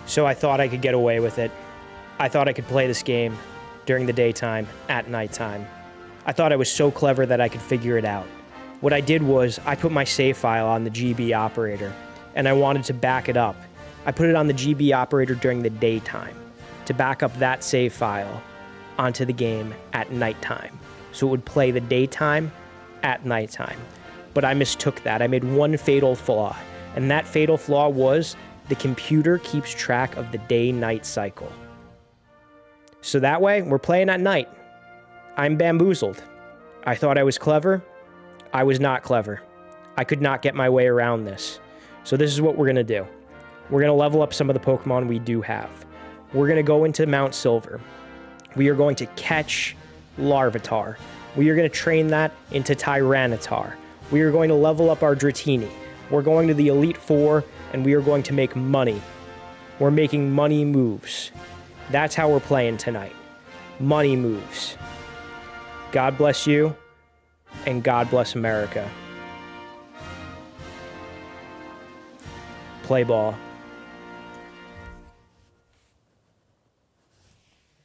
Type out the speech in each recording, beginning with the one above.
So I thought I could get away with it. I thought I could play this game during the daytime, at nighttime. I thought I was so clever that I could figure it out. What I did was I put my save file on the GB operator, and I wanted to back it up. I put it on the GB operator during the daytime to back up that save file onto the game at nighttime. So it would play the daytime at nighttime. But I mistook that. I made one fatal flaw, and that fatal flaw was the computer keeps track of the day-night cycle. So that way, we're playing at night. I'm bamboozled. I thought I was clever. I was not clever. I could not get my way around this. So this is what we're going to do. We're going to level up some of the Pokemon we do have. We're going to go into Mount Silver. We are going to catch Larvitar. We are going to train that into Tyranitar. We are going to level up our Dratini. We're going to the Elite Four, and we are going to make money. We're making money moves. That's how we're playing tonight. Money moves. God bless you, and God bless America. Play ball.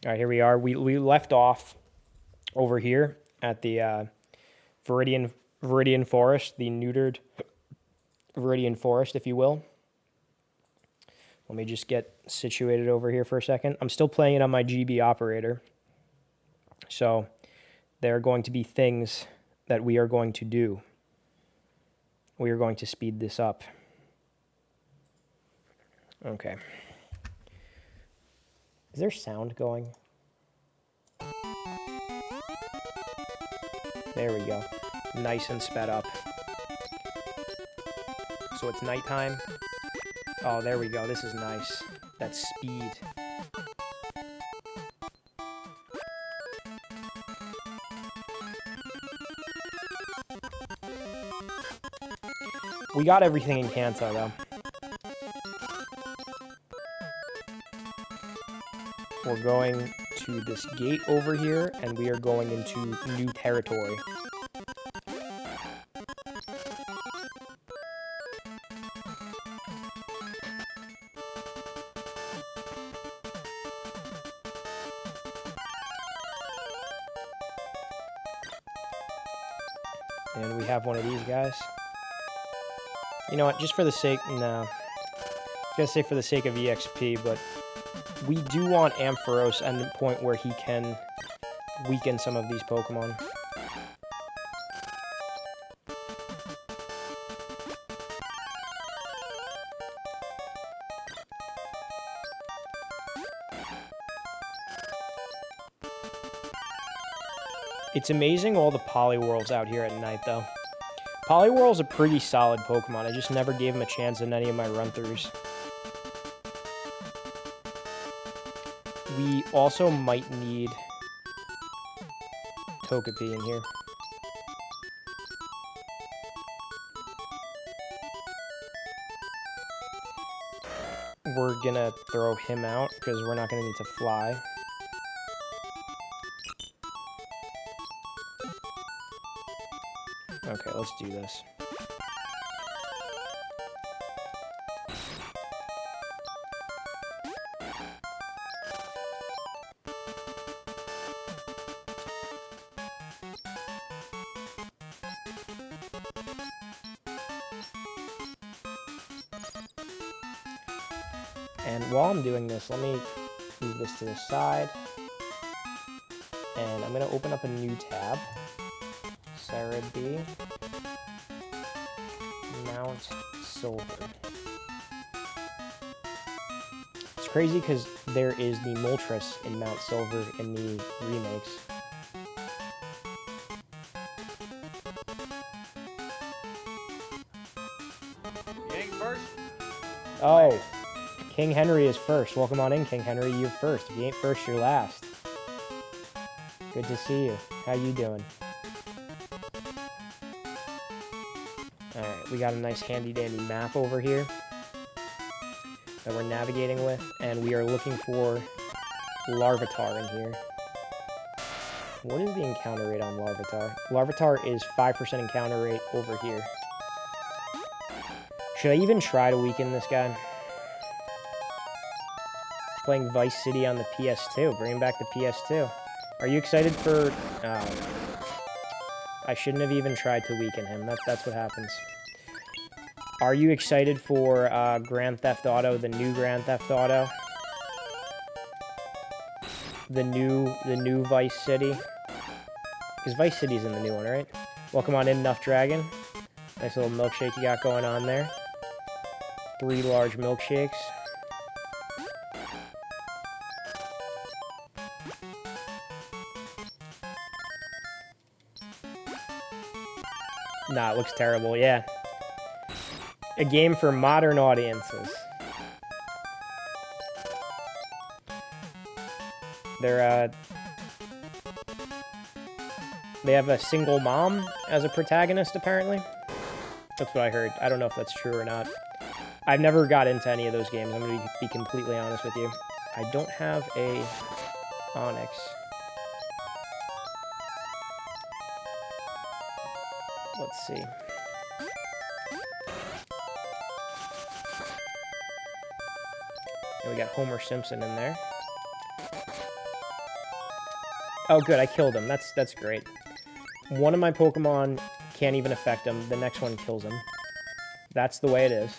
All right, here we are. We left off over here at the Viridian Forest, the neutered Viridian Forest, if you will. Let me just get situated over here for a second. I'm still playing it on my GB operator. So there are going to be things that we are going to do. We are going to speed this up. Okay. Is there sound going? There we go. Nice and sped up. So it's nighttime. Oh, there we go. This is nice. That's speed. We got everything in Kanto, though. We're going to this gate over here, and we are going into new territory. And we have one of these guys. You know what, just for the sake, no. I was gonna say for the sake of EXP, but we do want Ampharos at the point where he can weaken some of these Pokemon. It's amazing all the Poliwhirls out here at night, though. Poliwhirl's a pretty solid Pokemon. I just never gave him a chance in any of my run-throughs. We also might need Togepi in here. We're gonna throw him out because we're not gonna need to fly. Okay, let's do this. And while I'm doing this, let me move this to the side. And I'm going to open up a new tab. Sarah B. Mount Silver. It's crazy because there is the Moltres in Mount Silver in the remakes. You ain't first? Oh, King Henry is first. Welcome on in, King Henry. You're first. If you ain't first, you're last. Good to see you. How you doing? Alright, we got a nice handy-dandy map over here that we're navigating with, and we are looking for Larvitar in here. What is the encounter rate on Larvitar? Larvitar is 5% encounter rate over here. Should I even try to weaken this guy? playing Vice City on the PS2, bringing back the PS2. Are you excited for... I shouldn't have even tried to weaken him. That's what happens. Are you excited for Grand Theft Auto, the new Grand Theft Auto? The new Vice City? Because Vice City's in the new one, right? Welcome on in, Nuff Dragon. Nice little milkshake you got going on there. 3 large milkshakes. Nah, it looks terrible, yeah. A game for modern audiences. They have a single mom as a protagonist, apparently. That's what I heard. I don't know if that's true or not. I've never got into any of those games. I'm going to be completely honest with you. I don't have a Onyx. Let's see. And we got Homer Simpson in there. Oh, good. I killed him. That's great. One of my Pokemon can't even affect him. The next one kills him. That's the way it is.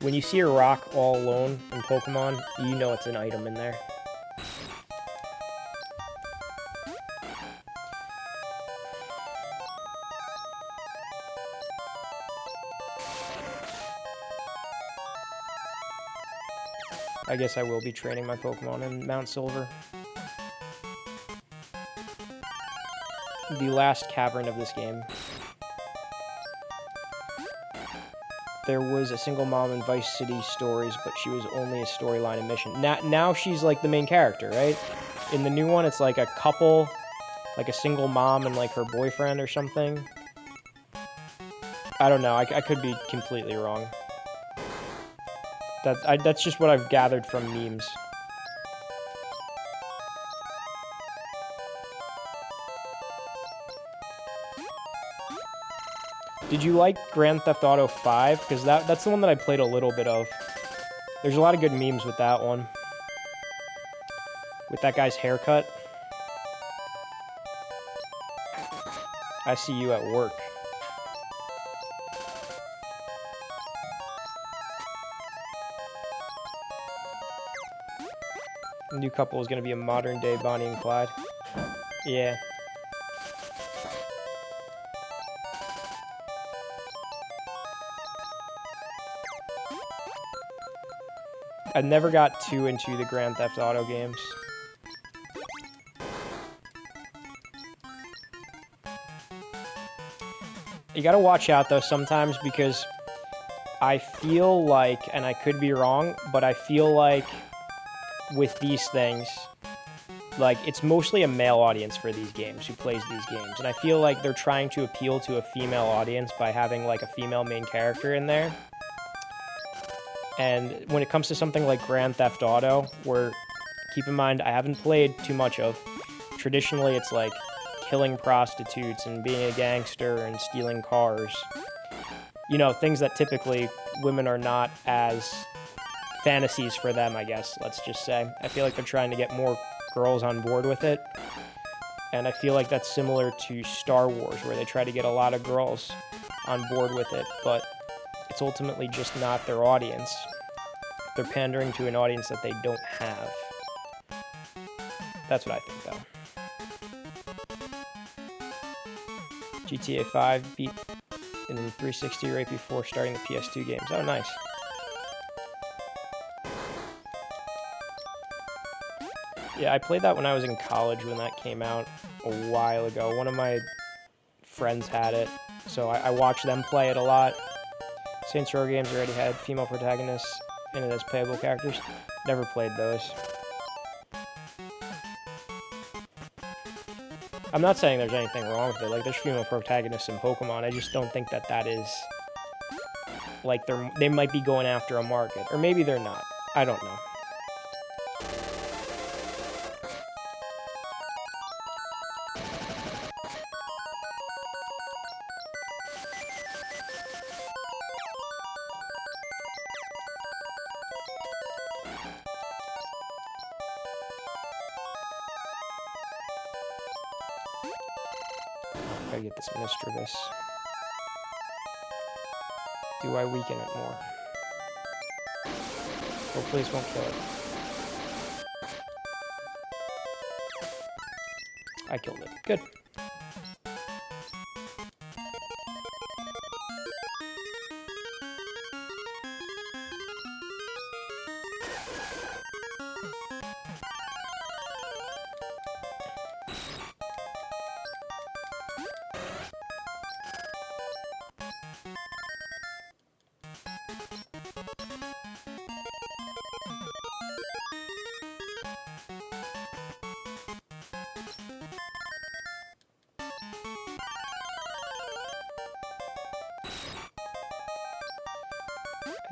When you see a rock all alone in Pokemon, you know it's an item in there. I guess I will be training my Pokemon in Mount Silver. The last cavern of this game. There was a single mom in Vice City Stories, but she was only a storyline and mission. Now she's like the main character, right? In the new one, it's like a couple, like a single mom and like her boyfriend or something. I don't know. I could be completely wrong. That's just what I've gathered from memes. Did you like Grand Theft Auto 5? Because that's the one that I played a little bit of. There's a lot of good memes with that one. With that guy's haircut. I see you at work. The new couple is going to be a modern-day Bonnie and Clyde. Yeah. I never got too into the Grand Theft Auto games. You gotta watch out, though, sometimes, because I feel like, and I could be wrong, but I feel like with these things, like, it's mostly a male audience for these games, who plays these games. And I feel like they're trying to appeal to a female audience by having, like, a female main character in there. And when it comes to something like Grand Theft Auto, where, keep in mind, I haven't played too much of, traditionally it's like killing prostitutes and being a gangster and stealing cars. You know, things that typically women are not as fantasies for them, I guess, let's just say. I feel like they're trying to get more girls on board with it. And I feel like that's similar to Star Wars, where they try to get a lot of girls on board with it, but it's ultimately just not their audience. They're pandering to an audience that they don't have. That's what I think, though. GTA 5 beat in 360 right before starting the PS2 games. Oh, nice. Yeah, I played that when I was in college when that came out a while ago. One of my friends had it, so I watched them play it a lot. Saints Row games already had female protagonists in it as playable characters. Never played those. I'm not saying there's anything wrong with it. Like, there's female protagonists in Pokemon. I just don't think that that is... Like, they might be going after a market. Or maybe they're not. I don't know. Gotta get this Mischievous. Do I weaken it more? Hopefully this won't kill it. I killed it. Good.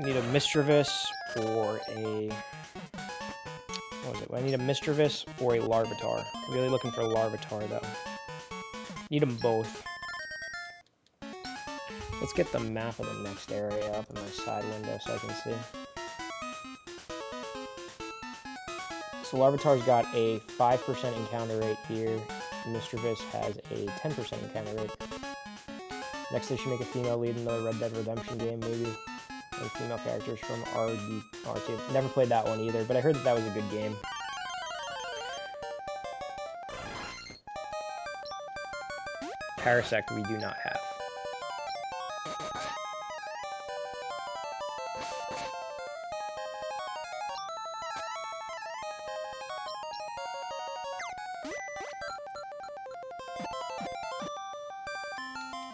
I need a Mischievous or a... What was it? I need a Mischievous or a Larvitar. Really looking for a Larvitar, though. Need them both. Let's get the map of the next area up in my side window so I can see. So Larvitar's got a 5% encounter rate here. Mischievous has a 10% encounter rate. Next they should make a female lead in another Red Dead Redemption game, maybe. And female characters from RD2. Never played that one either, but I heard that that was a good game. Parasect we do not have.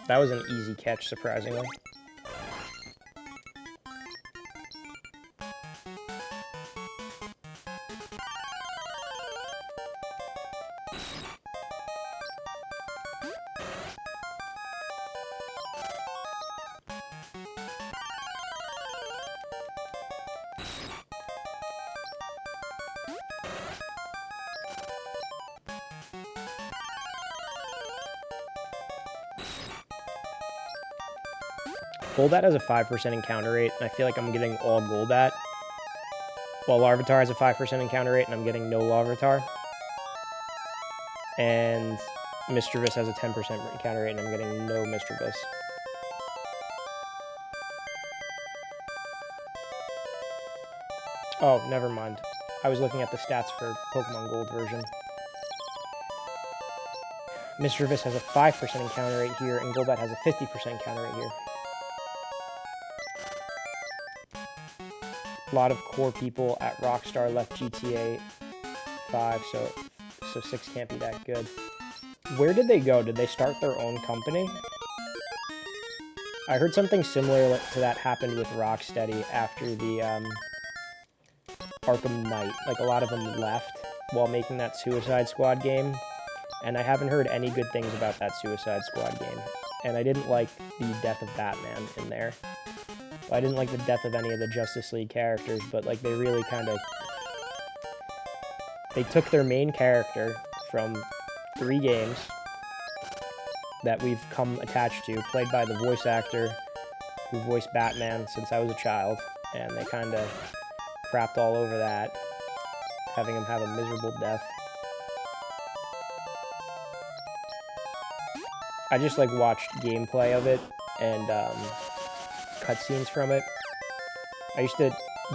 That was an easy catch, surprisingly. Golbat has a 5% encounter rate, and I feel like I'm getting all Golbat. While Larvitar has a 5% encounter rate, and I'm getting no Larvitar. And Mischievous has a 10% encounter rate, and I'm getting no Mischievous. Oh, never mind. I was looking at the stats for Pokemon Gold version. Mischievous has a 5% encounter rate here, and Golbat has a 50% encounter rate here. A lot of core people at Rockstar left GTA 5, so 6 can't be that good. Where did they go? Did they start their own company? I heard something similar to that happened with Rocksteady after the Arkham Knight. Like, a lot of them left while making that Suicide Squad game, and I haven't heard any good things about that Suicide Squad game. And I didn't like the death of Batman in there. I didn't like the death of any of the Justice League characters, but like they really kind of... They took their main character from 3 games that we've come attached to, played by the voice actor who voiced Batman since I was a child, and they kind of crapped all over that, having him have a miserable death. I just like watched gameplay of it and cutscenes from it. I used to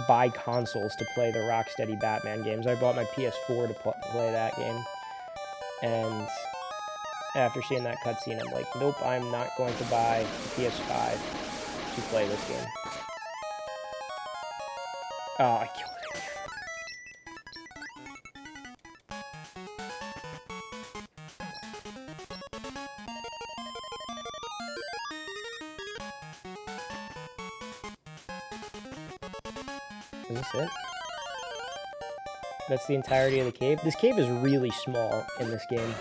buy consoles to play the Rocksteady Batman games. I bought my PS4 to play that game, and after seeing that cutscene, I'm like, nope, I'm not going to buy a PS5 to play this game. Oh, I killed it again. Is this it? That's the entirety of the cave? This cave is really small in this game.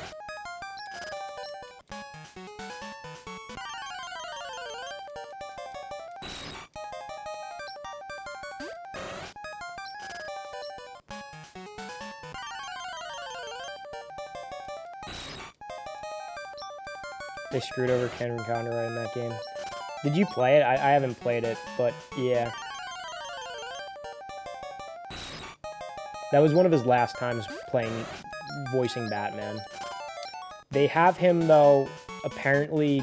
They screwed over Ken Conroy in that game. Did you play it? I haven't played it, but yeah. That was one of his last times voicing Batman. They have him, though, apparently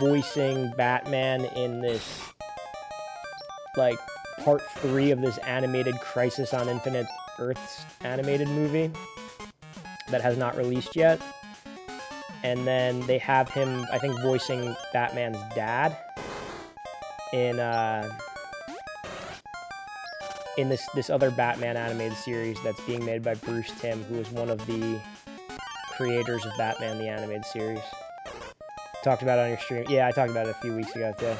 voicing Batman in this, like, part 3 of this animated Crisis on Infinite Earths animated movie that has not released yet. And then they have him, I think, voicing Batman's dad in this other Batman animated series that's being made by Bruce Timm, who is one of the creators of Batman the Animated Series. Talked about it on your stream. Yeah, I talked about it a few weeks ago, too.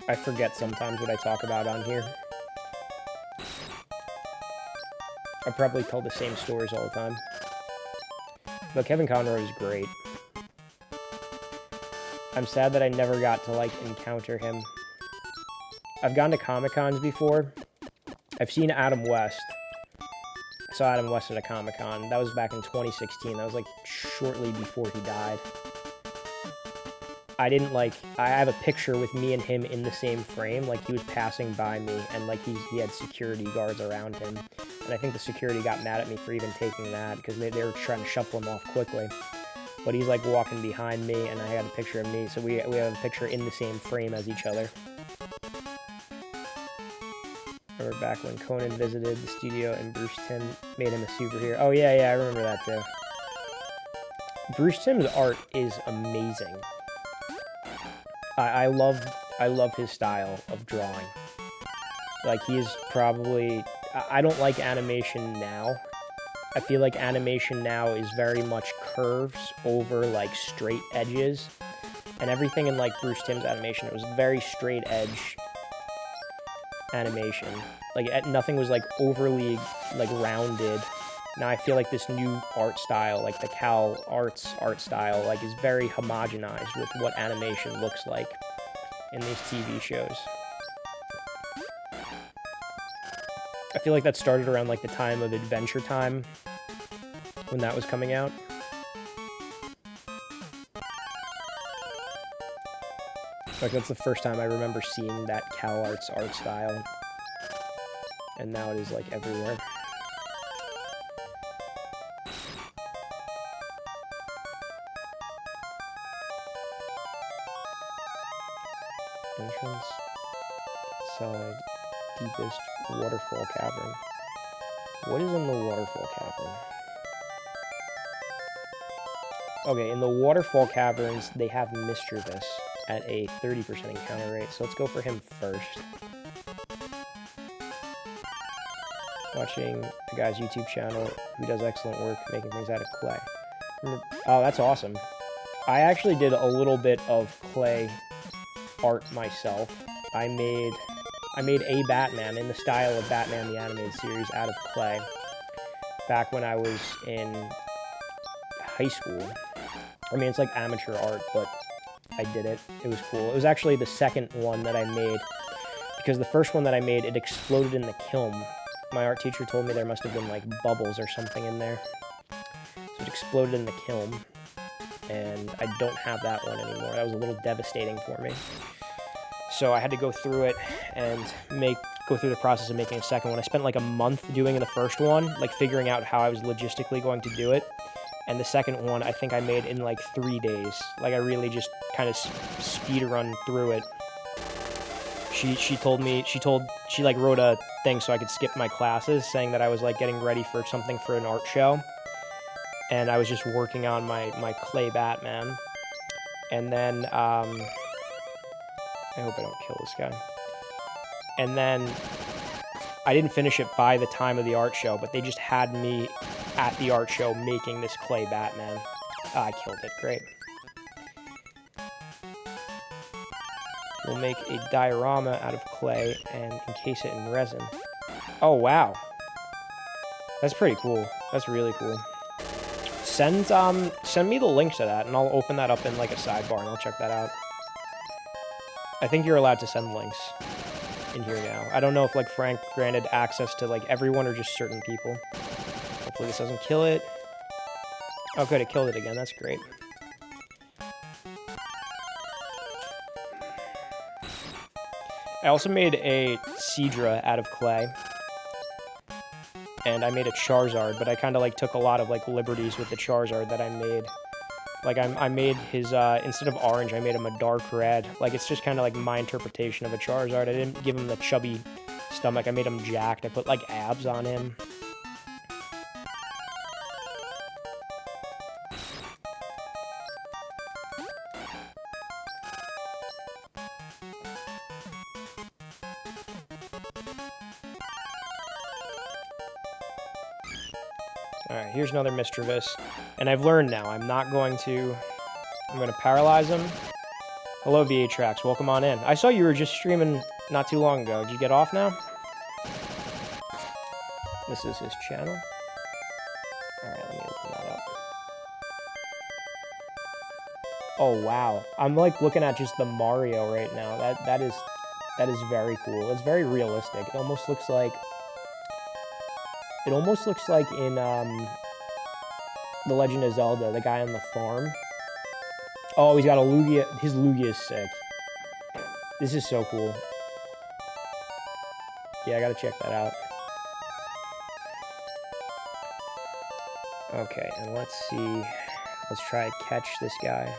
I forget sometimes what I talk about on here. I probably tell the same stories all the time. But Kevin Conroy is great. I'm sad that I never got to, like, encounter him. I've gone to Comic-Cons before. I've seen Adam West. I saw Adam West at a Comic-Con. That was back in 2016. That was, like, shortly before he died. I didn't, like... I have a picture with me and him in the same frame. Like, he was passing by me, and, like, he had security guards around him. And I think the security got mad at me for even taking that, because they were trying to shuffle him off quickly. But he's, like, walking behind me, and I had a picture of me, so we have a picture in the same frame as each other. Remember back when Conan visited the studio and Bruce Timm made him a superhero? Oh, yeah, I remember that, too. Bruce Timm's art is amazing. I love his style of drawing. Like, he is probably... I don't like animation now. I feel like animation now is very much curves over, like, straight edges. And everything in, like, Bruce Timm's animation, it was very straight edge animation. Like, nothing was, like, overly, like, rounded. Now I feel like this new art style, like the Cal Arts art style, like, is very homogenized with what animation looks like in these TV shows. I feel like that started around, like, the time of Adventure Time, when that was coming out. Like, that's the first time I remember seeing that Cal Arts art style. And now it is, like, everywhere. Entrance. Side. Deepest waterfall cavern. What is in the waterfall cavern? Okay, in the waterfall caverns, they have Mischievous at a 30% encounter rate, so let's go for him first. Watching a guy's YouTube channel who does excellent work making things out of clay. Oh, that's awesome. I actually did a little bit of clay art myself. I made a Batman in the style of Batman the Animated Series out of clay back when I was in high school. I mean, it's like amateur art, but I did it. It was cool. It was actually the second one that I made, because the first one that I made, it exploded in the kiln. My art teacher told me there must have been, like, bubbles or something in there. So it exploded in the kiln, and I don't have that one anymore. That was a little devastating for me. So I had to go through it and go through the process of making a second one. I spent, like, a month doing the first one, like, figuring out how I was logistically going to do it. And the second one, I think I made in, like, 3 days. Like, I really just kind of speed run through it. She wrote a thing so I could skip my classes, saying that I was, like, getting ready for something for an art show. And I was just working on my clay Batman. And then, I hope I don't kill this guy. And then I didn't finish it by the time of the art show, but they just had me at the art show making this clay Batman. I killed it. Great. We'll make a diorama out of clay and encase it in resin. Oh, wow. That's pretty cool. That's really cool. Send me the link to that, and I'll open that up in, like, a sidebar, and I'll check that out. I think you're allowed to send links in here now. I don't know if, like, Frank granted access to, like, everyone or just certain people. Hopefully this doesn't kill it. Oh, good, it killed it again. That's great. I also made a Seadra out of clay. and I made a Charizard, but I kind of like took a lot of like liberties with the Charizard that I made. Like I made his, instead of orange, I made him a dark red. Like it's just kind of like my interpretation of a Charizard. I didn't give him the chubby stomach. I made him jacked. I put like abs on him. Alright, here's another Mischievous. And I've learned now, I'm going to paralyze him. Hello, VA-Trax, welcome on in. I saw you were just streaming not too long ago. Did you get off now? This is his channel. Alright, let me open that up. Oh, wow. I'm, like, looking at just the Mario right now. That is very cool. It's very realistic. It almost looks like in, The Legend of Zelda, the guy on the farm. Oh, he's got a Lugia. His Lugia is sick. This is so cool. Yeah, I gotta check that out. Okay, and let's see. Let's try to catch this guy.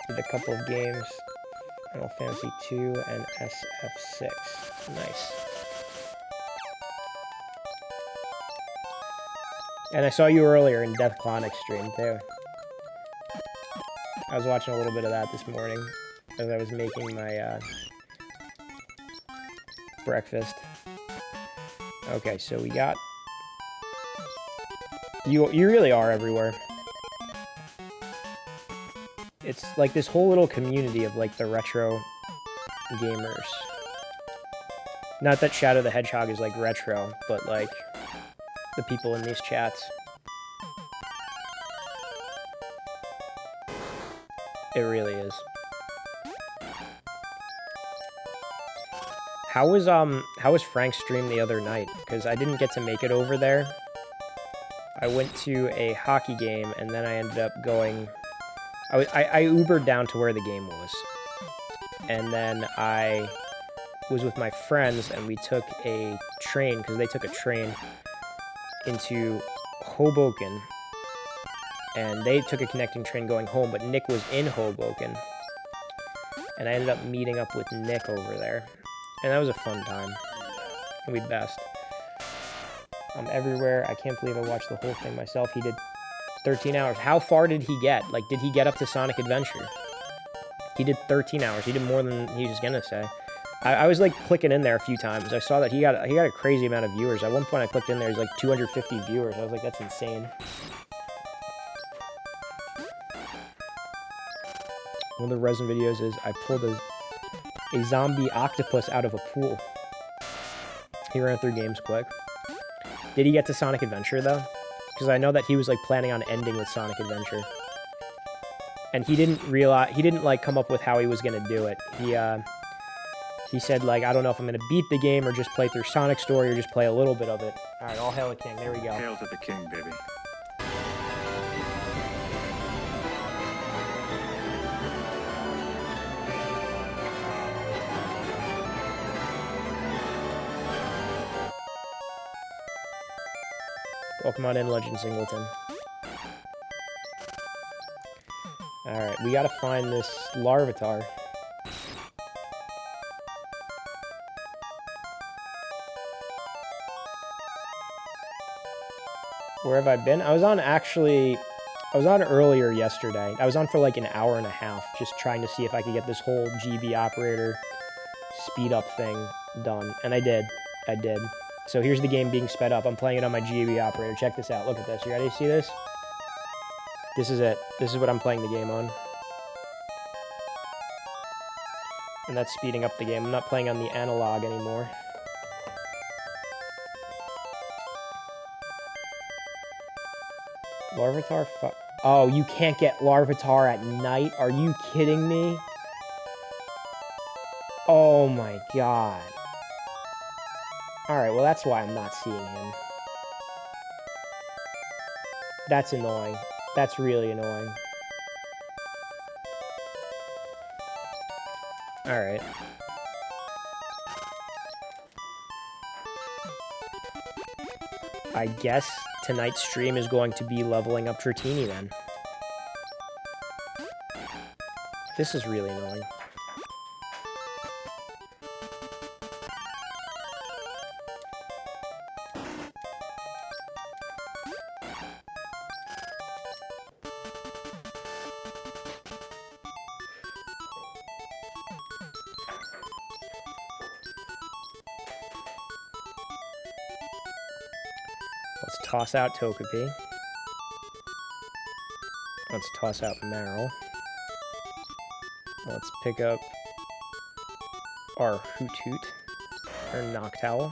Did a couple of games. Final Fantasy 2 and SF6. Nice. And I saw you earlier in Death Clonic stream, too. I was watching a little bit of that this morning as I was making my breakfast. Okay, so we got... You really are everywhere. It's like this whole little community of like the retro gamers. Not that Shadow the Hedgehog is like retro, but like the people in these chats. It really is. How was Frank's stream the other night? Because I didn't get to make it over there. I went to a hockey game and then I ended up going... I Ubered down to where the game was. And then I was with my friends and we took a train, because they took a train into Hoboken. And they took a connecting train going home, but Nick was in Hoboken. And I ended up meeting up with Nick over there. And that was a fun time. We best. I'm everywhere. I can't believe I watched the whole thing myself. He did 13 hours. How far did he get? Like, did he get up to Sonic Adventure? He did 13 hours. He did more than he was gonna say. I was, like, clicking in there a few times. I saw that he got a crazy amount of viewers. At one point I clicked in there, he's like 250 viewers. I was like, that's insane. One of the resin videos is I pulled a zombie octopus out of a pool. He ran through games quick. Did he get to Sonic Adventure, though? Because I know that he was, like, planning on ending with Sonic Adventure. And he didn't realize... He didn't, like, come up with how he was gonna do it. He said, like, I don't know if I'm gonna beat the game or just play through Sonic Story or just play a little bit of it. Alright, all hail the king. There we go. Hail to the king, baby. Welcome on in, Legend Singleton. Alright, we gotta find this Larvitar. Where have I been? I was on earlier yesterday. I was on for like an hour and a half, just trying to see if I could get this whole GB operator speed up thing done. And I did. So here's the game being sped up. I'm playing it on my GB operator. Check this out. Look at this. You ready to see this? This is it. This is what I'm playing the game on. And that's speeding up the game. I'm not playing on the analog anymore. Larvitar? Oh, you can't get Larvitar at night? Are you kidding me? Oh my god. Alright, well that's why I'm not seeing him. That's annoying. That's really annoying. Alright. I guess tonight's stream is going to be leveling up Dratini then. This is really annoying. Let's toss out Togepi. Let's toss out Marill. Let's pick up our Hoot Hoot, or Noctowl.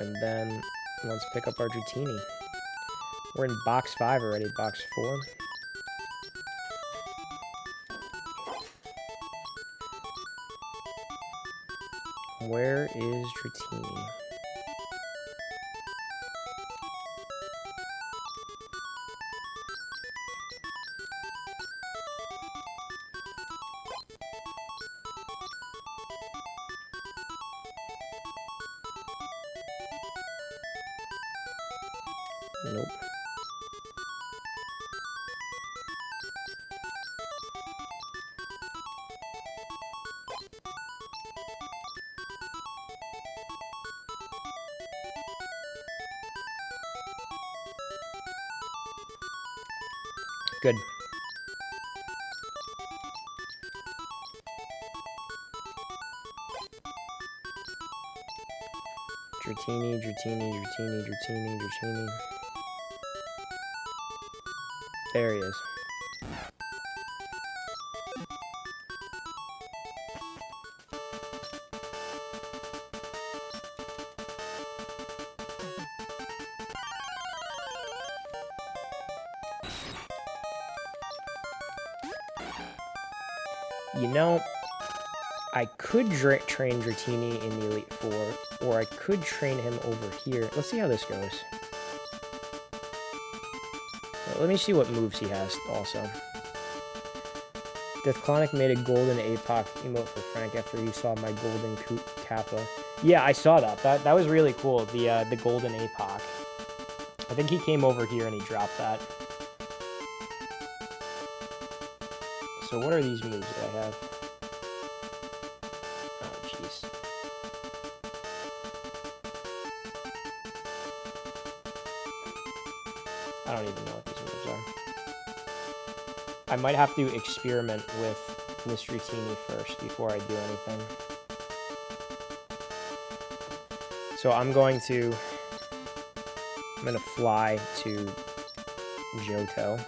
And then let's pick up our Dratini. We're in box 5 already, box 4. Where is Dratini? Nope. Good. Dratini, Dratini, Dratini, Dratini, Dratini. There he is. You know, I could train Dratini in the Elite Four, or I could train him over here. Let's see how this goes. Let me see what moves he has also. Deathclonic made a golden APOC emote for Frank after he saw my golden Kappa. Yeah, I saw that. That was really cool, the golden APOC. I think he came over here and he dropped that. So what are these moves that I have? Oh, jeez. I don't even know what these moves are. I might have to experiment with Mystery Teeny first before I do anything. So I'm gonna fly to Johto.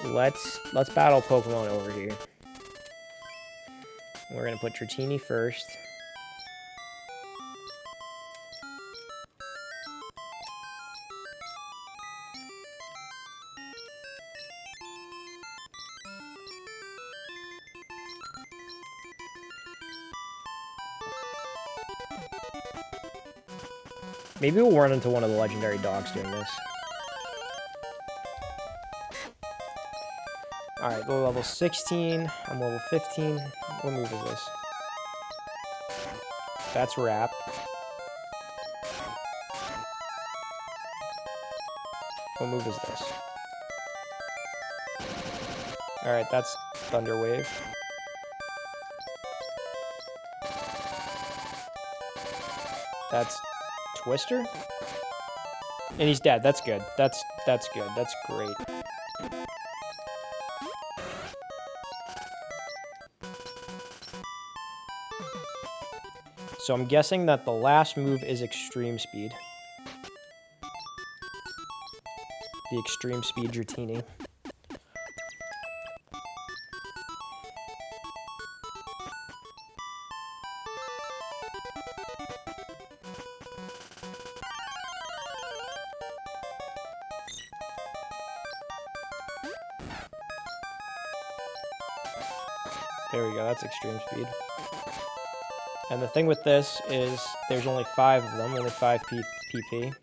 Let's battle Pokemon over here. We're gonna put Dratini first. Maybe we'll run into one of the legendary dogs doing this. Alright, we're level 16. I'm level 15. What move is this? That's Wrap. What move is this? Alright, that's Thunder Wave. That's Twister? And he's dead. That's good. That's good. That's great. So I'm guessing that the last move is Extreme Speed. The Extreme Speed Dratini. There we go, that's Extreme Speed. And the thing with this is there's only 5 of them, only 5 PP.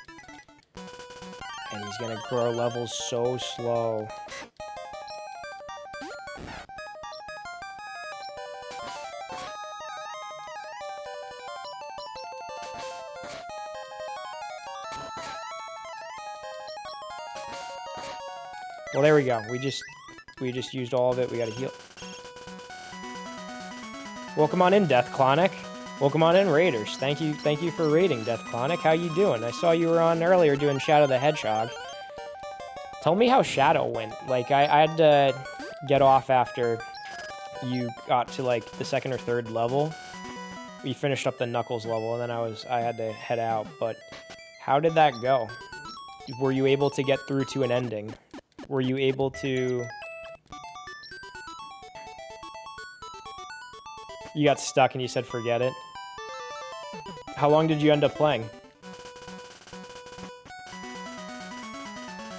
And he's gonna grow levels so slow. Well, there we go. We just used all of it. We got to heal. Welcome on in, Death Clonic. Welcome on in, Raiders. Thank you for raiding, Death Clonic. How you doing? I saw you were on earlier doing Shadow the Hedgehog. Tell me how Shadow went. Like, I had to get off after you got to, like, the second or third level. We finished up the Knuckles level, and then I had to head out. But how did that go? Were you able to get through to an ending? Were you able to... You got stuck and you said forget it? How long did you end up playing?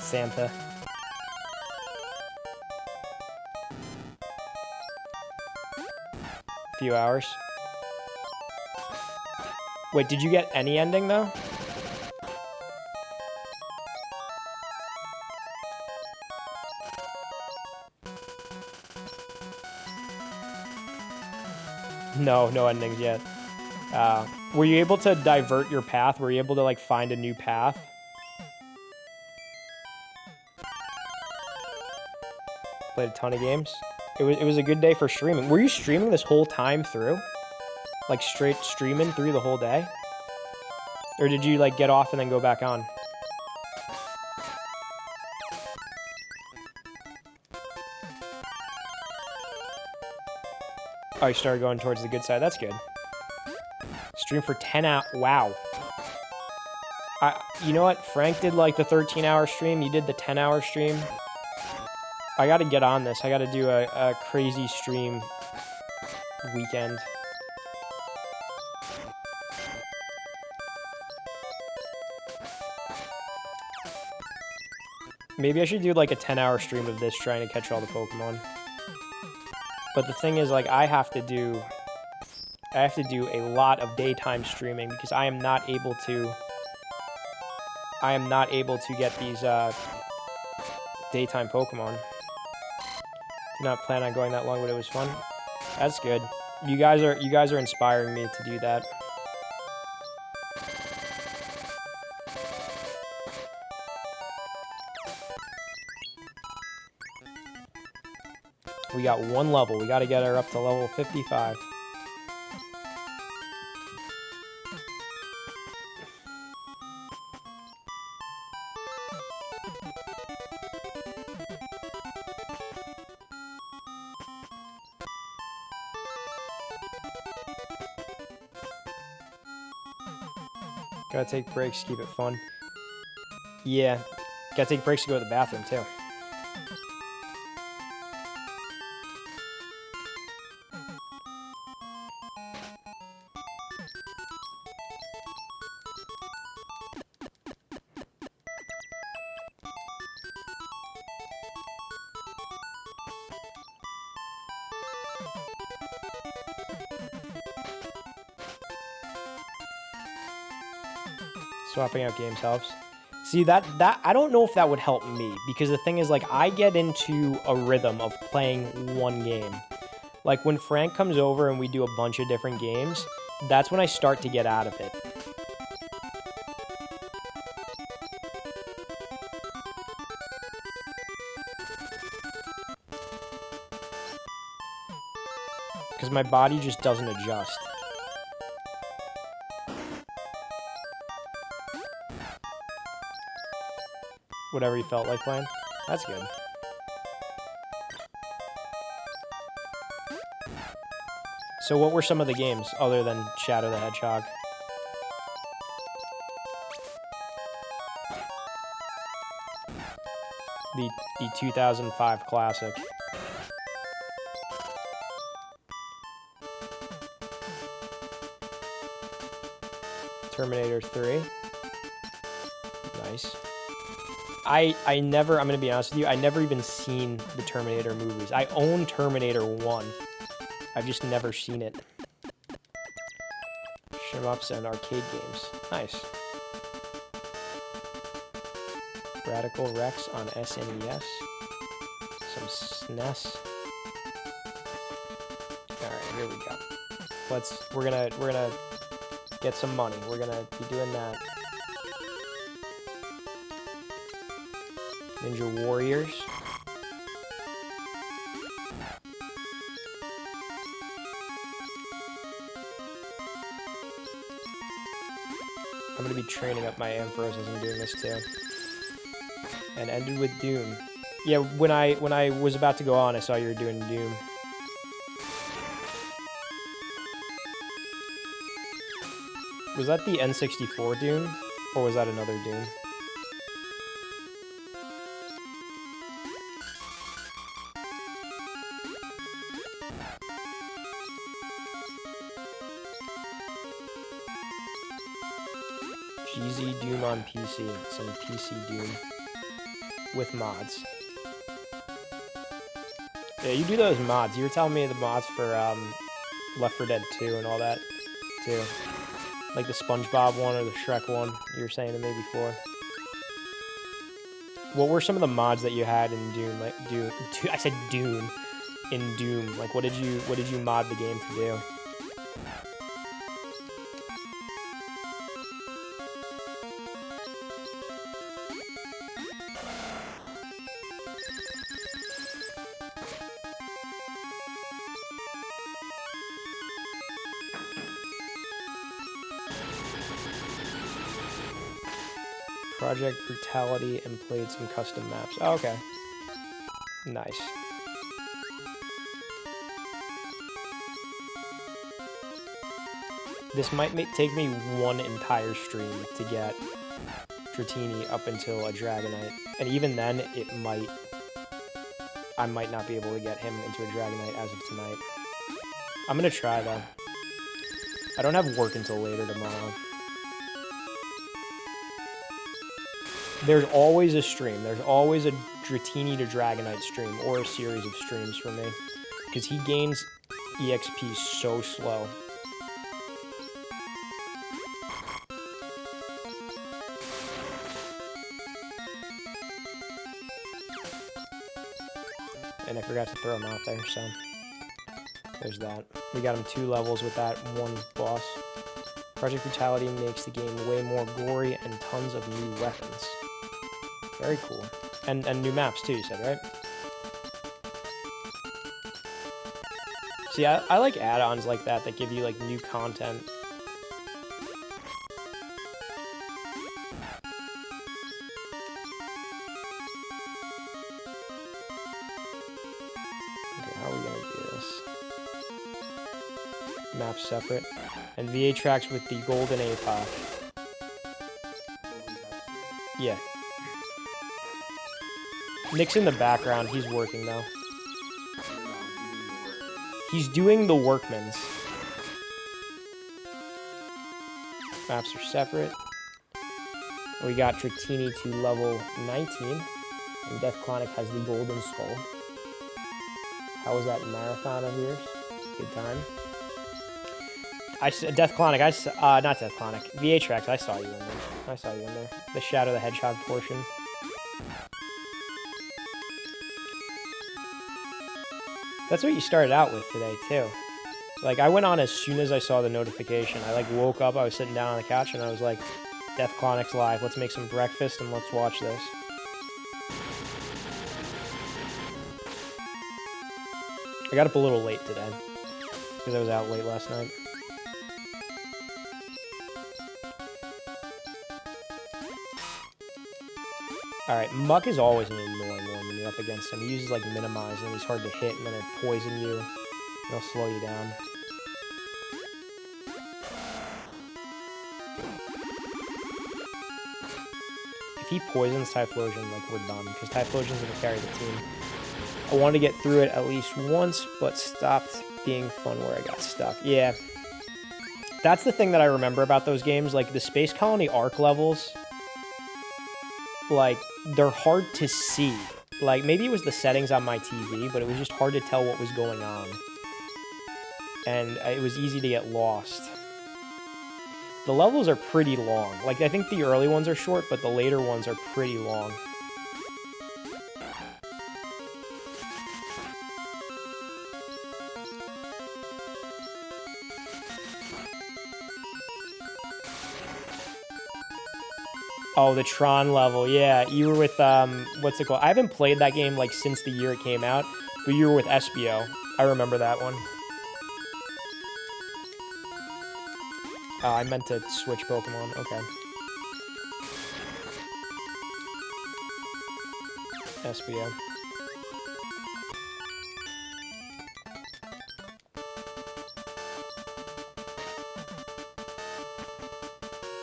Santa. A few hours. Wait, did you get any ending though? No endings yet. Were you able to divert your path? Were you able to, like, find a new path? Played a ton of games. It was a good day for streaming. Were you streaming this whole time through? Like, straight streaming through the whole day? Or did you, like, get off and then go back on? Oh, you started going towards the good side. That's good. Stream for 10 hours. Wow. You know what? Frank did, like, the 13-hour stream. You did the 10-hour stream. I gotta get on this. I gotta do a crazy stream weekend. Maybe I should do, like, a 10-hour stream of this trying to catch all the Pokemon. But the thing is, like, I have to do a lot of daytime streaming because I am not able to get these daytime Pokemon. Did not plan on going that long, but it was fun. That's good. You guys are inspiring me to do that. We got one level. We got to get her up to level 55. Gotta take breaks, keep it fun. Yeah, gotta take breaks to go to the bathroom too. Swapping out games helps. See, that I don't know if that would help me, because the thing is, like, I get into a rhythm of playing one game. Like, when Frank comes over and we do a bunch of different games, that's when I start to get out of it. Because my body just doesn't adjust. Whatever you felt like playing. That's good. So what were some of the games other than Shadow the Hedgehog? The 2005 classic. Terminator 3. Nice. I never, I'm going to be honest with you, I never even seen the Terminator movies. I own Terminator 1. I've just never seen it. Shmups and arcade games. Nice. Radical Rex on SNES. Some SNES. Alright, here we go. We're gonna get some money. We're gonna be doing that. Ninja Warriors. I'm gonna be training up my Ampharos as I'm doing this too. And ended with Doom. Yeah, when I was about to go on, I saw you were doing Doom. Was that the N64 Doom? Or was that another Doom? GZ Doom on PC. Some PC Doom. With mods. Yeah, you do those mods. You were telling me the mods for Left 4 Dead 2 and all that, too. Like the SpongeBob one or the Shrek one you were saying to me before. What were some of the mods that you had in Dune? Like I said Dune. In Doom. Like what did you mod the game to do? Project Brutality and played some custom maps. Oh, okay. Nice. This might take me one entire stream to get Dratini up until a Dragonite. And even then, I might not be able to get him into a Dragonite as of tonight. I'm gonna try, though. I don't have work until later tomorrow. There's always a stream. There's always a Dratini to Dragonite stream, or a series of streams for me. Because he gains EXP so slow. And I forgot to throw him out there, so there's that. We got him 2 levels with that one boss. Project Brutality makes the game way more gory and tons of new weapons. Very cool. And new maps too, you said, right? See, I like add-ons like that give you like new content. Okay, how are we gonna do this? Maps separate. And VA tracks with the Golden APOC. Yeah. Nick's in the background. He's working, though. He's doing the workman's. Maps are separate. We got Dratini to level 19. And Death Clonic has the Golden Skull. How was that marathon of yours? Good time. Death Clonic, not Death Clonic. VA Tracks, I saw you in there. The Shadow the Hedgehog portion. That's what you started out with today, too. Like, I went on as soon as I saw the notification. I, like, woke up, I was sitting down on the couch, and I was like, Death Clonic's live. Let's make some breakfast, and let's watch this. I got up a little late today, because I was out late last night. Alright, Muck is always an annoying one when you're up against him. He uses, like, Minimize, and he's hard to hit, and then he'll poison you, and he'll slow you down. If he poisons Typhlosion, like, we're done, because Typhlosion's gonna carry the team. I wanted to get through it at least once, but stopped being fun where I got stuck. Yeah. That's the thing that I remember about those games, like, the Space Colony Arc levels, like, they're hard to see. Like, maybe it was the settings on my TV, but it was just hard to tell what was going on. And it was easy to get lost. The levels are pretty long. Like, I think the early ones are short, but the later ones are pretty long. Oh, the Tron level, yeah. You were with, what's it called? I haven't played that game, like, since the year it came out, but you were with SBO. I remember that one. I meant to switch Pokemon. Okay. SBO.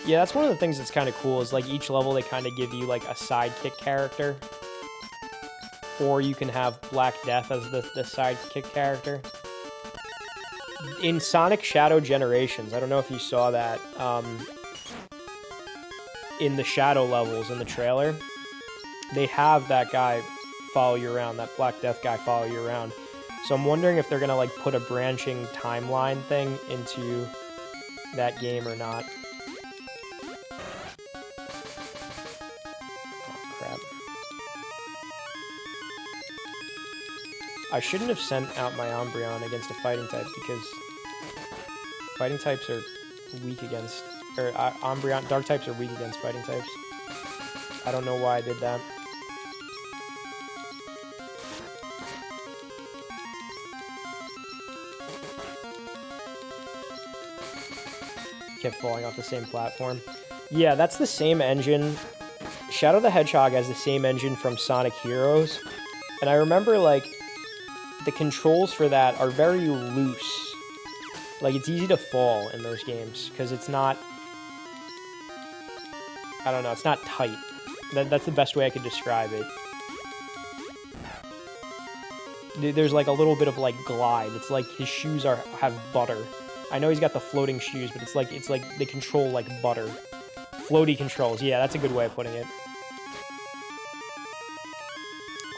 Yeah, that's one of the things that's kind of cool is like each level they kind of give you like a sidekick character. Or you can have Black Death as the sidekick character. In Sonic Shadow Generations, I don't know if you saw that, in the Shadow levels in the trailer, they have that guy follow you around, that Black Death guy follow you around. So I'm wondering if they're going to like put a branching timeline thing into that game or not. Oh, crap. I shouldn't have sent out my Umbreon against a fighting type because fighting types are weak against, or Umbreon, dark types are weak against fighting types. I don't know why I did that. Kept falling off the same platform. Yeah, that's the same engine. Shadow the Hedgehog has the same engine from Sonic Heroes. And I remember, like, the controls for that are very loose. Like, it's easy to fall in those games, because it's not... I don't know, it's not tight. That's the best way I could describe it. There's, like, a little bit of, like, glide. It's like his shoes have butter. I know he's got the floating shoes, but it's like they control like butter. Floaty controls. Yeah, that's a good way of putting it.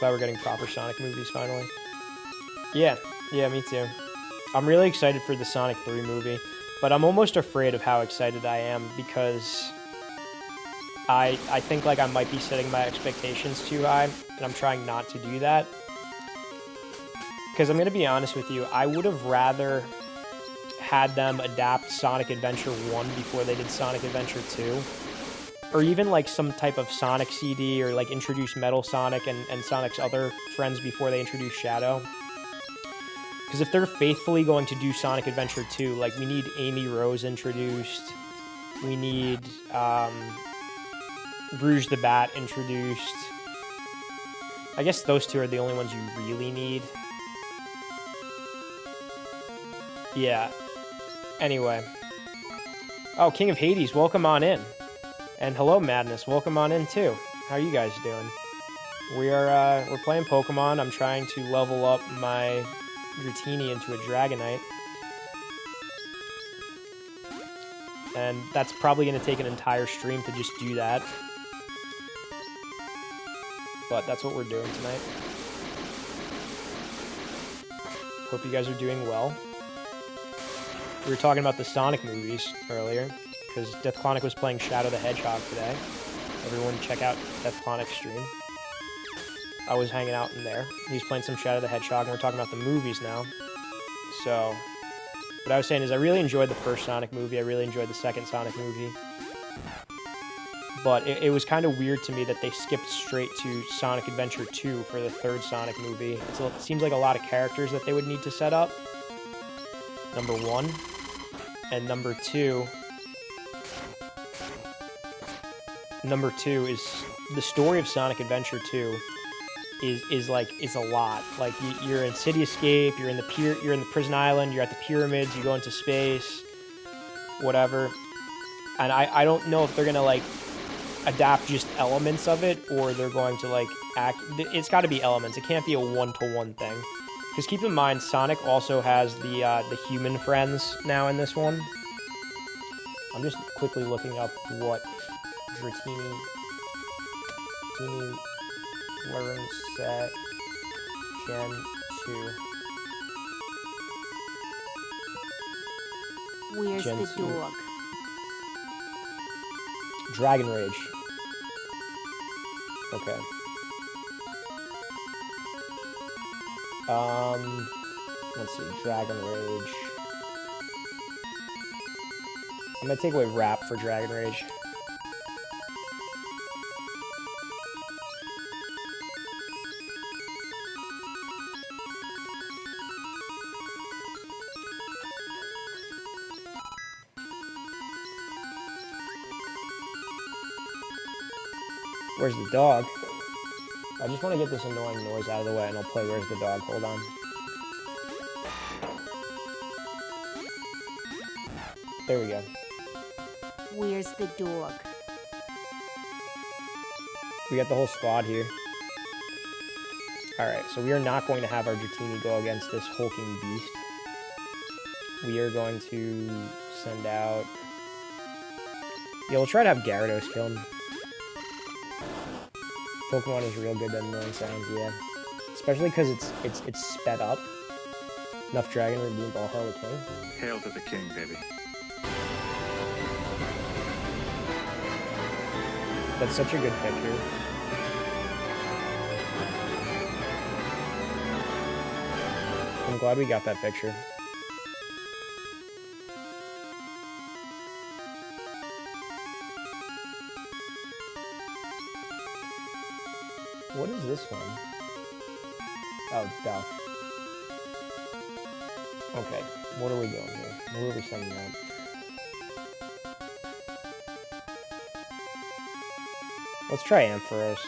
Glad we're getting proper Sonic movies finally. Yeah, me too. I'm really excited for the Sonic 3 movie, but I'm almost afraid of how excited I am because I think like I might be setting my expectations too high, and I'm trying not to do that. Because I'm going to be honest with you, I would have rather had them adapt Sonic Adventure 1 before they did Sonic Adventure 2. Or even like some type of Sonic CD, or like introduce Metal Sonic and Sonic's other friends before they introduce Shadow. Because if they're faithfully going to do Sonic Adventure 2, like we need Amy Rose introduced. We need Rouge the Bat introduced. I guess those two are the only ones you really need. Yeah. Anyway. Oh, King of Hades, welcome on in. And hello, Madness, welcome on in too. How are you guys doing? We're playing Pokemon. I'm trying to level up my Dratini into a Dragonite. And that's probably going to take an entire stream to just do that. But that's what we're doing tonight. Hope you guys are doing well. We were talking about the Sonic movies earlier, because Death Clonic was playing Shadow the Hedgehog today. Everyone check out Death Clonic's stream. I was hanging out in there. He was playing some Shadow the Hedgehog, and we're talking about the movies now. So, what I was saying is I really enjoyed the first Sonic movie. I really enjoyed the second Sonic movie. But it was kind of weird to me that they skipped straight to Sonic Adventure 2 for the third Sonic movie. It seems like a lot of characters that they would need to set up. Number one. And number two is the story of Sonic Adventure 2 is a lot. Like you're in City Escape, you're in the prison island, you're at the pyramids, you go into space, whatever. And I don't know if they're gonna like adapt just elements of it, or they're going to like it's got to be elements. It can't be a one-to-one thing. Because keep in mind, Sonic also has the human friends now in this one. I'm just quickly looking up what Dratini learns set Gen 2. Where's Gen the 2. dog? Dragon Rage. Okay. Let's see, Dragon Rage. I'm gonna take away Rap for Dragon Rage. Where's the dog? I just want to get this annoying noise out of the way, and I'll play Where's the Dog. Hold on. There we go. Where's the dog? We got the whole squad here. Alright, so we are not going to have our Dratini go against this hulking beast. We are going to send out... Yeah, we'll try to have Gyarados kill him. Pokemon is real good at annoying sounds, yeah. Especially because it's sped up. Enough Dragon redeem Ball Harley King. Hail to the king, baby. That's such a good picture. I'm glad we got that picture. What is this one? Oh, Duff. Okay, what are we doing here? Where are we sending out? Let's try Ampharos.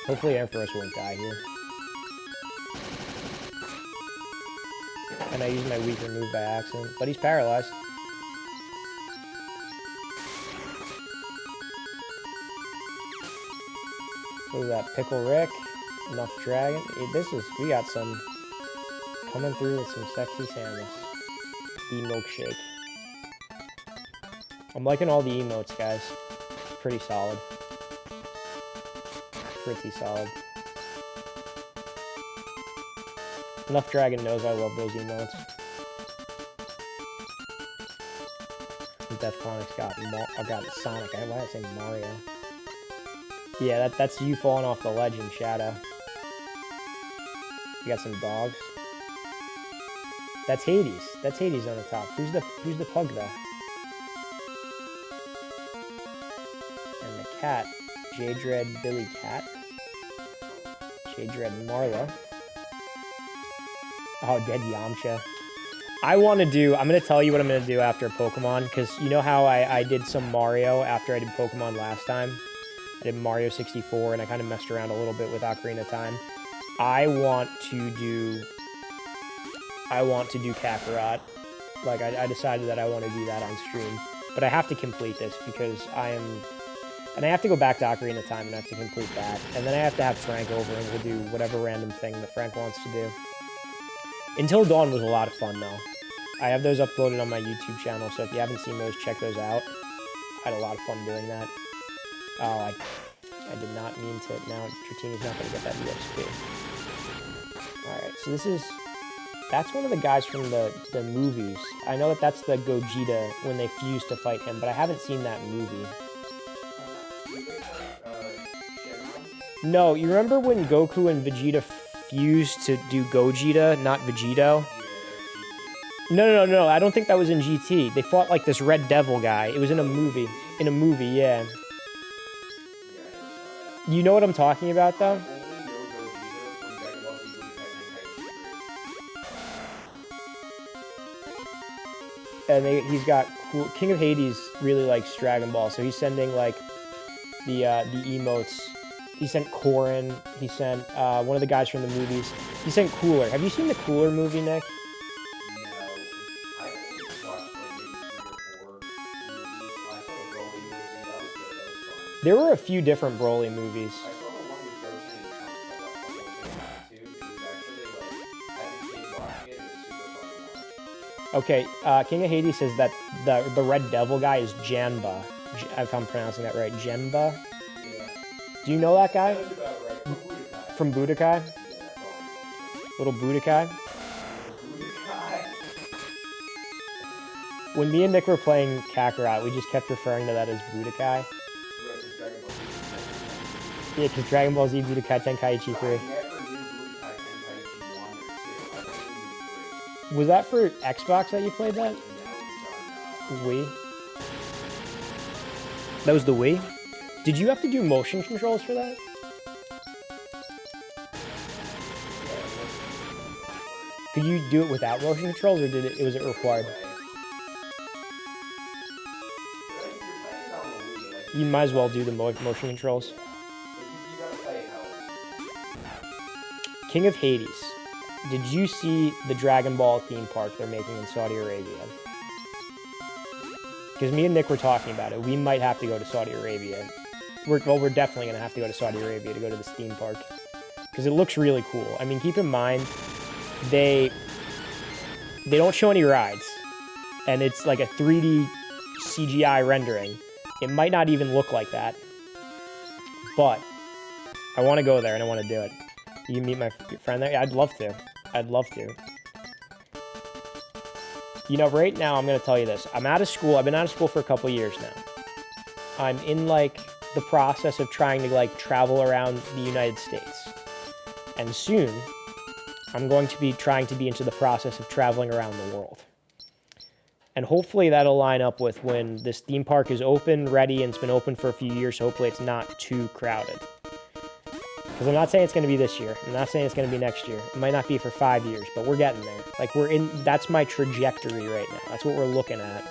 Hopefully Ampharos won't die here. And I used my weaker move by accident, but he's paralyzed. What is that? Pickle Rick? Enough Dragon? We got some coming through with some sexy Samus. E-milkshake. I'm liking all the emotes, guys. Pretty solid. Pretty solid. Enough Dragon knows I love those emotes. Defconic's got Sonic. Why did I say Mario? Yeah, that's you falling off the ledge in Shadow. You got some dogs. That's Hades. That's Hades on the top. Who's the pug though? And the cat. J-Dread Billy Cat. J-Dread Marla. Oh, dead Yamcha. I'm going to tell you what I'm going to do after Pokemon, because you know how I did some Mario after I did Pokemon last time? I did Mario 64, and I kind of messed around a little bit with Ocarina of Time. I want to do Kakarot. Like, I decided that I want to do that on stream. But I have to complete this, because and I have to go back to Ocarina of Time, and I have to complete that. And then I have to have Frank over, and we'll do whatever random thing that Frank wants to do. Until Dawn was a lot of fun, though. I have those uploaded on my YouTube channel, so if you haven't seen those, check those out. I had a lot of fun doing that. Oh, I did not mean to. Now, Dratini's not going to get that EXP. Alright, so that's one of the guys from the movies. I know that's the Gogeta when they fuse to fight him, but I haven't seen that movie. No, you remember when Goku and Vegeta fused to do Gogeta, not Vegeto? No, I don't think that was in GT. They fought like this Red Devil guy. It was in a movie. In a movie, yeah. You know what I'm talking about, though? And he's got cool... King of Hades really likes Dragon Ball, so he's sending, like, the emotes. He sent Corrin. He sent one of the guys from the movies. He sent Cooler. Have you seen the Cooler movie, Nick? There were a few different Broly movies. I saw the one with Goten and Trunks. I watched the whole thing too. It was actually like, as a kid watching it, it was super fun to watch. Okay, King of Hades says that the Red Devil guy is Janba. If I'm pronouncing that right, Janba. Yeah. Do you know that guy? That's about right. From Budokai? Yeah, that's all Little Budokai? Budokai. When me and Nick were playing Kakarot, we just kept referring to that as Budokai. Yeah, because Dragon Ball Z Budokai Tenkaichi 3. I never knew Budokai Tenkaichi 1 or 2. I only knew 3. Was that for Xbox that you played that? And that was on Wii? That was the Wii? Did you have to do motion controls for that? Could you do it without motion controls, or was it required? You might as well do the motion controls. You gotta play how King of Hades. Did you see the Dragon Ball theme park they're making in Saudi Arabia? Because me and Nick were talking about it. We might have to go to Saudi Arabia. We're definitely going to have to go to Saudi Arabia to go to this theme park. Because it looks really cool. I mean, keep in mind, they don't show any rides. And it's like a 3D CGI rendering. It might not even look like that. But I want to go there and I want to do it. You meet my friend there? Yeah, I'd love to. I'd love to. You know, right now, I'm going to tell you this. I'm out of school. I've been out of school for a couple years now. I'm in, like, the process of trying to, like, travel around the United States. And soon, I'm going to be trying to be into the process of traveling around the world. And hopefully that'll line up with when this theme park is open, ready, and it's been open for a few years. So hopefully it's not too crowded. Because I'm not saying it's going to be this year. I'm not saying it's going to be next year. It might not be for 5 years, but we're getting there. Like, that's my trajectory right now. That's what we're looking at.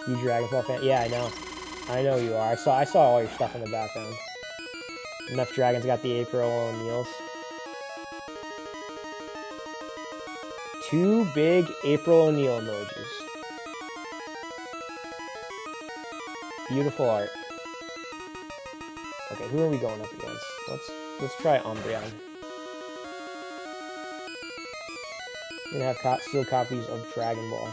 You Dragon Ball fan? Yeah, I know. I know you are. I saw all your stuff in the background. Enough Dragons got the April O'Neils. 2 big April O'Neil emojis. Beautiful art. Okay, who are we going up against? Let's try Umbreon. We're gonna have sealed copies of Dragon Ball.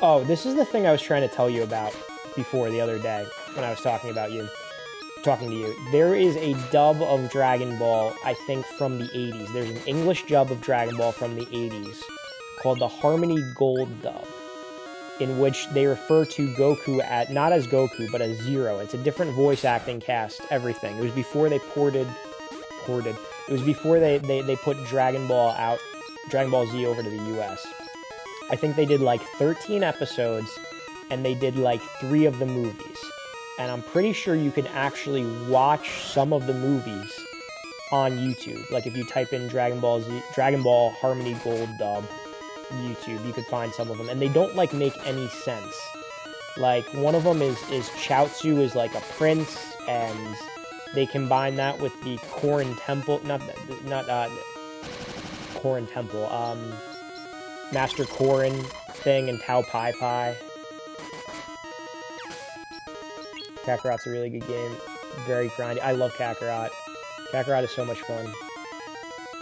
Oh, this is the thing I was trying to tell you about before the other day when I was talking to you. There is a dub of Dragon Ball, I think, from the 80s. There's an English dub of Dragon Ball from the 80s called the Harmony Gold dub, in which they refer to Goku not as Goku, but as Zero. It's a different voice acting cast, everything. It was before they it was before they put Dragon Ball Z over to the US. I think they did like 13 episodes, and they did like 3 of the movies. And I'm pretty sure you can actually watch some of the movies on YouTube. Like if you type in Dragon Ball Harmony Gold dub, YouTube, you could find some of them, and they don't like make any sense. Like one of them is Chaozu is like a prince, and they combine that with the Korin Temple, not Korin Temple, Master Korin thing and Tao Pai Pai. Kakarot's a really good game, very grindy. I love Kakarot. Kakarot is so much fun.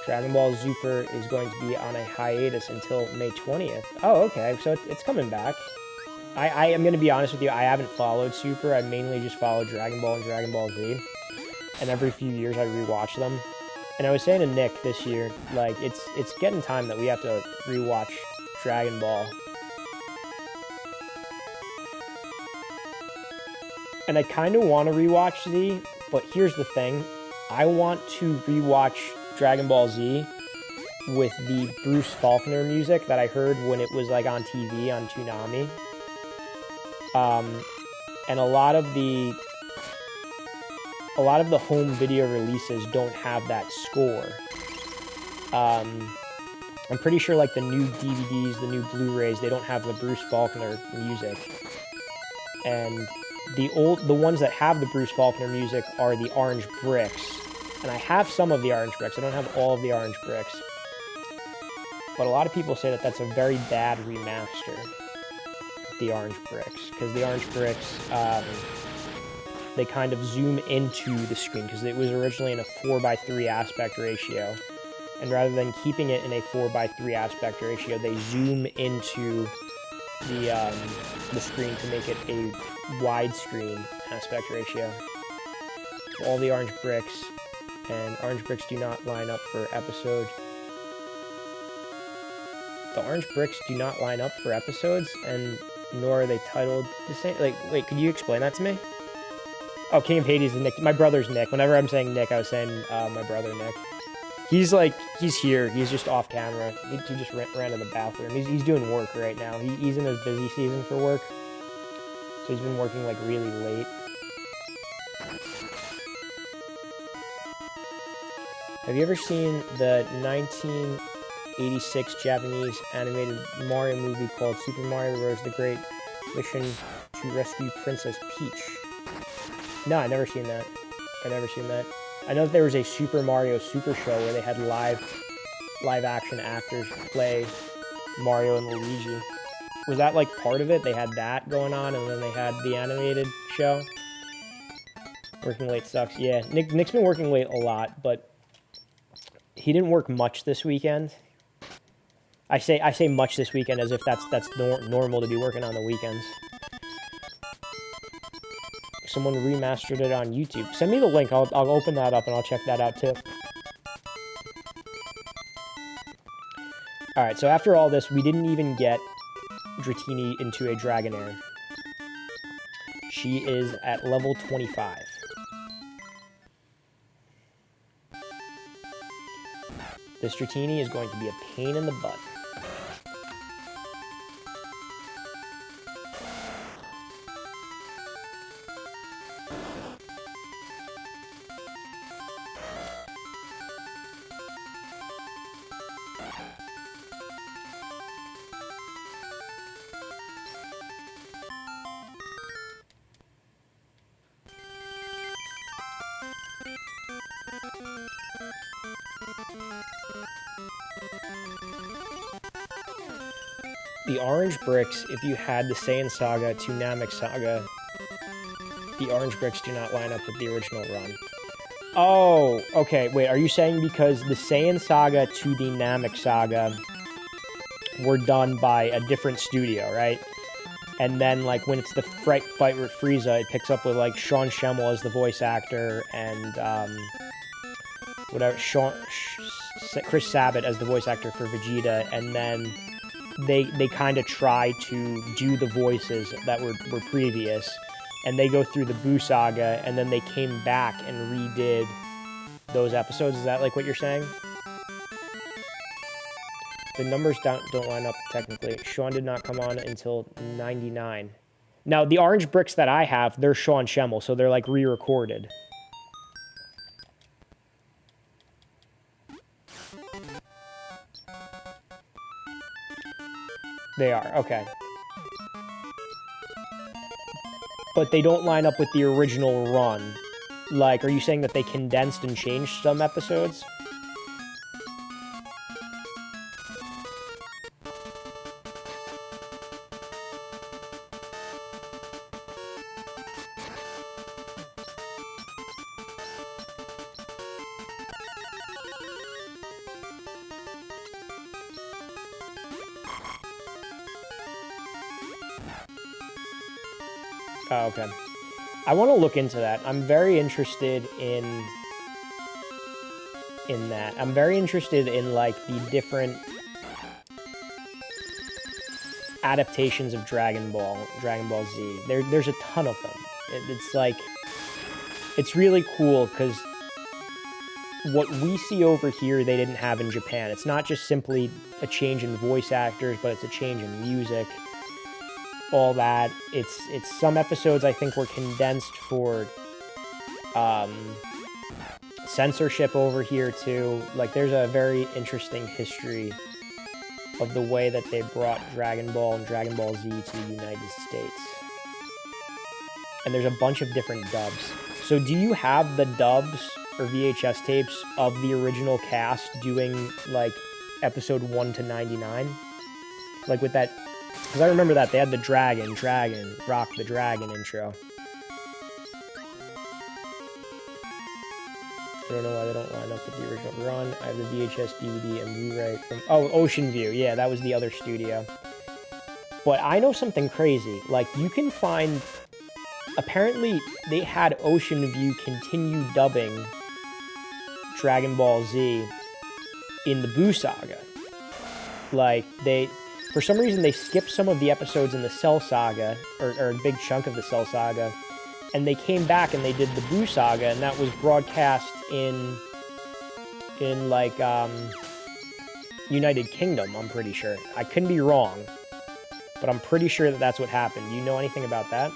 Dragon Ball Super is going to be on a hiatus until May 20th. Oh, okay, so it's coming back. I am going to be honest with you, I haven't followed Super. I mainly just followed Dragon Ball and Dragon Ball Z. And every few years I rewatch them. And I was saying to Nick this year, like, it's getting time that we have to rewatch Dragon Ball. And I kind of want to rewatch Z, but here's the thing. I want to rewatch Dragon Ball Z with the Bruce Faulkner music that I heard when it was like on TV on Toonami. And a lot of the home video releases don't have that score. I'm pretty sure like the new DVDs, the new Blu-rays, they don't have the Bruce Faulkner music. And the ones that have the Bruce Faulkner music are the Orange Bricks. And I have some of the Orange Bricks. I don't have all of the Orange Bricks. But a lot of people say that that's a very bad remaster, the Orange Bricks. Because the Orange Bricks, they kind of zoom into the screen. Because it was originally in a 4:3 aspect ratio. And rather than keeping it in a 4:3 aspect ratio, they zoom into the screen to make it a widescreen aspect ratio. All the Orange Bricks, and Orange Bricks do not line up for episode. The Orange Bricks do not line up for episodes, and nor are they titled the same. Like, wait, could you explain that to me? Oh, King of Hades is Nick. My brother's Nick. Whenever I'm saying Nick, I was saying my brother Nick. He's here. He's just off camera. He just ran to the bathroom. He's doing work right now. He's in his busy season for work. So he's been working like really late. Have you ever seen the 1986 Japanese animated Mario movie called Super Mario Bros. The Great Mission to Rescue Princess Peach? No, I never seen that. I never seen that. I know that there was a Super Mario Super Show where they had live action actors play Mario and Luigi. Was that like part of it? They had that going on, and then they had the animated show. Working late sucks. Yeah, Nick's been working late a lot, but he didn't work much this weekend. I say much this weekend as if that's normal to be working on the weekends. Someone remastered it on YouTube. Send me the link. I'll open that up and I'll check that out too. All right. So after all this, we didn't even get Dratini into a Dragonair. She is at level 25. This Dratini is going to be a pain in the butt. The orange bricks, if you had the Saiyan Saga to Namek Saga, the orange bricks do not line up with the original run. Oh, okay, wait, are you saying because the Saiyan Saga to the Namek Saga were done by a different studio, right? And then, like, when it's the fight with Frieza, it picks up with, like, Sean Schemmel as the voice actor and, Chris Sabat as the voice actor for Vegeta, and then they kind of try to do the voices that were previous, and they go through the Buu Saga, and then they came back and redid those episodes. Is that like what you're saying? The numbers don't line up technically. Sean did not come on until 99. Now, the orange bricks that I have, they're Sean Schemmel, so they're like re-recorded. They are, okay. But they don't line up with the original run. Like, are you saying that they condensed and changed some episodes? Oh, okay. I want to look into that. I'm very interested in that. I'm very interested in, like, the different adaptations of Dragon Ball Z. There's a ton of them. It's like, it's really cool because what we see over here, they didn't have in Japan. It's not just simply a change in voice actors, but it's a change in music. All that. It's some episodes I think were condensed for censorship over here too. Like, there's a very interesting history of the way that they brought Dragon Ball and Dragon Ball Z to the United States. And there's a bunch of different dubs. So do you have the dubs or VHS tapes of the original cast doing, like, episode 1 to 99? Like, with that... Because I remember that. They had the Dragon, Rock the Dragon intro. I don't know why they don't line up with the original run. I have the VHS, DVD, and Blu-ray from... Oh, Ocean View. Yeah, that was the other studio. But I know something crazy. Like, you can find... Apparently, they had Ocean View continue dubbing Dragon Ball Z in the Buu Saga. Like, they... For some reason, they skipped some of the episodes in the Cell Saga, or a big chunk of the Cell Saga, and they came back and they did the Buu Saga, and that was broadcast in like, United Kingdom, I'm pretty sure. I couldn't be wrong, but I'm pretty sure that that's what happened. Do you know anything about that?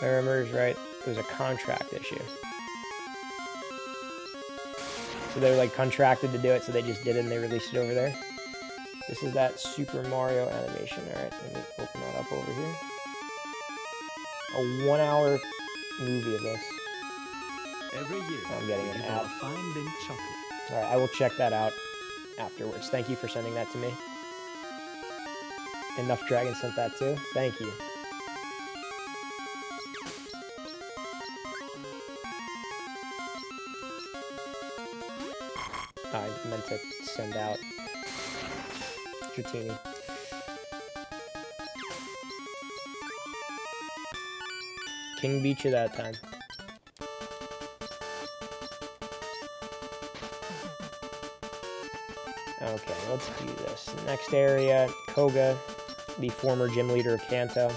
My memory is right. It was a contract issue. So they were like contracted to do it, so they just did it and they released it over there. This is that Super Mario animation. All right, let me open that up over here. A 1 hour movie of this. Every year, I'm getting we an give ad. our fine mint chocolate. All right, I will check that out afterwards. Thank you for sending that to me. Enough Dragon sent that too. Thank you. I meant to send out Dratini. King beat you that time. Okay, let's do this. Next area, Koga, the former gym leader of Kanto.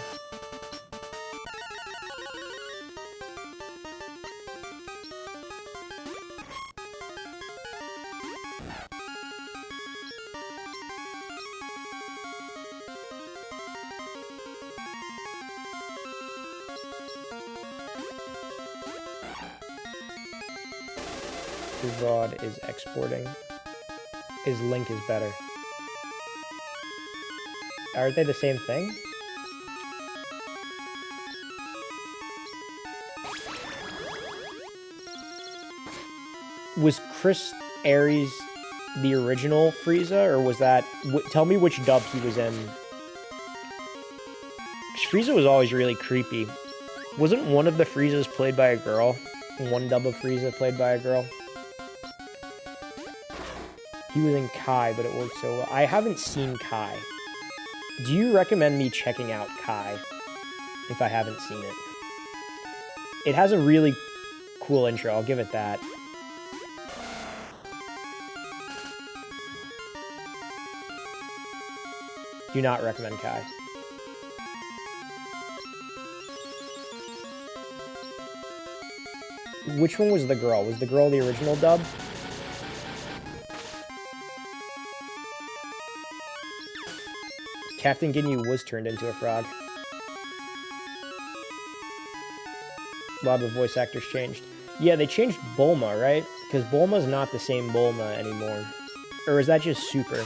Rod is exporting. His link is better. Aren't they the same thing? Was Chris Aries the original Frieza, or was that... tell me which dub he was in. 'Cause Frieza was always really creepy. Wasn't one of the Friezas played by a girl? One dub of Frieza played by a girl? He was in Kai, but it worked so well. I haven't seen Kai. Do you recommend me checking out Kai if I haven't seen it? It has a really cool intro, I'll give it that. Do not recommend Kai. Which one was the girl? Was the girl the original dub? Captain Ginyu was turned into a frog. A lot of the voice actors changed. Yeah, they changed Bulma, right? Because Bulma's not the same Bulma anymore. Or is that just Super?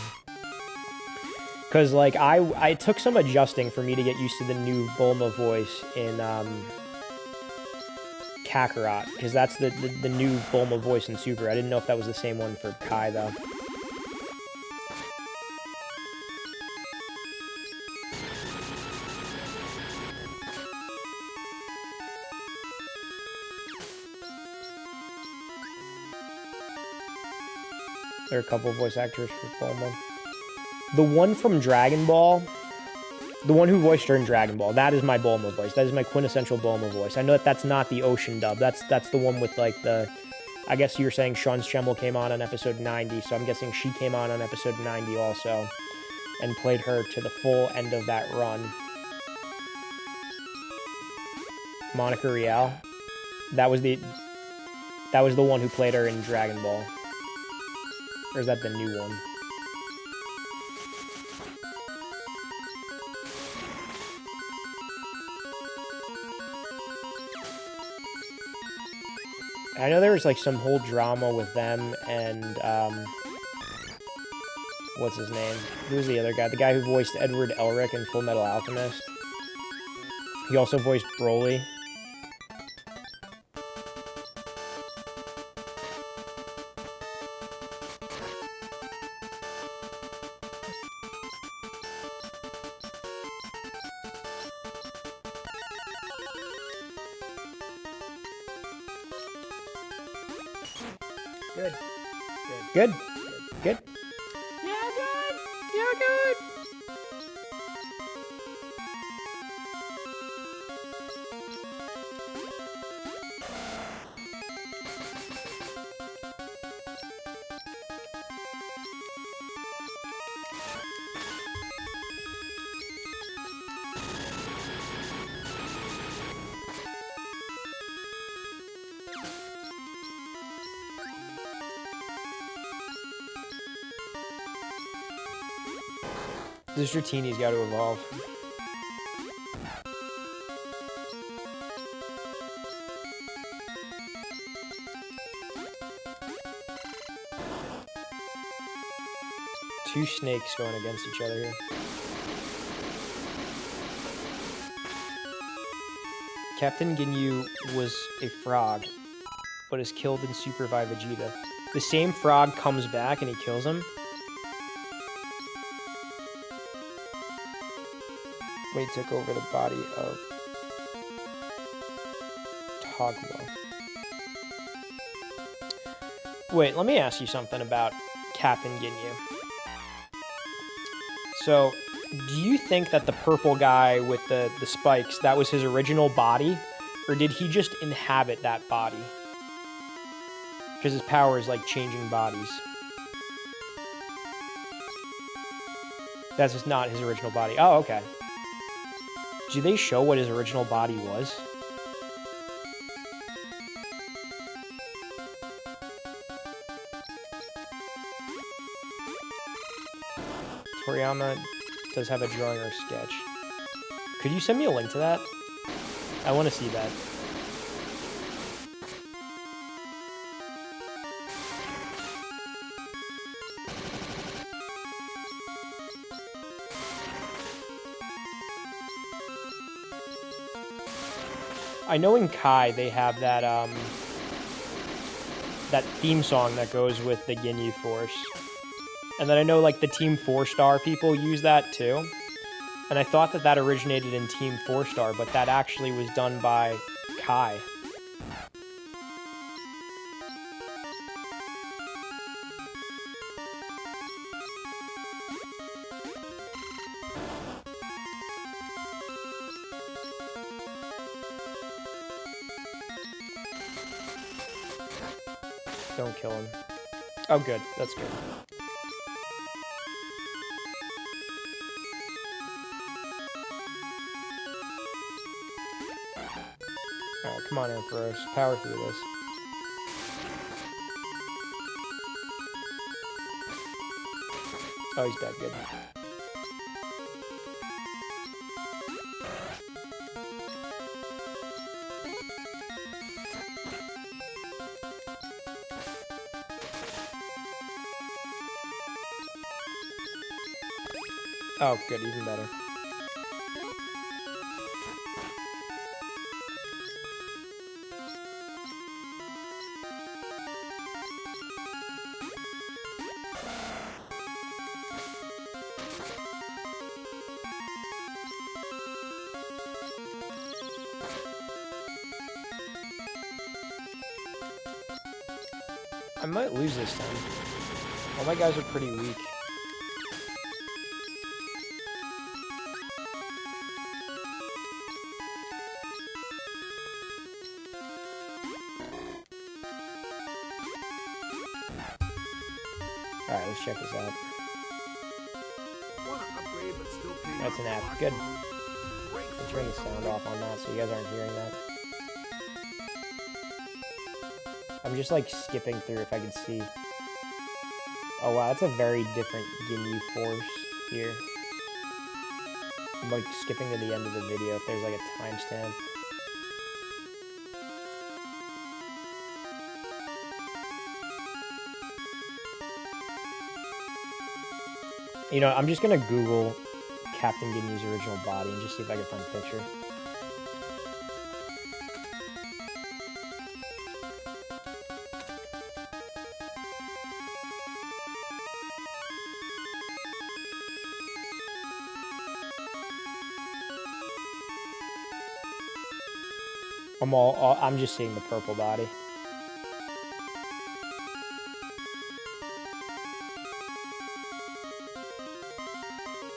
Because, like, I took some adjusting for me to get used to the new Bulma voice in Kakarot. Because that's the new Bulma voice in Super. I didn't know if that was the same one for Kai, though. There are a couple of voice actors for Bulma. The one from Dragon Ball, the one who voiced her in Dragon Ball, that is my Bulma voice. That is my quintessential Bulma voice. I know that that's not the Ocean dub. That's the one with, like, the... I guess you were saying Sean Schemmel came on episode 90, so I'm guessing she came on episode 90 also, and played her to the full end of that run. Monica Rial. That was the one who played her in Dragon Ball. Or is that the new one? I know there was, like, some whole drama with them and, what's his name? Who was the other guy? The guy who voiced Edward Elric in Full Metal Alchemist. He also voiced Broly. Good. Good. Good. Yeah, good. Yeah, good. This Dratini's got to evolve. two snakes going against each other here. Captain Ginyu was a frog, but is killed in Super by Vegeta. The same frog comes back and he kills him. When he took over the body of Togwa. Wait, let me ask you something about Captain Ginyu. So, do you think that the purple guy with the spikes, that was his original body? Or did he just inhabit that body? Because his power is like changing bodies. That's just not his original body. Oh, okay. Do they show what his original body was? Toriyama does have a drawing or sketch. Could you send me a link to that? I want to see that. I know in Kai they have that that theme song that goes with the Ginyu Force. And then I know like the Team 4-Star people use that too. And I thought that that originated in Team 4-Star, but that actually was done by Kai. Don't kill him. Oh, good. That's good. Alright, come on, Emperor. Power through this. Oh, he's dead. Good. Oh, good. Even better. I might lose this time. All my guys are pretty weak. Alright, let's check this out. That's an app. Good. I'll turn the sound off on that so you guys aren't hearing that. I'm just like skipping through if I can see. Oh wow, that's a very different Ginyu Force here. I'm like skipping to the end of the video if there's like a timestamp. You know, I'm just gonna Google Captain Ginyu's original body and just see if I can find a picture. I'm just seeing the purple body.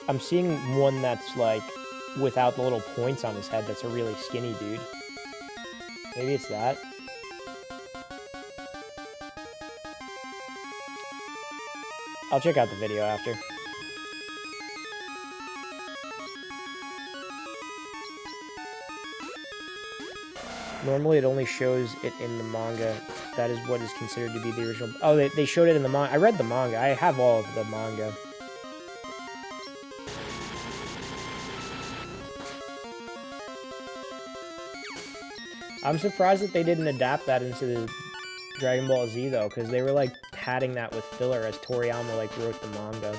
I'm seeing one that's like without the little points on his head that's a really skinny dude. Maybe it's that. I'll check out the video after. Normally it only shows it in the manga. That is what is considered to be the original. Oh, they showed it in the manga. I read the manga. I have all of the manga. I'm surprised that they didn't adapt that into the Dragon Ball Z though, because they were like padding that with filler as Toriyama like wrote the manga.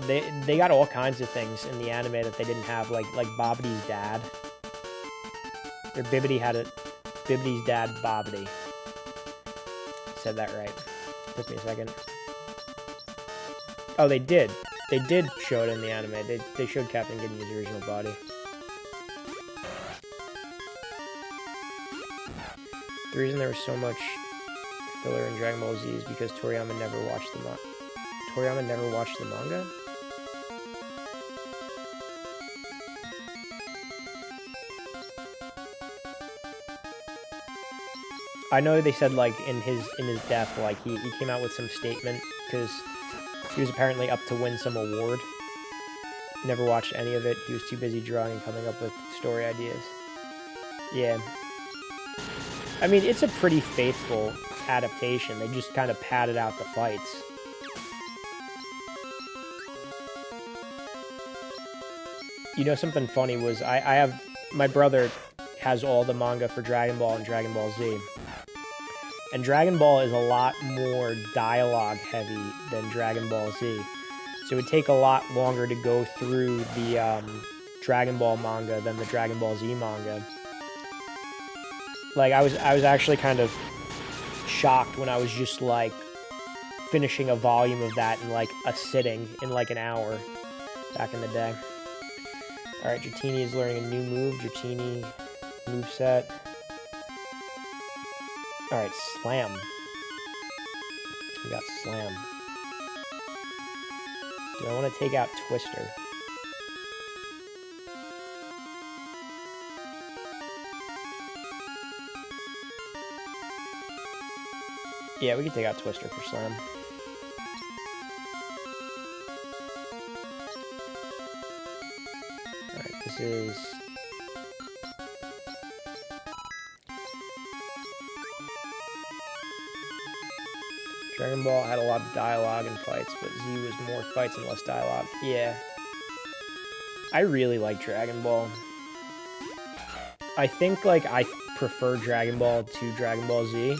They got all kinds of things in the anime that they didn't have, like Bobbity's dad. Or Bibbidi had it. Bibbity's dad, Bobbity. Said that right. Took me a second. Oh, they did. They did show it in the anime. They showed Captain Ginyu's original body. The reason there was so much filler in Dragon Ball Z is because Toriyama never watched the manga? I know they said, like, in his death, like, he came out with some statement, because he was apparently up to win some award. Never watched any of it. He was too busy drawing and coming up with story ideas. Yeah. I mean, it's a pretty faithful adaptation. They just kind of padded out the fights. You know, something funny was, I have... My brother has all the manga for Dragon Ball and Dragon Ball Z. And Dragon Ball is a lot more dialogue heavy than Dragon Ball Z. So it would take a lot longer to go through the Dragon Ball manga than the Dragon Ball Z manga. Like, I was actually kind of shocked when I was just, like, finishing a volume of that in, like, a sitting in, like, an hour back in the day. Alright, Dratini is learning a new move. Dratini moveset. Alright, Slam. We got Slam. Do I want to take out Twister? Yeah, we can take out Twister for Slam. Alright, this is... Dragon Ball had a lot of dialogue and fights, but Z was more fights and less dialogue. Yeah. I really like Dragon Ball. I think, like, I prefer Dragon Ball to Dragon Ball Z,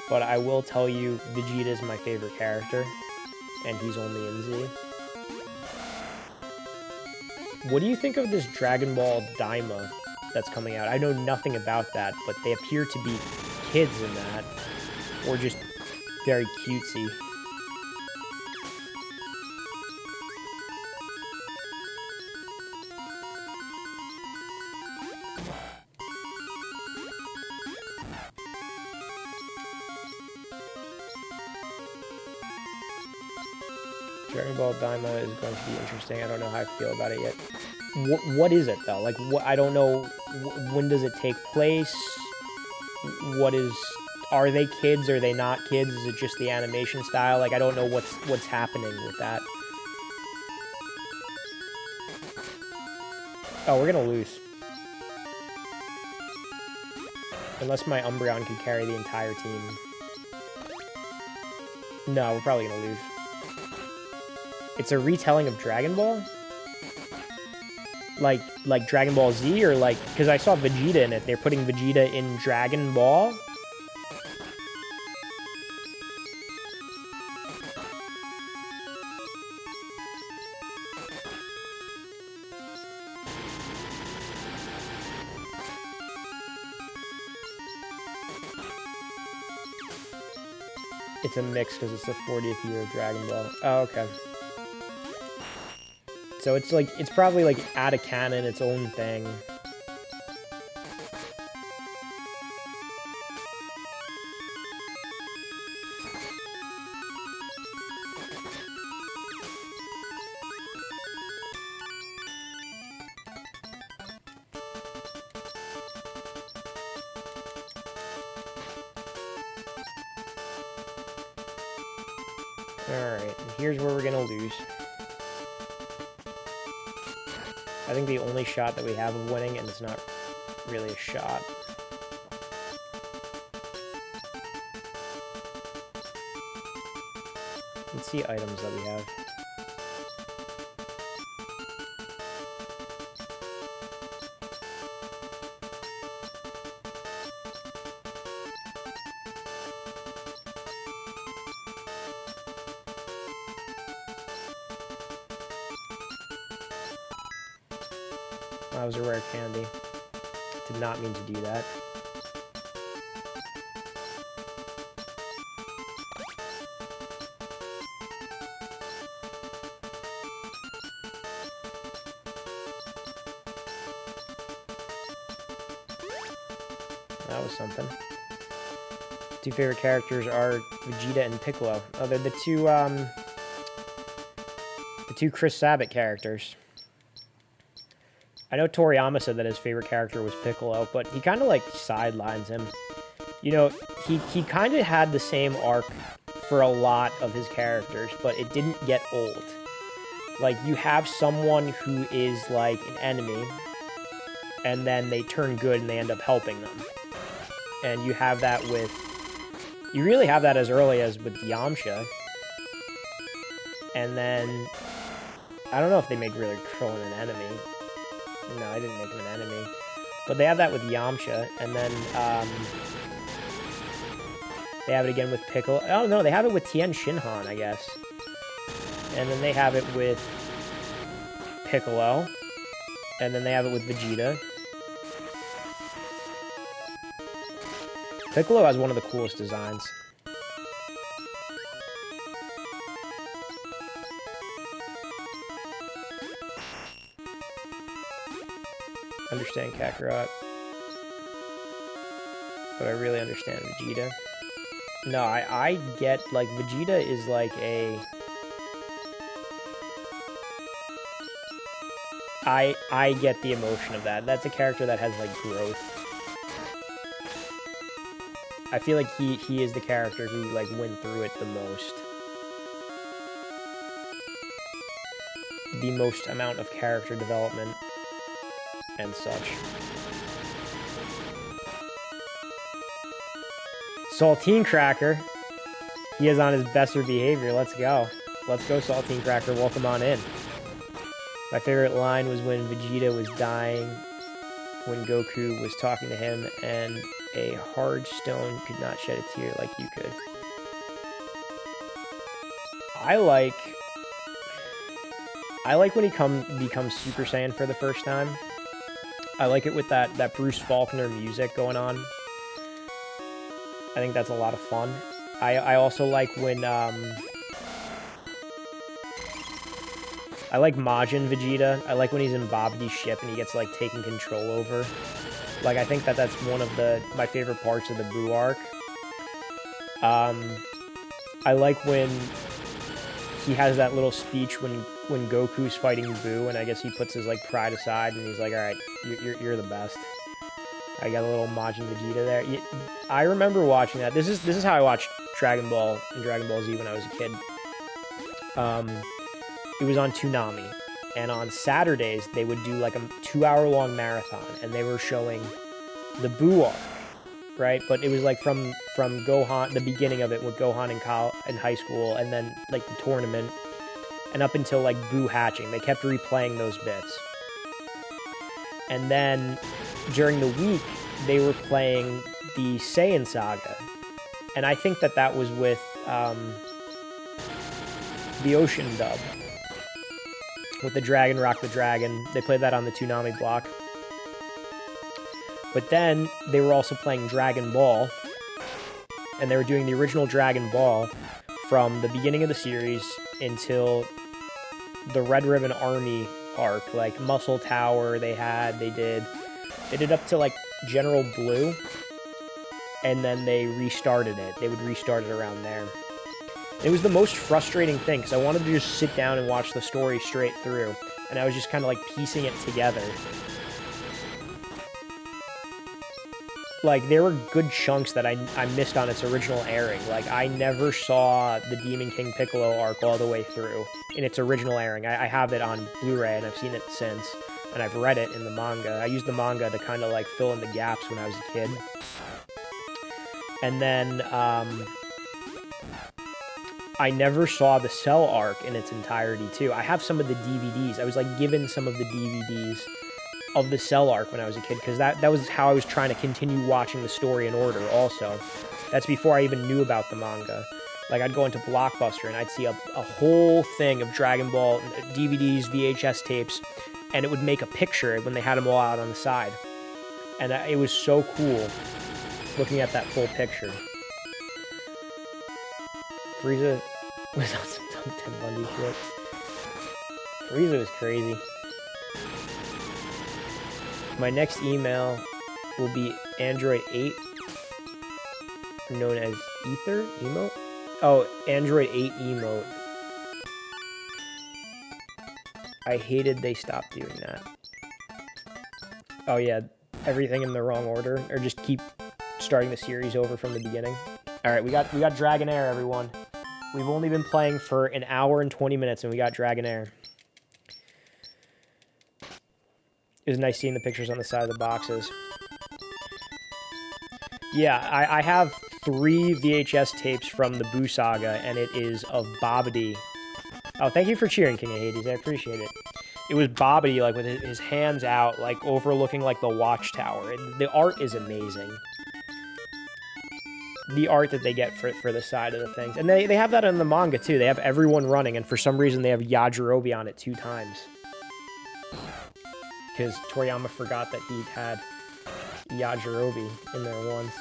but I will tell you, Vegeta is my favorite character, and he's only in Z. What do you think of this Dragon Ball Daima that's coming out? I know nothing about that, but they appear to be kids in that, or just very cutesy. Dragon Ball Daima is going to be interesting. I don't know how I feel about it yet. What is it, though? Like, what? I don't know. When does it take place? What is... Are they kids? Are they not kids? Is it just the animation style? Like, I don't know what's happening with that. Oh, we're gonna lose. Unless my Umbreon could carry the entire team. No, we're probably gonna lose. It's a retelling of Dragon Ball? Like Dragon Ball Z, or like... Because I saw Vegeta in it. They're putting Vegeta in Dragon Ball? It's a mix because it's the 40th year of Dragon Ball. Oh, okay. So it's like, it's probably like out of canon, its own thing. Alright, and here's where we're gonna lose. I think the only shot that we have of winning, and it's not really a shot. Let's see items that we have. That was a rare candy. Did not mean to do that. That was something. Two favorite characters are Vegeta and Piccolo. Oh, they're the two Chris Sabat characters. I know Toriyama said that his favorite character was Piccolo, but he kind of like sidelines him. You know, he kind of had the same arc for a lot of his characters, but it didn't get old. Like, you have someone who is like an enemy, and then they turn good and they end up helping them. And you have that with... You really have that as early as with Yamcha. And then... I don't know if they made really Krillin an enemy. No, I didn't make him an enemy. But they have that with Yamcha, and then, they have it again with Piccolo. Oh, no, they have it with Tien Shinhan, I guess. And then they have it with Piccolo. And then they have it with Vegeta. Piccolo has one of the coolest designs. Understand Kakarot, but I really understand Vegeta. No, I get, like, Vegeta is like a... I get the emotion of that. That's a character that has, like, growth. I feel like he is the character who, like, went through it the most. The most amount of character development. And such. Saltine Cracker. He is on his best behavior. Let's go. Let's go, Saltine Cracker. Welcome on in. My favorite line was when Vegeta was dying, when Goku was talking to him, and a hard stone could not shed a tear like you could. I like when he becomes Super Saiyan for the first time. I like it with that Bruce Faulkner music going on. I think that's a lot of fun. I also like when, I like Majin Vegeta. I like when he's in Babidi's ship and he gets, like, taken control over. Like, I think that's one of my favorite parts of the Buu arc. I like when he has that little speech when Goku's fighting Buu, and I guess he puts his, like, pride aside, and he's like, alright, you're the best. I got a little Majin Vegeta there. I remember watching that. This is how I watched Dragon Ball and Dragon Ball Z when I was a kid. It was on Toonami, and on Saturdays, they would do, like, a 2-hour-long marathon, and they were showing the Buu arc, right? But it was, like, from Gohan, the beginning of it with Gohan in high school, and then, like, the tournament, and up until, like, Buu hatching. They kept replaying those bits. And then, during the week, they were playing the Saiyan Saga. And I think that was with the Ocean dub. With the Dragon Rock the Dragon. They played that on the Toonami block. But then, they were also playing Dragon Ball. And they were doing the original Dragon Ball from the beginning of the series until the Red Ribbon Army arc. Like, Muscle Tower, they did up to, like, General Blue. And then they restarted it. They would restart it around there. It was the most frustrating thing, because I wanted to just sit down and watch the story straight through. And I was just kind of, like, piecing it together. Like, there were good chunks that I missed on its original airing. Like, I never saw the Demon King Piccolo arc all the way through in its original airing. I have it on Blu-ray, and I've seen it since. And I've read it in the manga. I used the manga to kind of, like, fill in the gaps when I was a kid. And then, I never saw the Cell arc in its entirety, too. I have some of the DVDs. I was, like, given some of the DVDs of the Cell arc when I was a kid, because that was how I was trying to continue watching the story in order, also. That's before I even knew about the manga. Like, I'd go into Blockbuster, and I'd see a whole thing of Dragon Ball DVDs, VHS tapes, and it would make a picture when they had them all out on the side. And it was so cool looking at that full picture. Frieza was on some dumb Tim Bundy shit. Frieza was crazy. My next email will be Android 8, known as Ether emote. Oh, Android 8 emote. I hated they stopped doing that. Oh yeah, everything in the wrong order, or just keep starting the series over from the beginning. All right, we got Dragonair, everyone. We've only been playing for an hour and 20 minutes, and we got Dragonair. It was nice seeing the pictures on the side of the boxes. Yeah, I have 3 VHS tapes from the Boo Saga, and it is of Babidi. Oh, thank you for cheering, King of Hades. I appreciate it. It was Babidi, like, with his hands out, like, overlooking, like, the watchtower. The art is amazing. The art that they get for the side of the things. And they have that in the manga, too. They have everyone running, and for some reason they have Yajirobe on it 2 times. Because Toriyama forgot that he'd had Yajirobe in there once.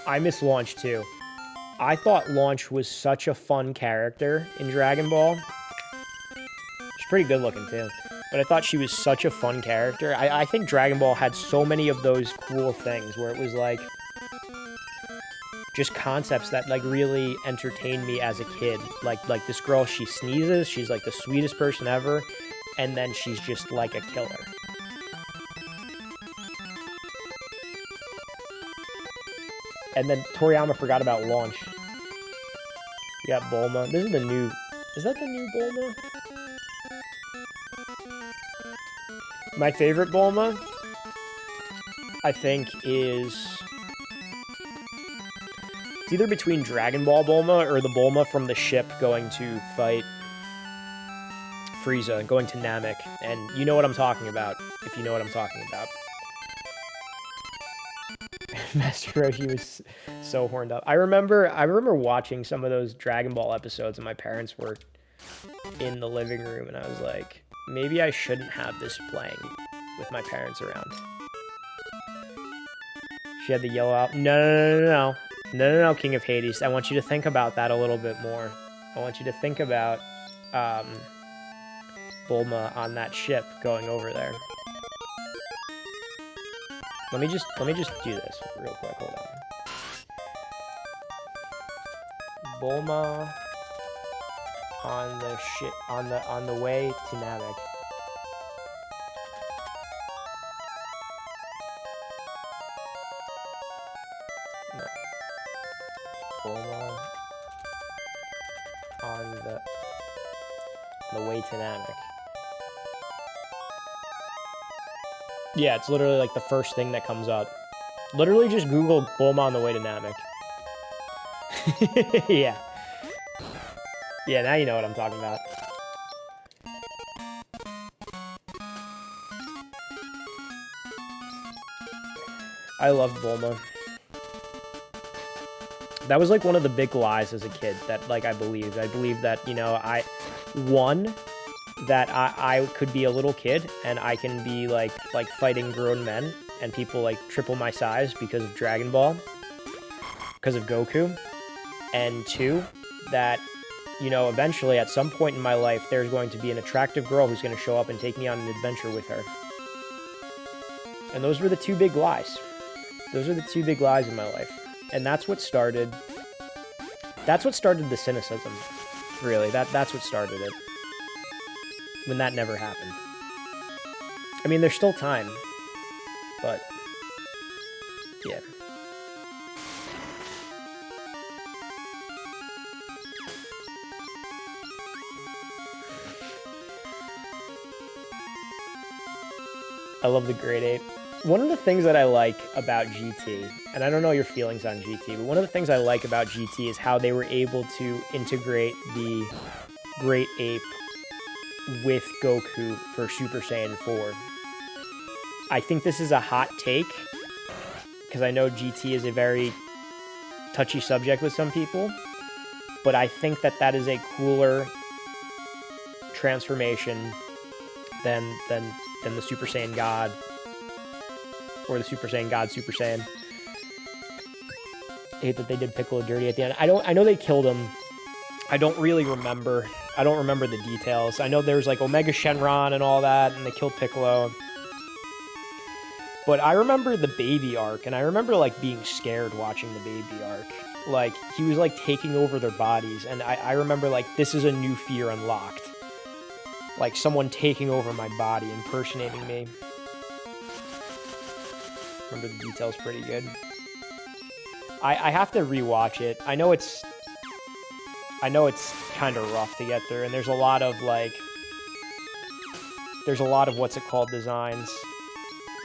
I miss Launch too. I thought Launch was such a fun character in Dragon Ball. She's pretty good looking too. But I thought she was such a fun character. I think Dragon Ball had so many of those cool things where it was like just concepts that like really entertained me as a kid. Like this girl, she sneezes, she's like the sweetest person ever, and then she's just like a killer. And then Toriyama forgot about Launch. You got Bulma. This is the new... Is that the new Bulma? My favorite Bulma, I think, is... It's either between Dragon Ball Bulma or the Bulma from the ship going to fight Frieza, going to Namek. And you know what I'm talking about, if you know what I'm talking about. Master Roshi was so horned up. I remember watching some of those Dragon Ball episodes, and my parents were in the living room, and I was like, maybe I shouldn't have this playing with my parents around. She had the yellow out. No, King of Hades. I want you to think about that a little bit more. I want you to think about Bulma on that ship going over there. Let me just do this real quick. Hold on. Bulma on the ship on the way to Namek. No. Bulma on the way to Namek. Yeah, it's literally like the first thing that comes up. Literally just Google Bulma on the way to Namek. Yeah. Yeah, now you know what I'm talking about. I loved Bulma. That was like one of the big lies as a kid that like I believed. I believed that, you know, that I could be a little kid and I can be like fighting grown men and people like triple my size because of Dragon Ball, because of Goku. And 2, that, you know, eventually at some point in my life there's going to be an attractive girl who's going to show up and take me on an adventure with her. And those were the 2 big lies. Those are the 2 big lies in my life. And that's what started the cynicism. Really, that's what started it. When that never happened. I mean, there's still time, but yeah. I love the Grade 8. One of the things that I like about GT, and I don't know your feelings on GT, but one of the things I like about GT is how they were able to integrate the Great Ape with Goku for Super Saiyan 4. I think this is a hot take, because I know GT is a very touchy subject with some people, but I think that that is a cooler transformation than the Super Saiyan God, or the Super Saiyan God Super Saiyan. I hate that they did Piccolo dirty at the end. I know they killed him. I don't really remember. I don't remember the details. I know there was like Omega Shenron and all that, and they killed Piccolo. But I remember the baby arc, and I remember like being scared watching the baby arc. Like, he was like taking over their bodies, and I remember like, this is a new fear unlocked. Like, someone taking over my body, impersonating me. Remember the details pretty good. I have to rewatch it. I know it's kind of rough to get through, and there's a lot of like, what's it called designs,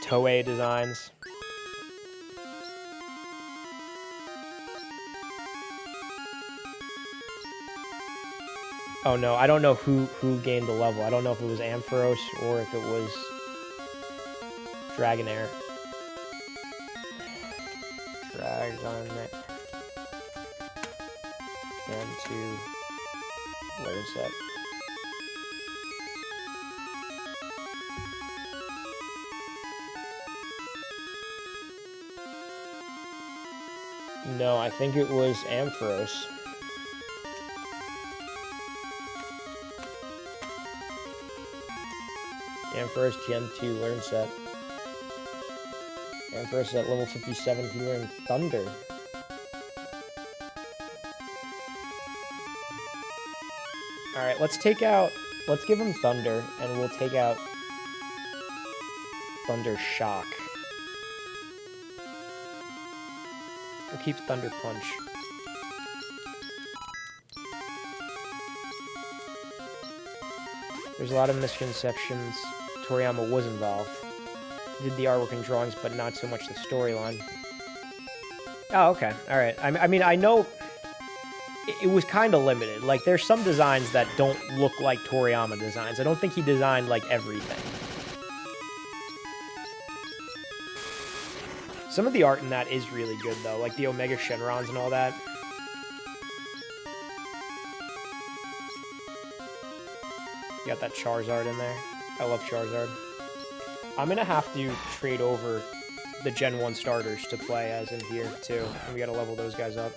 Toei designs. Oh no, I don't know who gained the level. I don't know if it was Ampharos or if it was Dragonair. Dragonair. And to learn set. No, I think it was Ampharos. Ampharos Gen 2 learn set. Ampharos at level 57, he learned Thunder. Alright, let's give him Thunder, and we'll take out Thunder Shock. We'll keep Thunder Punch. There's a lot of misconceptions. Toriyama was involved. He did the artwork and drawings, but not so much the storyline. Oh, okay. Alright. I mean, I know it was kind of limited. Like, there's some designs that don't look like Toriyama designs. I don't think he designed, like, everything. Some of the art in that is really good, though. Like, the Omega Shenrons and all that. You got that Charizard in there. I love Charizard. I'm gonna have to trade over the Gen 1 starters to play as in here, too. And we gotta level those guys up.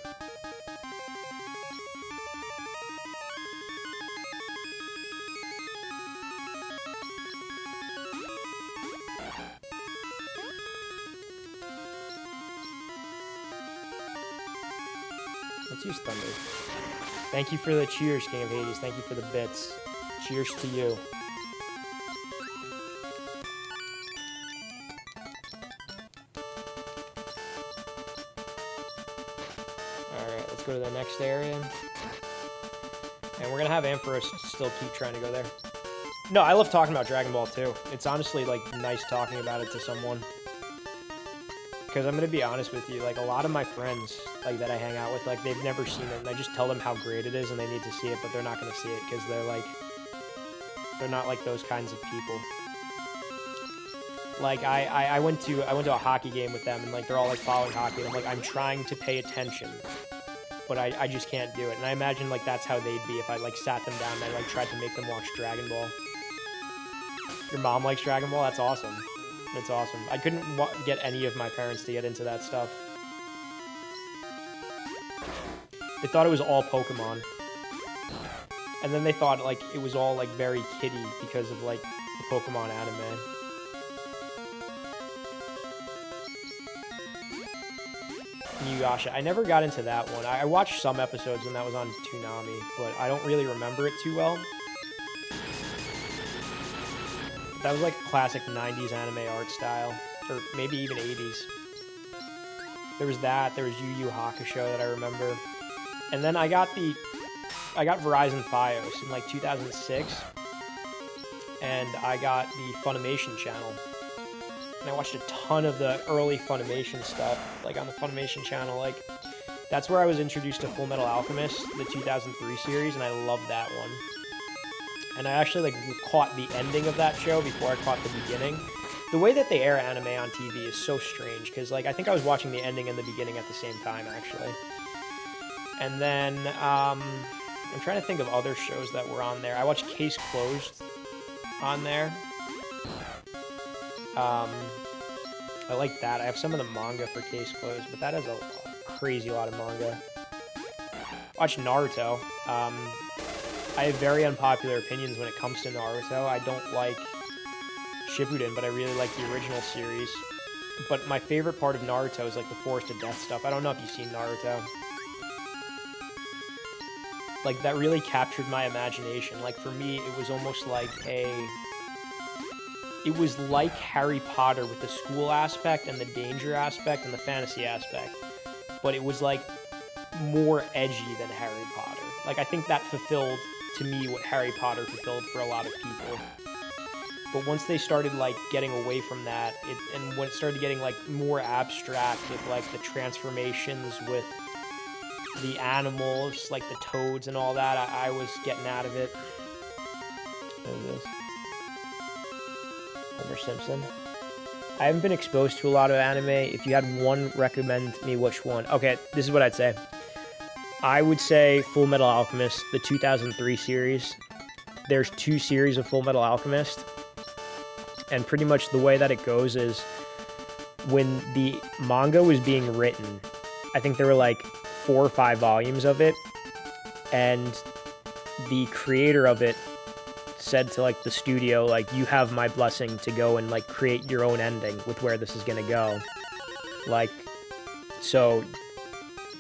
Let's use Thunder. Thank you for the cheers, King of Hades. Thank you for the bits. Cheers to you. Alright, let's go to the next area. And we're gonna have Ampharos still keep trying to go there. No, I love talking about Dragon Ball too. It's honestly, like, nice talking about it to someone. Because I'm gonna be honest with you, like, a lot of my friends, like, that I hang out with, like, they've never seen it, and I just tell them how great it is, and they need to see it, but they're not gonna see it, because they're, like, they're not, like, those kinds of people. Like, I went to a hockey game with them, and, like, they're all, like, following hockey, and I'm like, I'm trying to pay attention, but I just can't do it, and I imagine, like, that's how they'd be if I, like, sat them down and I, like, tried to make them watch Dragon Ball. Your mom likes Dragon Ball? That's awesome. That's awesome. I couldn't get any of my parents to get into that stuff. They thought it was all Pokemon. And then they thought, like, it was all, like, very kiddie because of, like, the Pokemon anime. Inuyasha. I never got into that one. I watched some episodes when that was on Toonami, but I don't really remember it too well. That was like a classic 90s anime art style, or maybe even 80s. There was that, there was Yu Yu Hakusho that I remember. And then I got Verizon Fios in like 2006, and I got the Funimation channel. And I watched a ton of the early Funimation stuff, like on the Funimation channel. Like, that's where I was introduced to Full Metal Alchemist, the 2003 series, and I loved that one. and I actually like caught the ending of that show before I caught the beginning. The way that they air anime on TV is so strange because like I think I was watching the ending and the beginning at the same time actually. And then I'm trying to think of other shows that were on there. I watched Case Closed on there. I like that. I have some of the manga for Case Closed, but that has a crazy lot of manga. Watch Naruto. I have very unpopular opinions when it comes to Naruto. I don't like Shippuden, but I really like the original series. But my favorite part of Naruto is like the Forest of Death stuff. I don't know if you've seen Naruto. Like that really captured my imagination. Like for me, it was almost like it was like Harry Potter with the school aspect and the danger aspect and the fantasy aspect. But it was like more edgy than Harry Potter. Like I think that fulfilled to me what Harry Potter fulfilled for a lot of people. But once they started like getting away from that, and when it started getting like more abstract with like the transformations with the animals, like the toads and all that, I was getting out of it. What is this? Homer Simpson. I haven't been exposed to a lot of anime. If you had one, recommend me which one. Okay, this is what I'd say. I would say Full Metal Alchemist, the 2003 series. There's 2 series of Full Metal Alchemist. And pretty much the way that it goes is when the manga was being written, I think there were like 4 or 5 volumes of it. And the creator of it said to like the studio, like, you have my blessing to go and like create your own ending with where this is gonna go. Like, so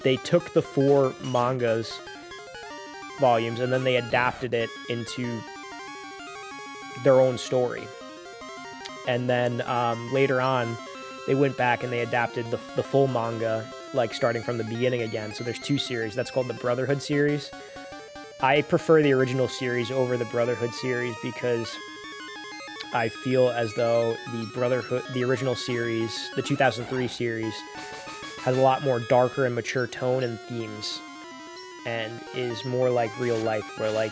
they took the 4 mangas volumes and then they adapted it into their own story. And then later on, they went back and they adapted the full manga, like starting from the beginning again. So there's 2 series. That's called the Brotherhood series. I prefer the original series over the Brotherhood series because I feel as though the original series, the 2003 series, has a lot more darker and mature tone and themes, and is more like real life, where like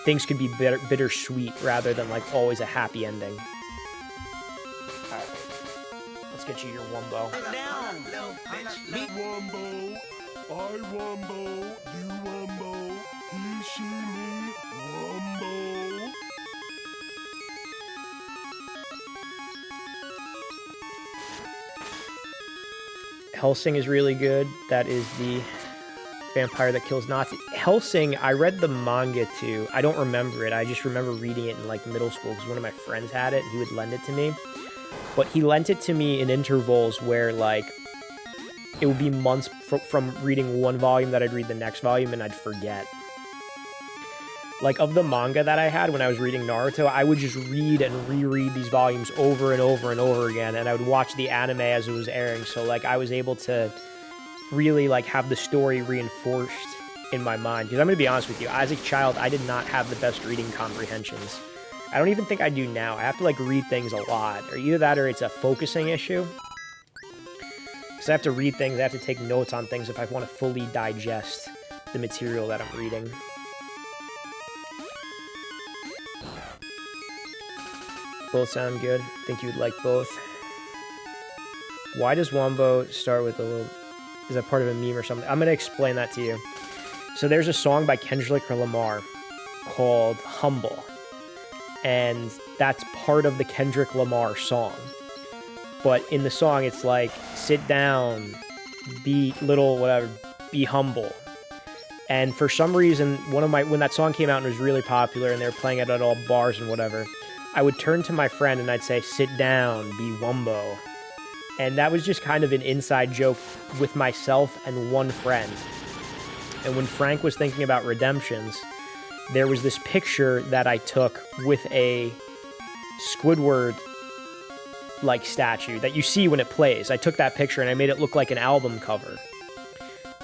things could be bittersweet rather than like always a happy ending. All right, let's get you your Wumbo. Down, little bitch. Meet Wumbo, I Wumbo, you Wumbo, he, she, me, Wumbo. Hellsing is really good. That is the vampire that kills Nazi. Hellsing, I read the manga too. I don't remember it. I just remember reading it in like middle school because one of my friends had it and he would lend it to me. But he lent it to me in intervals where like it would be months from reading one volume that I'd read the next volume and I'd forget. Like of the manga that I had when I was reading Naruto, I would just read and reread these volumes over and over and over again, and I would watch the anime as it was airing. So like I was able to really like have the story reinforced in my mind. Because I'm going to be honest with you, as a child, I did not have the best reading comprehensions. I don't even think I do now. I have to like read things a lot, or either that or it's a focusing issue. Because I have to read things, I have to take notes on things if I want to fully digest the material that I'm reading. Both sound good. Think you would like both. Why does Wombo start with a little... Is that part of a meme or something? I'm going to explain that to you. So there's a song by Kendrick Lamar called Humble. And that's part of the Kendrick Lamar song. But in the song, it's like, sit down, be little, whatever, be humble. And for some reason, when that song came out and was really popular and they were playing it at all bars and whatever, I would turn to my friend and I'd say, sit down, be Wumbo. And that was just kind of an inside joke with myself and one friend. And when Frank was thinking about redemptions, there was this picture that I took with a Squidward like statue that you see when it plays. I took that picture and I made it look like an album cover.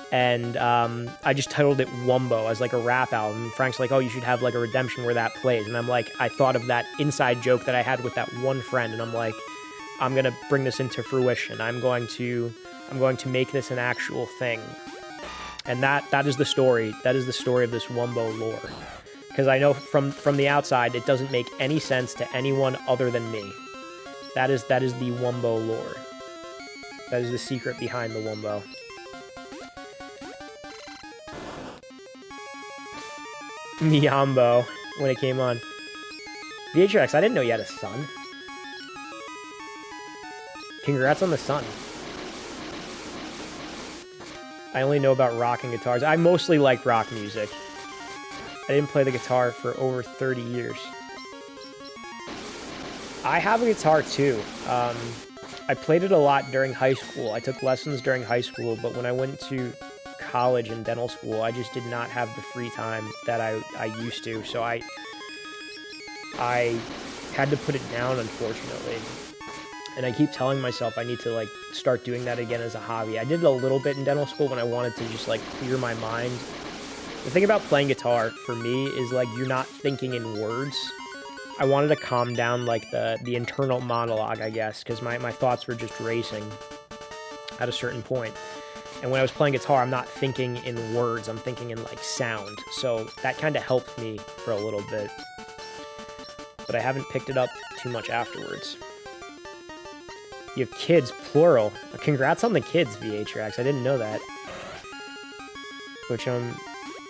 And I just titled it Wumbo as like a rap album. Frank's like, oh, you should have like a redemption where that plays. And I'm like, I thought of that inside joke that I had with that one friend, and I'm like, I'm gonna bring this into fruition. I'm going to make this an actual thing. And that is the story. That is the story of this Wumbo lore. because I know from the outside it doesn't make any sense to anyone other than me. That is the Wumbo lore. That is the secret behind the Wumbo. Miambo, when it came on. VHX, I didn't know you had a son. Congrats on the son. I only know about rock and guitars. I mostly like rock music. I didn't play the guitar for over 30 years. I have a guitar too. I played it a lot during high school. I took lessons during high school, but when I went to college and dental school, I just did not have the free time that I used to. So I had to put it down, unfortunately. And I keep telling myself I need to like start doing that again as a hobby. I did it a little bit in dental school when I wanted to just like clear my mind. The thing about playing guitar for me is like you're not thinking in words. I wanted to calm down like the internal monologue, I guess, because my thoughts were just racing at a certain point. And when I was playing guitar, I'm not thinking in words, I'm thinking in like sound. So that kind of helped me for a little bit. But I haven't picked it up too much afterwards. You have kids, plural. Congrats on the kids, VHX. I didn't know that. Which I'm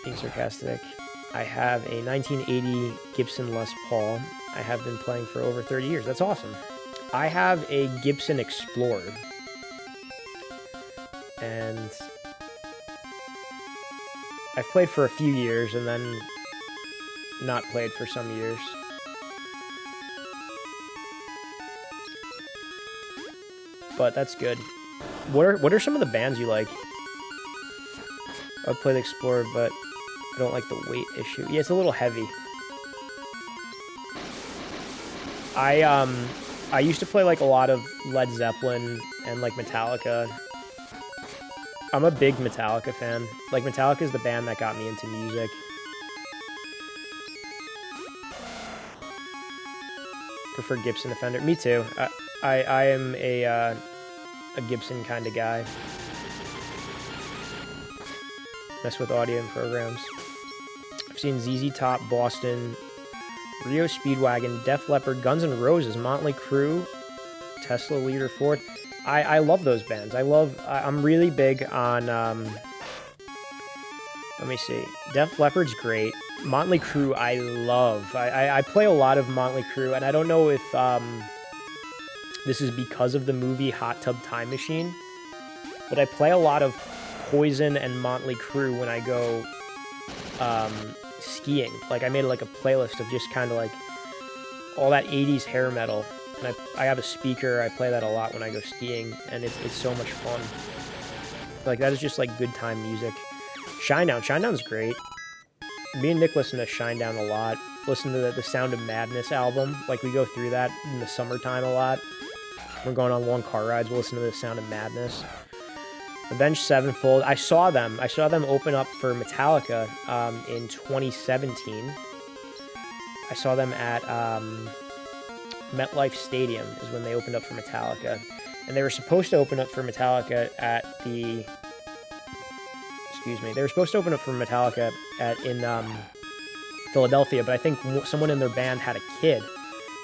being sarcastic. I have a 1980 Gibson Les Paul. I have been playing for over 30 years. That's awesome. I have a Gibson Explorer. And I've played for a few years and then not played for some years. But that's good. What are some of the bands you like? I'd play the Explorer, but I don't like the weight issue. Yeah, it's a little heavy. I used to play like a lot of Led Zeppelin and like Metallica. I'm a big Metallica fan. Like Metallica is the band that got me into music. Prefer Gibson to Fender. Me too. I am a Gibson kind of guy. Mess with audio and programs. I've seen ZZ Top, Boston, Rio Speedwagon, Def Leppard, Guns N' Roses, Motley Crue, Tesla Leader Ford. I love those bands. I'm really big on, let me see. Def Leppard's great. Motley Crue I love. I play a lot of Motley Crue, and I don't know if this is because of the movie Hot Tub Time Machine, but I play a lot of Poison and Motley Crue when I go skiing. Like I made like a playlist of just kind of like all that 80s hair metal, and I have a speaker. I play that a lot when I go skiing, and it's so much fun. Like that is just like good time music. Shinedown's great. Me and Nick listen to Shinedown a lot. Listen to the Sound of Madness album. Like we go through that in the summertime a lot. We're going on long car rides. We'll listen to the Sound of Madness. Avenged Sevenfold. I saw them open up for Metallica in 2017. I saw them at MetLife Stadium is when they opened up for Metallica. And they were supposed to open up for Metallica in Philadelphia, but I think someone in their band had a kid,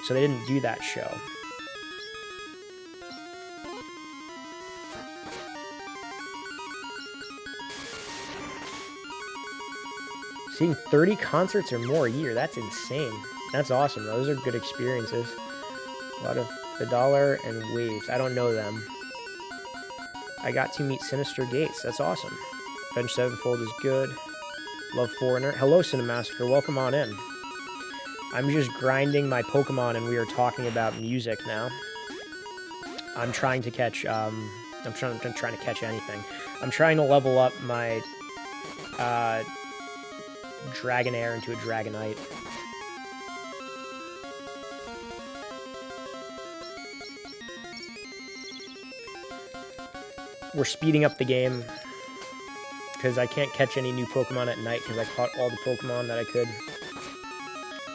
so they didn't do that show. Seeing 30 concerts or more a year, that's insane. That's awesome, though. Those are good experiences. A lot of The Dollar and Waves. I don't know them. I got to meet Sinister Gates. That's awesome. Avenged Sevenfold is good. Love Foreigner. Hello, Cinemassacre. Welcome on in. I'm just grinding my Pokemon, and we are talking about music now. I'm trying to catch, I'm trying to catch anything. I'm trying to level up my, Dragonair into a Dragonite. We're speeding up the game because I can't catch any new Pokemon at night because I caught all the Pokemon that I could.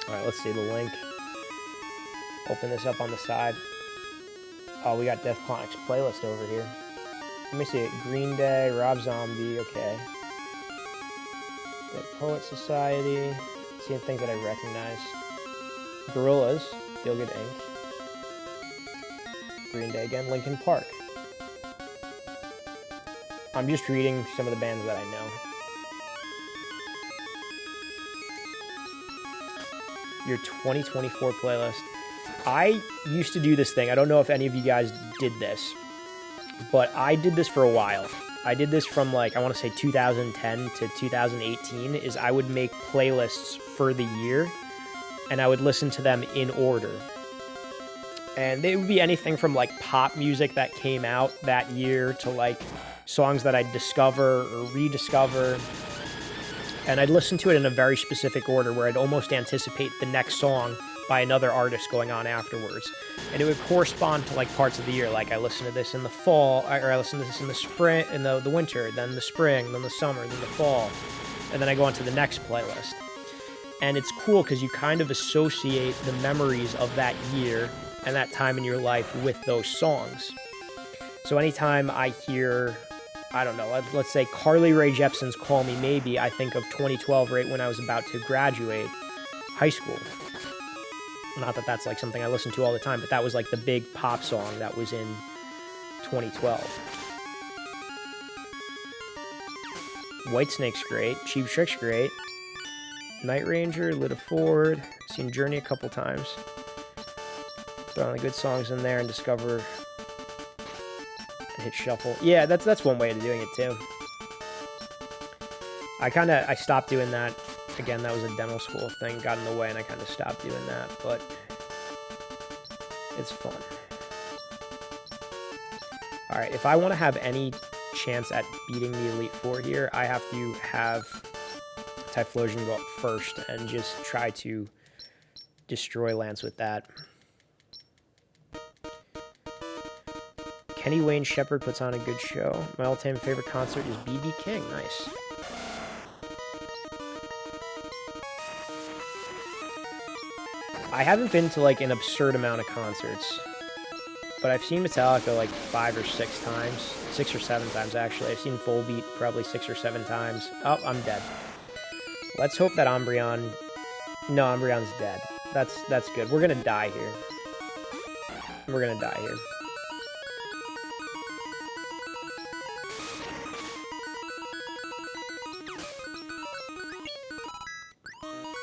Alright, let's see the link. Open this up on the side. Oh, we got Deathclonic's playlist over here. Let me see it. Green Day, Rob Zombie, okay. Dead Poet Society. Seeing things that I recognize. Gorillaz, Feel Good Inc. Green Day again, Linkin Park. I'm just reading some of the bands that I know. Your 2024 playlist. I used to do this thing. I don't know if any of you guys did this, but I did this for a while. I did this from like, I want to say 2010 to 2018, is I would make playlists for the year and I would listen to them in order. And they would be anything from like pop music that came out that year to like songs that I'd discover or rediscover. And I'd listen to it in a very specific order where I'd almost anticipate the next song by another artist going on afterwards. And it would correspond to like parts of the year. Like I listened to this in the fall, or I listened to this in the spring, in the winter, then the spring, then the summer, then the fall. And then I go on to the next playlist. And it's cool because you kind of associate the memories of that year and that time in your life with those songs. So anytime I hear, I don't know, let's say Carly Rae Jepsen's Call Me Maybe, I think of 2012, right when I was about to graduate high school. Not that that's like something I listen to all the time, but that was like the big pop song that was in 2012. Whitesnake's great. Cheap Trick's great. Night Ranger, Lita Ford. Seen Journey a couple times. Throw on the good songs in there and discover and hit shuffle. Yeah, that's one way of doing it too. I stopped doing that. Again, that was a dental school thing, got in the way, and I kind of stopped doing that, but it's fun. All right, if I want to have any chance at beating the Elite Four here, I have to have Typhlosion go up first and just try to destroy Lance with that. Kenny Wayne Shepherd puts on a good show. My all-time favorite concert is B.B. King. Nice. I haven't been to like an absurd amount of concerts, but I've seen Metallica like 5 or 6 times. 6 or 7 times, actually. I've seen Volbeat probably 6 or 7 times. Oh, I'm dead. Let's hope that Umbreon... No, Umbreon's dead. That's good. We're gonna die here. We're gonna die here.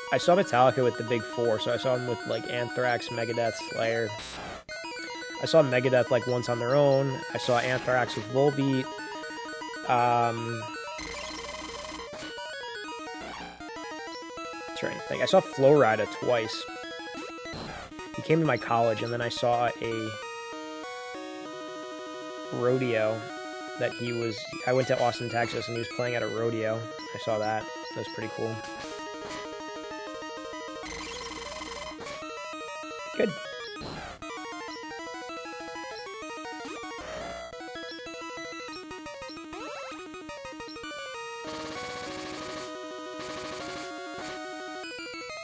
I saw Metallica with the Big Four, so I saw them with like Anthrax, Megadeth, Slayer. I saw Megadeth like once on their own. I saw Anthrax with Volbeat. Trying to think. I saw Flo Rida twice. He came to my college, and then I saw a rodeo that he was... I went to Austin, Texas, and he was playing at a rodeo. I saw that. That was pretty cool. Good.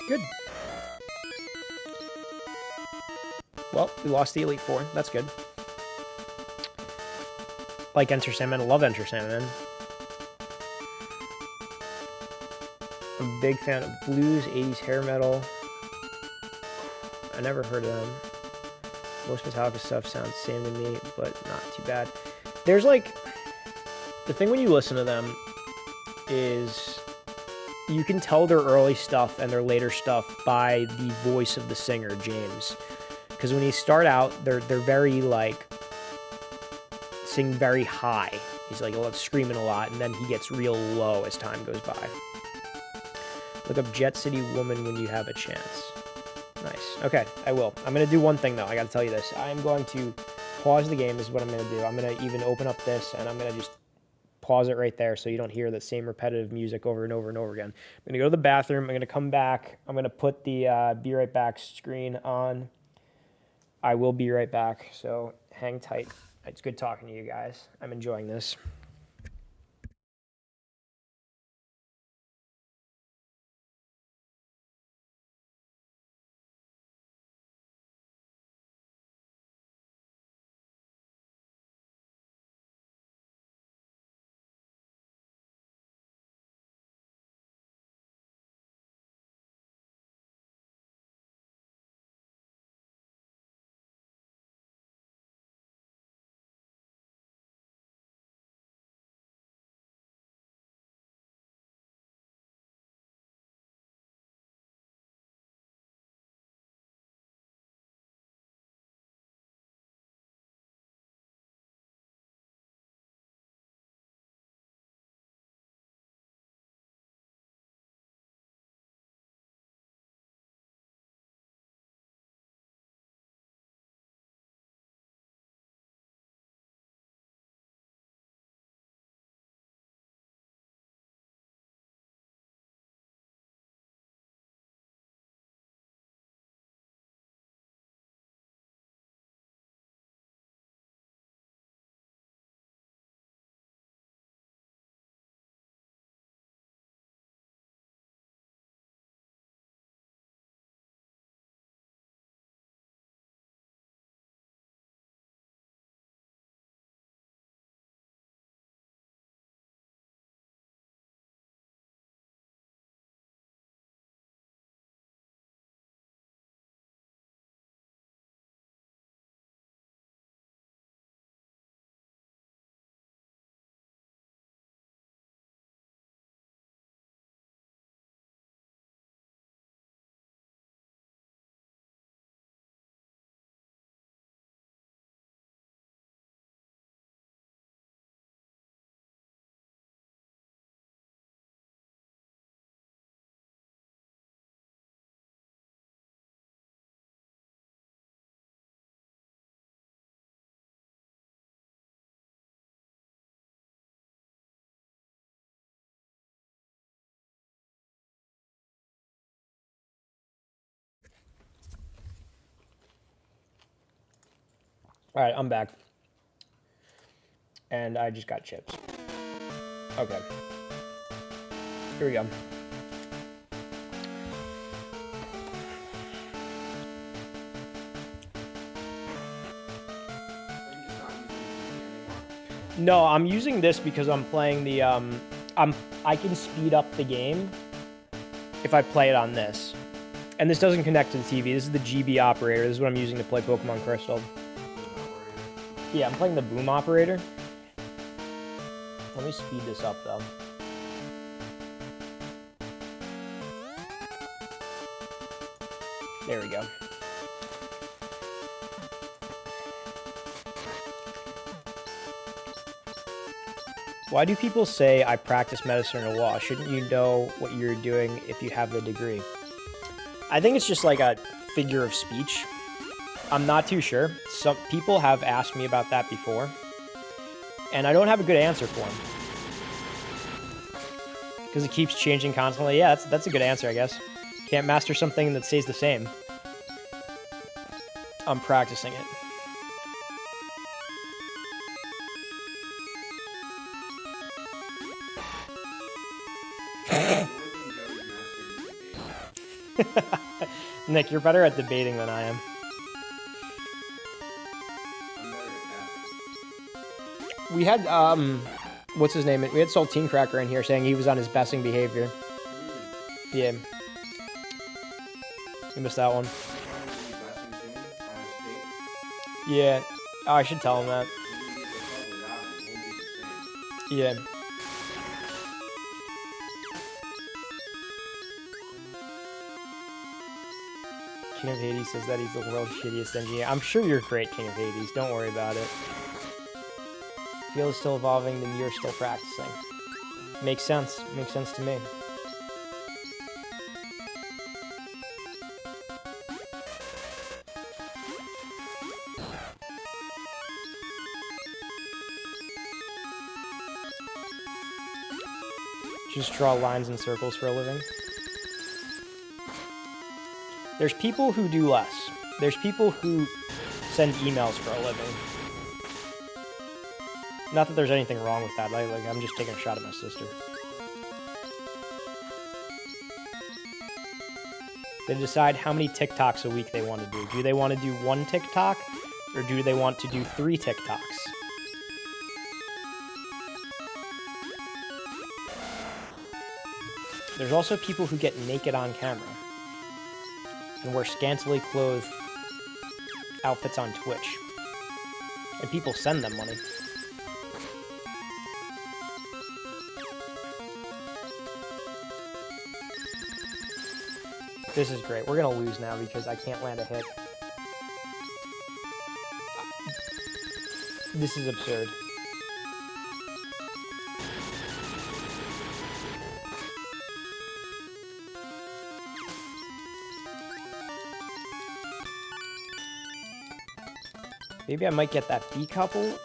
Good. Well, we lost the Elite Four. That's good. Like Enter Sandman. Love Enter Sandman. I'm a big fan of blues, 80s hair metal. I never heard of them. Most Metallica stuff sounds the same to me, but not too bad. There's like... The thing when you listen to them is... You can tell their early stuff and their later stuff by the voice of the singer, James. Because when you start out, they're very, like... Sing very high. He's like screaming a lot, and then he gets real low as time goes by. Look up Jet City Woman when you have a chance. Nice. Okay, I will. I'm going to do one thing, though. I got to tell you this. I'm going to pause the game is what I'm going to do. I'm going to even open up this, and I'm going to just pause it right there so you don't hear the same repetitive music over and over and over again. I'm going to go to the bathroom. I'm going to come back. I'm going to put the Be Right Back screen on. I will be right back, so hang tight. It's good talking to you guys. I'm enjoying this. All right, I'm back. And I just got chips. Okay. Here we go. No, I'm using this because I'm playing the I can speed up the game if I play it on this. And this doesn't connect to the TV. This is the GB operator. This is what I'm using to play Pokemon Crystal. Yeah, I'm playing the boom operator. Let me speed this up though. There we go. Why do people say I practice medicine or law? Shouldn't you know what you're doing if you have the degree? I think it's just like a figure of speech. I'm not too sure. Some people have asked me about that before, and I don't have a good answer for them. Because it keeps changing constantly. Yeah, that's a good answer, I guess. Can't master something that stays the same. I'm practicing it. Nick, you're better at debating than I am. We had, what's his name? We had Saltine Cracker in here saying he was on his besting behavior. Yeah. You missed that one. Yeah. Oh, I should tell him that. Yeah. King of Hades says that he's the world's shittiest engineer. I'm sure you're great, King of Hades. Don't worry about it. Field is still evolving, then you're still practicing. Makes sense. Makes sense to me. Just draw lines and circles for a living. There's people who do less. There's people who send emails for a living. Not that there's anything wrong with that. Like I'm just taking a shot at my sister. They decide how many TikToks a week they want to do. Do they want to do 1 TikTok, or do they want to do 3 TikToks? There's also people who get naked on camera and wear scantily clothed outfits on Twitch. And people send them money. This is great. We're gonna lose now because I can't land a hit. This is absurd. Maybe I might get that B couple.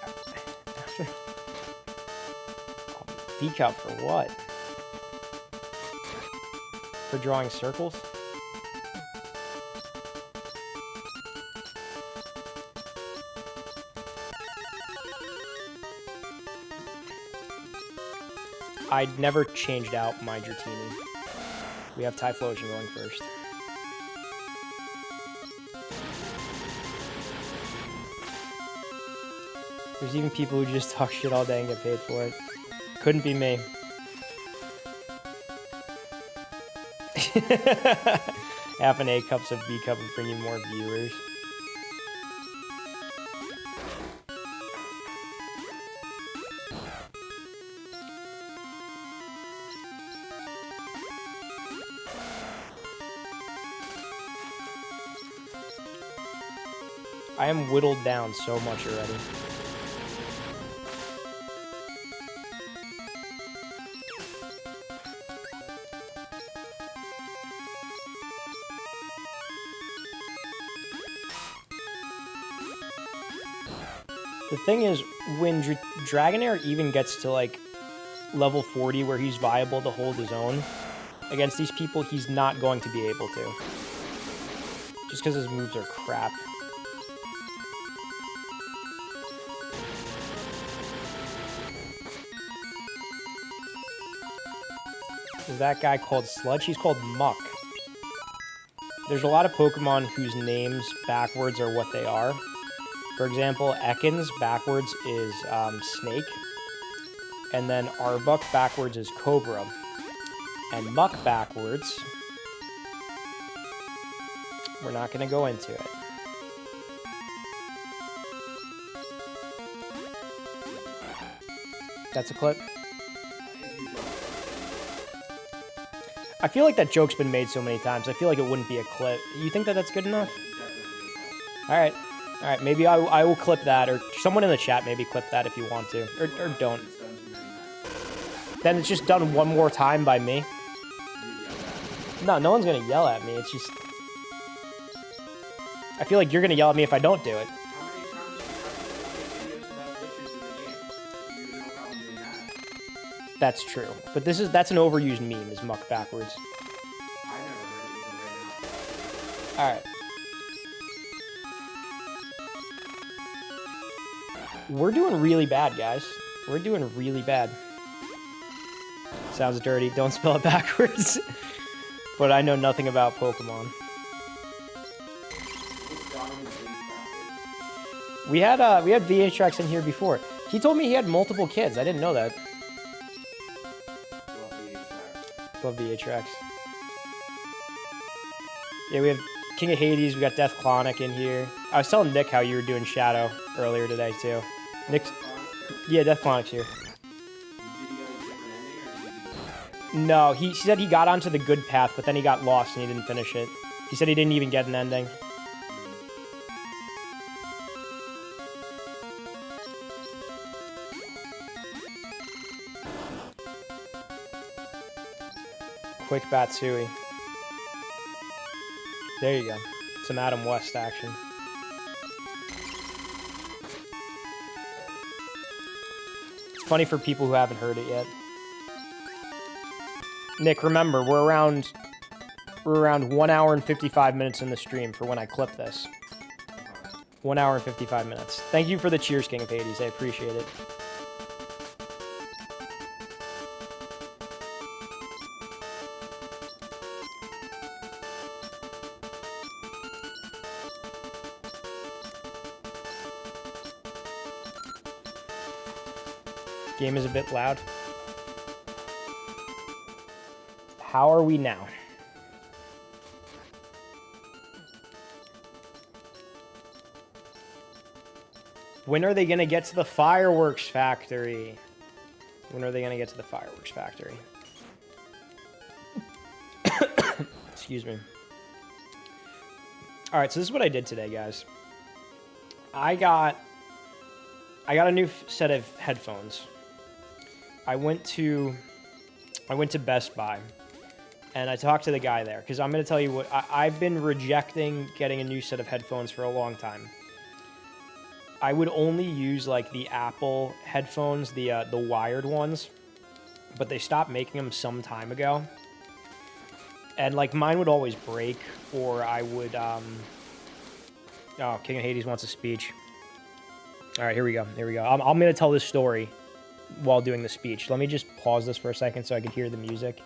B cup for what? For drawing circles? I'd never changed out my Dratini. We have Typhlosion going first. There's even people who just talk shit all day and get paid for it. Couldn't be me. Half an A cups of B cup would bring you more viewers. I am whittled down so much already. The thing is, when Dragonair even gets to like level 40 where he's viable to hold his own against these people, he's not going to be able to. Just because his moves are crap. Is that guy called Sludge? He's called Muck. There's a lot of Pokemon whose names backwards are what they are. For example, Ekans backwards is Snake. And then Arbok backwards is Cobra. And Muck backwards, we're not going to go into it. That's a clip. I feel like that joke's been made so many times. I feel like it wouldn't be a clip. You think that that's good enough? All right. All right. Maybe I will clip that, or someone in the chat maybe clip that if you want to, or don't. Then it's just done one more time by me. No one's gonna yell at me. It's just, I feel like you're gonna yell at me if I don't do it. That's true, but that's an overused meme. Is Muck backwards? All right. We're doing really bad, guys. We're doing really bad. Sounds dirty. Don't spell it backwards. But I know nothing about Pokemon. We had VHX in here before. He told me he had multiple kids. I didn't know that. Love VHX. Yeah, we have King of Hades. We got Death Clonic in here. I was telling Nick how you were doing Shadow earlier today too. Nick's, yeah, Death Clonic's here. No, he said he got onto the good path, but then he got lost and he didn't finish it. He said he didn't even get an ending. Quick Batsui. There you go. Some Adam West action. It's funny for people who haven't heard it yet. Nick, remember, we're around 1 hour and 55 minutes in the stream for when I clip this. 1 hour and 55 minutes. Thank you for the cheers, King of Hades. I appreciate it. Game is a bit loud. How are we now? When are they going to get to the fireworks factory? When are they going to get to the fireworks factory? Excuse me. All right, so this is what I did today, guys. I got a new set of headphones. I went to Best Buy, and I talked to the guy there, because I'm going to tell you what, I've been rejecting getting a new set of headphones for a long time. I would only use, like, the Apple headphones, the wired ones, but they stopped making them some time ago. And, like, mine would always break, or I would, oh, King of Hades wants a speech. All right, here we go. I'm going to tell this story while doing the speech. Let me just pause this for a second so I can hear the music.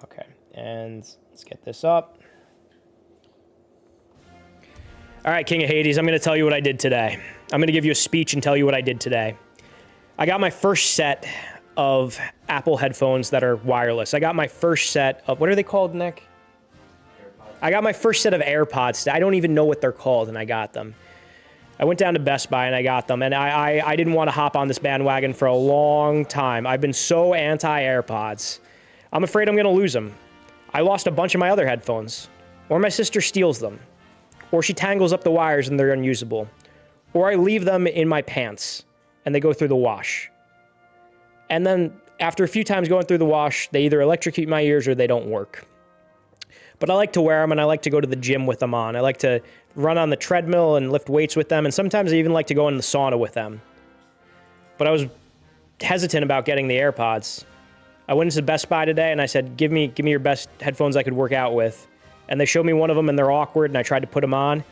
Okay, and let's get this up. All right, King of Hades, I'm going to tell you what I did today. I'm going to give you a speech and tell you what I did today. I got my first set of Apple headphones that are wireless. I got my first set of, what are they called, Nick? AirPods. I got my first set of AirPods. I don't even know what they're called, and I got them. I went down to Best Buy and I got them, and I didn't want to hop on this bandwagon for a long time. I've been so anti-AirPods. I'm afraid I'm going to lose them. I lost a bunch of my other headphones. Or my sister steals them. Or she tangles up the wires and they're unusable. Or I leave them in my pants and they go through the wash. And then after a few times going through the wash, they either electrocute my ears or they don't work. But I like to wear them, and I like to go to the gym with them on. I like to run on the treadmill and lift weights with them, and sometimes I even like to go in the sauna with them. But I was hesitant about getting the AirPods. I went into Best Buy today, and I said, give me your best headphones I could work out with. And they showed me one of them, and they're awkward, and I tried to put them on.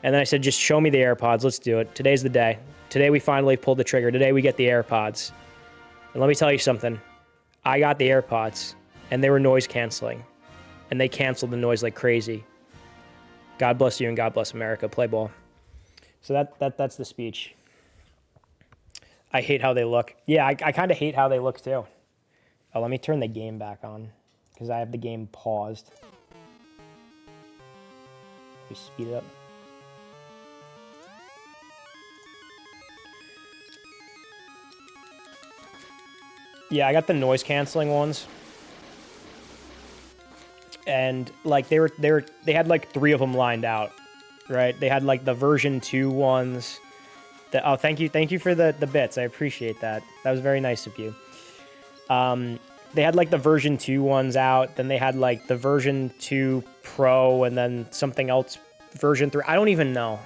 And then I said, just show me the AirPods. Let's do it. Today's the day. Today we finally pulled the trigger. Today we get the AirPods. And let me tell you something. I got the AirPods, and they were noise canceling, and they canceled the noise like crazy. God bless you and God bless America. Play ball. So that's the speech. I hate how they look. Yeah, I kind of hate how they look too. Oh, let me turn the game back on because I have the game paused. Let me speed it up. Yeah, I got the noise canceling ones. And like they had like 3 of them lined out, right? They had like the version 2 ones. Oh, thank you for the bits. I appreciate that. That was very nice of you. They had like the version 2 ones out, then they had like the version 2 Pro, and then something else version 3. I don't even know.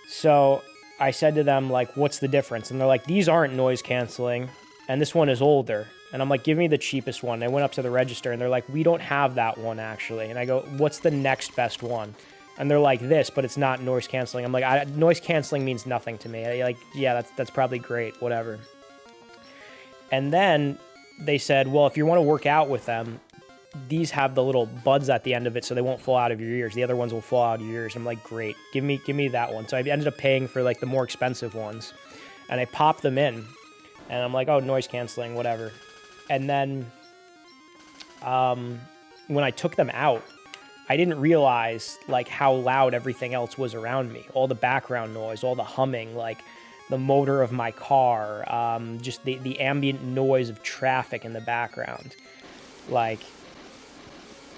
So I said to them, like, what's the difference? And they're like, these aren't noise canceling, and this one is older. And I'm like, give me the cheapest one. They went up to the register, and they're like, we don't have that one, actually. And I go, what's the next best one? And they're like, this, but it's not noise canceling. I'm like, noise canceling means nothing to me. Like, yeah, that's probably great, whatever. And then they said, well, if you want to work out with them, these have the little buds at the end of it so they won't fall out of your ears. The other ones will fall out of your ears. I'm like, great, give me that one. So I ended up paying for like the more expensive ones. And I popped them in. And I'm like, oh, noise canceling, whatever. And then when I took them out, I didn't realize like how loud everything else was around me. All the background noise, all the humming, like the motor of my car, just the ambient noise of traffic in the background. Like,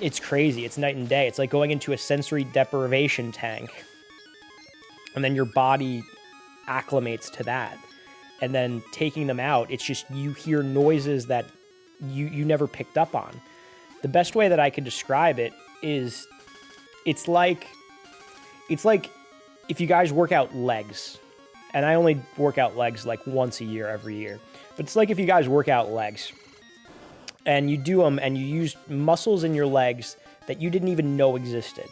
it's crazy. It's night and day. It's like going into a sensory deprivation tank. And then your body acclimates to that. And then taking them out, it's just you hear noises that you never picked up on. The best way that I could describe it is it's like if you guys work out legs, and I only work out legs like once a year, every year, but it's like if you guys work out legs and you do them and you use muscles in your legs that you didn't even know existed.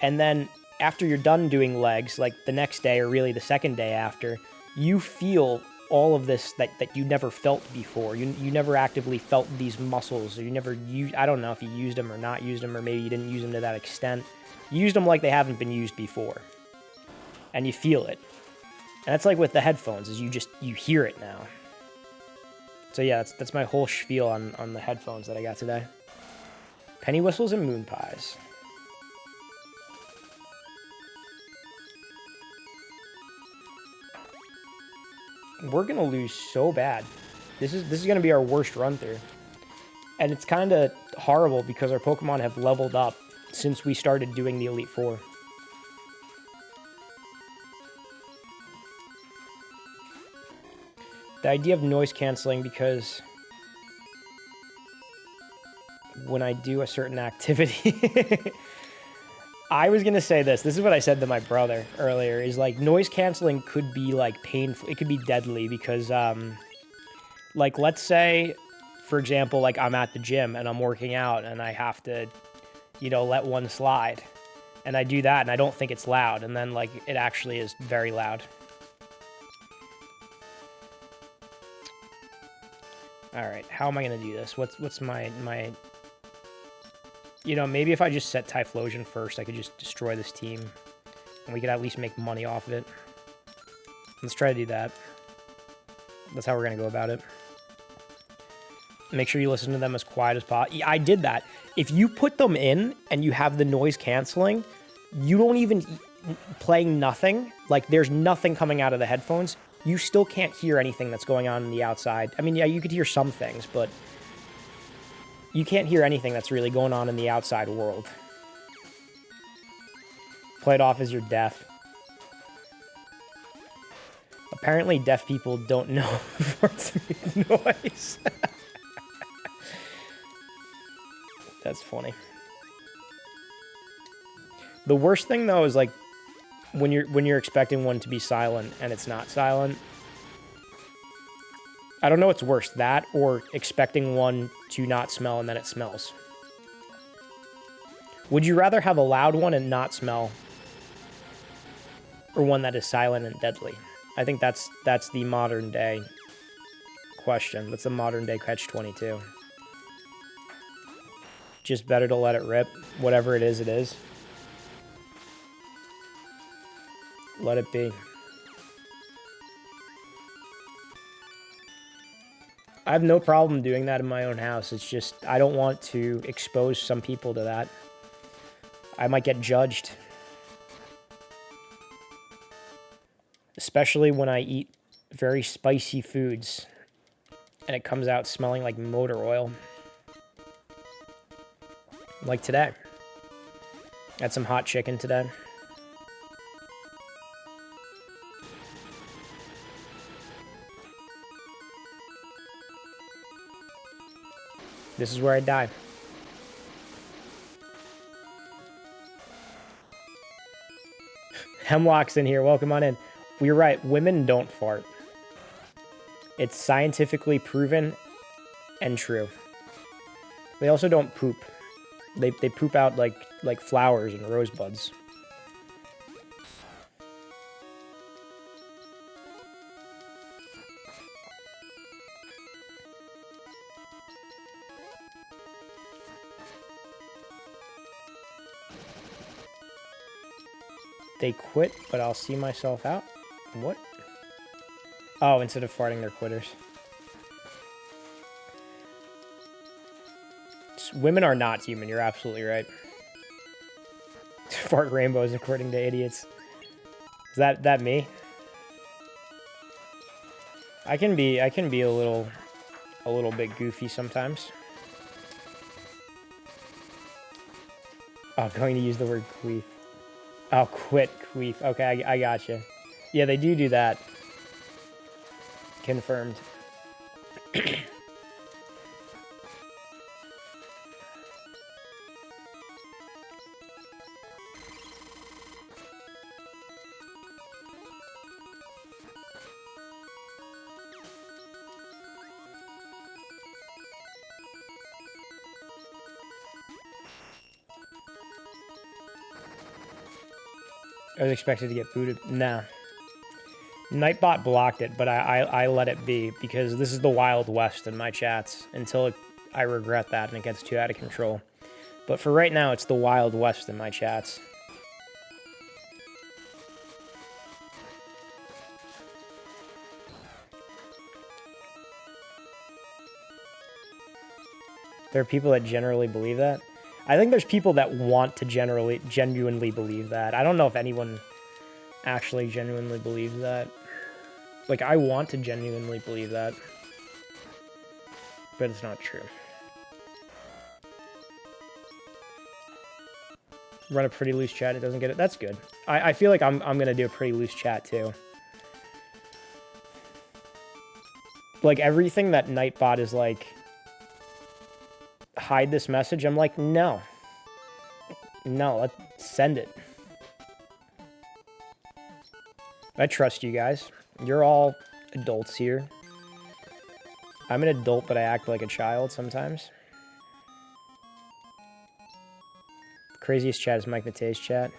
And then after you're done doing legs, like the next day or really the second day after, you feel all of this that you never felt before. You never actively felt these muscles, or you never used, I don't know if you used them or not used them, or maybe you didn't use them to that extent. You used them like they haven't been used before. And you feel it. And that's like with the headphones, is you hear it now. So yeah, that's my whole spiel on the headphones that I got today. Penny whistles and moon pies. We're gonna lose so bad. This is gonna be our worst run through. And it's kind of horrible because our Pokemon have leveled up since we started doing the Elite Four. The idea of noise canceling, because when I do a certain activity, I was going to say this. This is what I said to my brother earlier, is like noise canceling could be like painful. It could be deadly because, like, let's say, for example, like I'm at the gym and I'm working out and I have to, let one slide. And I do that and I don't think it's loud. And then like it actually is very loud. All right, how am I going to do this? What's my maybe if I just set Typhlosion first, I could just destroy this team. And we could at least make money off of it. Let's try to do that. That's how we're going to go about it. Make sure you listen to them as quiet as possible. I did that. If you put them in and you have the noise canceling, you don't even playing nothing. Like there's nothing coming out of the headphones. You still can't hear anything that's going on the outside. I mean, yeah, you could hear some things, but you can't hear anything that's really going on in the outside world. Play it off as you're deaf. Apparently, deaf people don't know farts make noise. That's funny. The worst thing, though, is like when you're expecting one to be silent and it's not silent. I don't know what's worse, that or expecting one to not smell and then it smells. Would you rather have a loud one and not smell, or one that is silent and deadly? I think that's the modern day question. That's the modern day catch-22. Just better to let it rip. Whatever it is, it is. Let it be. I have no problem doing that in my own house. It's just, I don't want to expose some people to that. I might get judged. Especially when I eat very spicy foods and it comes out smelling like motor oil. Like today. Had some hot chicken today. This is where I die. Hemlock's in here. Welcome on in. Well, you're right. Women don't fart. It's scientifically proven and true. They also don't poop. They poop out like flowers and rosebuds. They quit, but I'll see myself out. What? Oh, instead of farting, they're quitters. Women are not human. You're absolutely right. Fart rainbows, according to idiots. Is that me? I can be a little bit goofy sometimes. Oh, going to use the word queef. Oh, quit queef. Okay, I gotcha. Yeah, they do that. Confirmed. I was expected to get booted. Nah. Nightbot blocked it, but I let it be because this is the Wild West in my chats until I regret that and it gets too out of control. But for right now, it's the Wild West in my chats. There are people that generally believe that. I think there's people that want to genuinely believe that. I don't know if anyone actually genuinely believes that. Like, I want to genuinely believe that. But it's not true. Run a pretty loose chat, it doesn't get it. That's good. I feel like I'm gonna do a pretty loose chat too. Like, everything that Nightbot is like, hide this message, I'm like, no. No, let's send it. I trust you guys. You're all adults here. I'm an adult, but I act like a child sometimes. The craziest chat is Mike Matei's chat.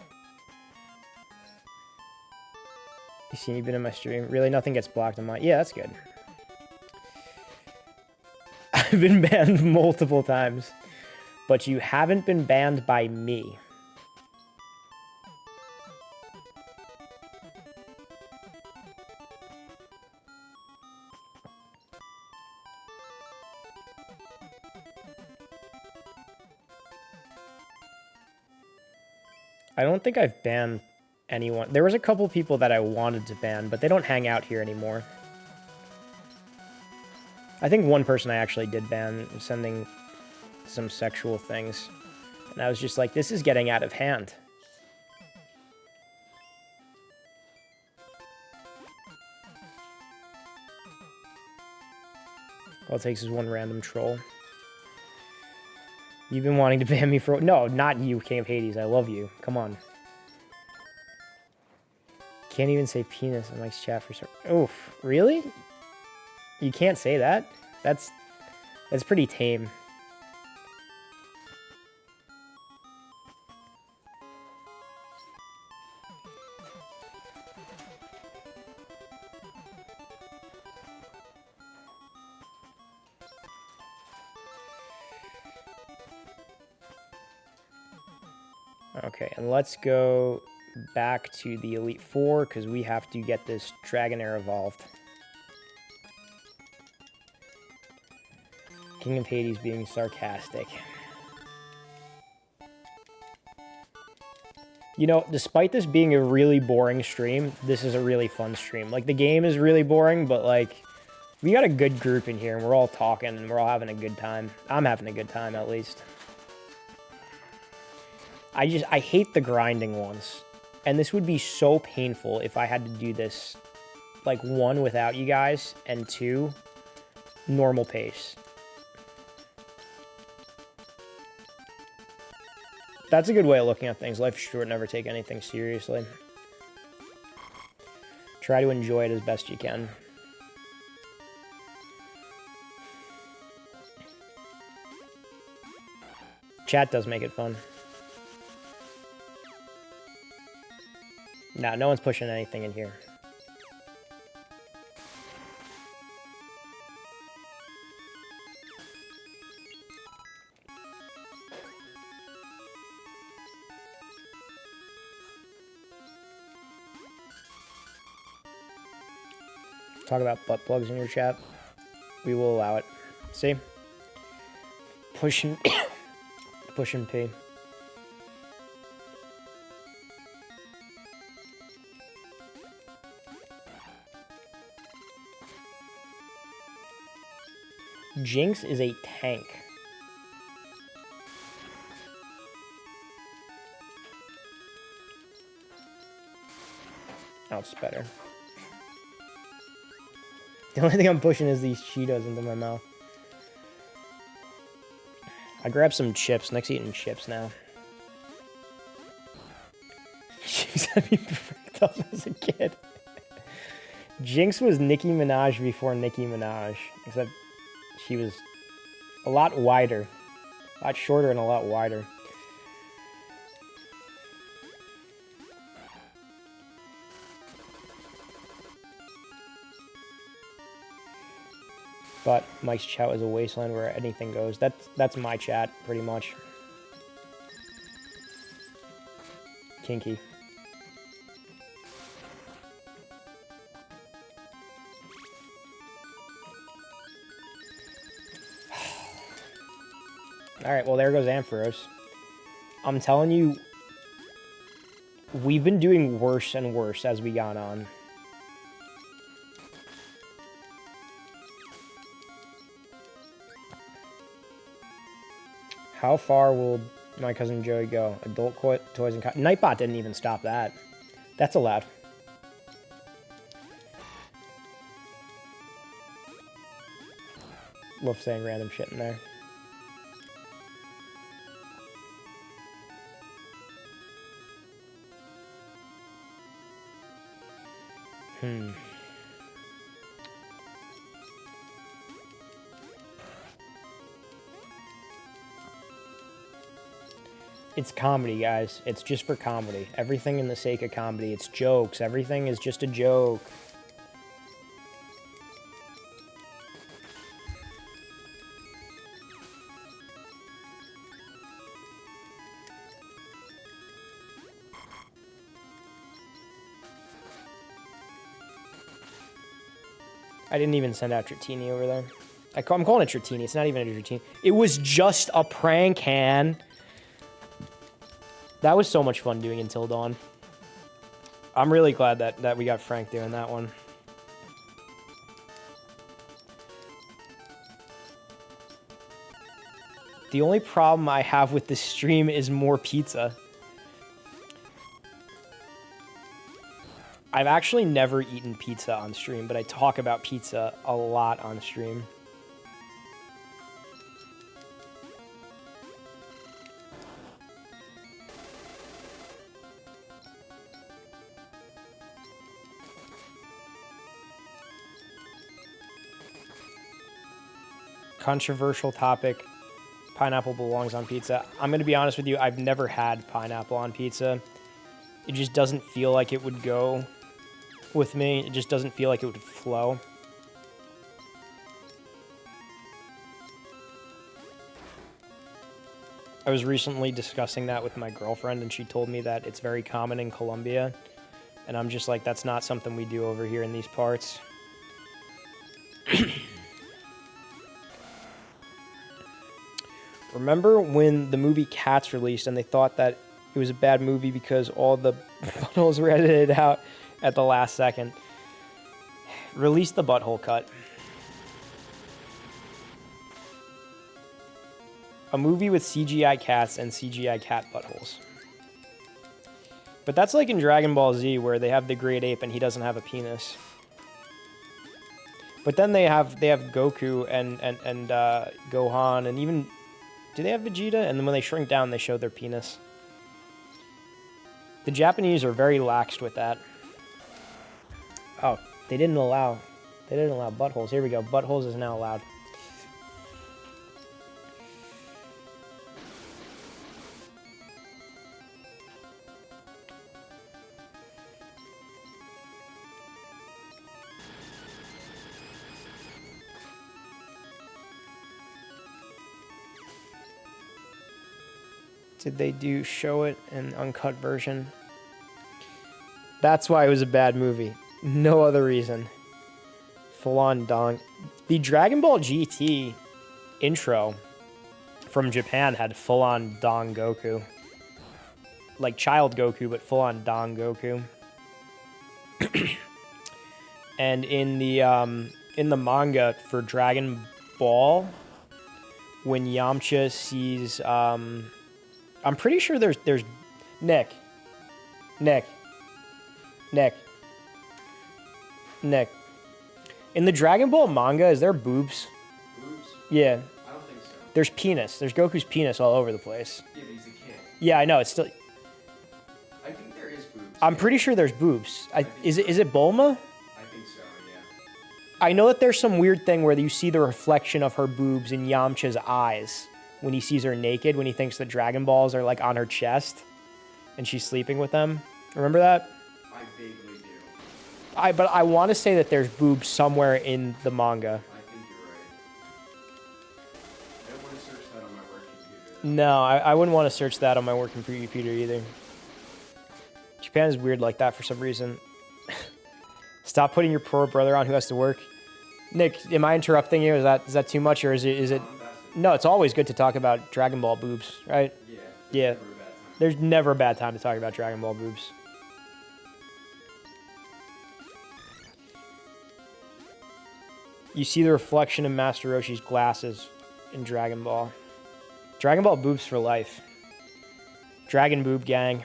You seen you've been in my stream? Really, nothing gets blocked on my... Yeah, that's good. I've been banned multiple times, but you haven't been banned by me. I don't think I've banned anyone. There was a couple people that I wanted to ban, but they don't hang out here anymore. I think one person I actually did ban, sending some sexual things. And I was just like, this is getting out of hand. All it takes is one random troll. You've been wanting to ban me for... No, not you, King of Hades. I love you. Come on. Can't even say penis in Mike's chat for... Oof. Really? You can't say that? That's pretty tame. Okay, and let's go back to the Elite Four because we have to get this Dragonair evolved. King of Hades being sarcastic. You know, despite this being a really boring stream, this is a really fun stream. Like, the game is really boring, but, like, we got a good group in here, and we're all talking, and we're all having a good time. I'm having a good time, at least. I hate the grinding ones. And this would be so painful if I had to do this, like, 1, without you guys, and 2, normal pace. That's a good way of looking at things. Life is short, never take anything seriously. Try to enjoy it as best you can. Chat does make it fun. Nah, no one's pushing anything in here. Talk about butt plugs in your chat. We will allow it. See? Push and push and pee. Jinx is a tank. Oh, it's better. The only thing I'm pushing is these Cheetos into my mouth. I grabbed some chips. Nick's eating chips now. She's had me freaked up as a kid. Jinx was Nicki Minaj before Nicki Minaj. Except she was a lot wider. A lot shorter and a lot wider. But Mike's chat is a wasteland where anything goes. That's my chat, pretty much. Kinky. Alright, well there goes Ampharos. I'm telling you, we've been doing worse and worse as we got on. How far will my cousin Joey go? Adult toys and Nightbot didn't even stop that. That's allowed. Love saying random shit in there. It's comedy, guys. It's just for comedy. Everything in the sake of comedy. It's jokes. Everything is just a joke. I didn't even send out Tratini over there. I'm calling it Tratini. It's not even a Tratini. It was just a prank, Han. That was so much fun doing Until Dawn. I'm really glad that we got Frank doing that one. The only problem I have with this stream is more pizza. I've actually never eaten pizza on stream, but I talk about pizza a lot on stream. Controversial topic. Pineapple belongs on pizza. I'm going to be honest with you. I've never had pineapple on pizza. It just doesn't feel like it would go with me. It just doesn't feel like it would flow. I was recently discussing that with my girlfriend, and she told me that it's very common in Colombia. And I'm just like, that's not something we do over here in these parts. Remember when the movie Cats released and they thought that it was a bad movie because all the buttholes were edited out at the last second? Release the butthole cut. A movie with CGI cats and CGI cat buttholes. But that's like in Dragon Ball Z where they have the great ape and he doesn't have a penis. But then they have Goku and Gohan and even... Do they have Vegeta? And then when they shrink down, they show their penis. The Japanese are very laxed with that. Oh, they didn't allow buttholes. Here we go. Buttholes is now allowed. Did they show it in uncut version? That's why it was a bad movie. No other reason. Full on dong. The Dragon Ball GT intro from Japan had full on dong Goku. Like child Goku, but full on dong Goku. And in the manga for Dragon Ball, when Yamcha sees I'm pretty sure there's Nick. In the Dragon Ball manga, is there boobs? Boobs? Yeah. I don't think so. There's penis. There's Goku's penis all over the place. Yeah, but he's a kid. Yeah, I know. It's still. I think there is boobs. I'm pretty sure there's boobs. Is it Bulma? I think so, yeah. I know that there's some weird thing where you see the reflection of her boobs in Yamcha's eyes when he sees her naked, when he thinks the Dragon Balls are like on her chest and she's sleeping with them. Remember that? I vaguely do. But I want to say that there's boobs somewhere in the manga. I think you're right. I don't want to search that on my work computer. No, I wouldn't want to search that on my working computer either. Japan is weird like that for some reason. Stop putting your poor brother on who has to work. Nick, am I interrupting you? Is that too much, or is it? No, it's always good to talk about Dragon Ball boobs, right? Yeah. Yeah. There's never a bad time to talk about Dragon Ball boobs. You see the reflection of Master Roshi's glasses in Dragon Ball. Dragon Ball boobs for life. Dragon boob gang.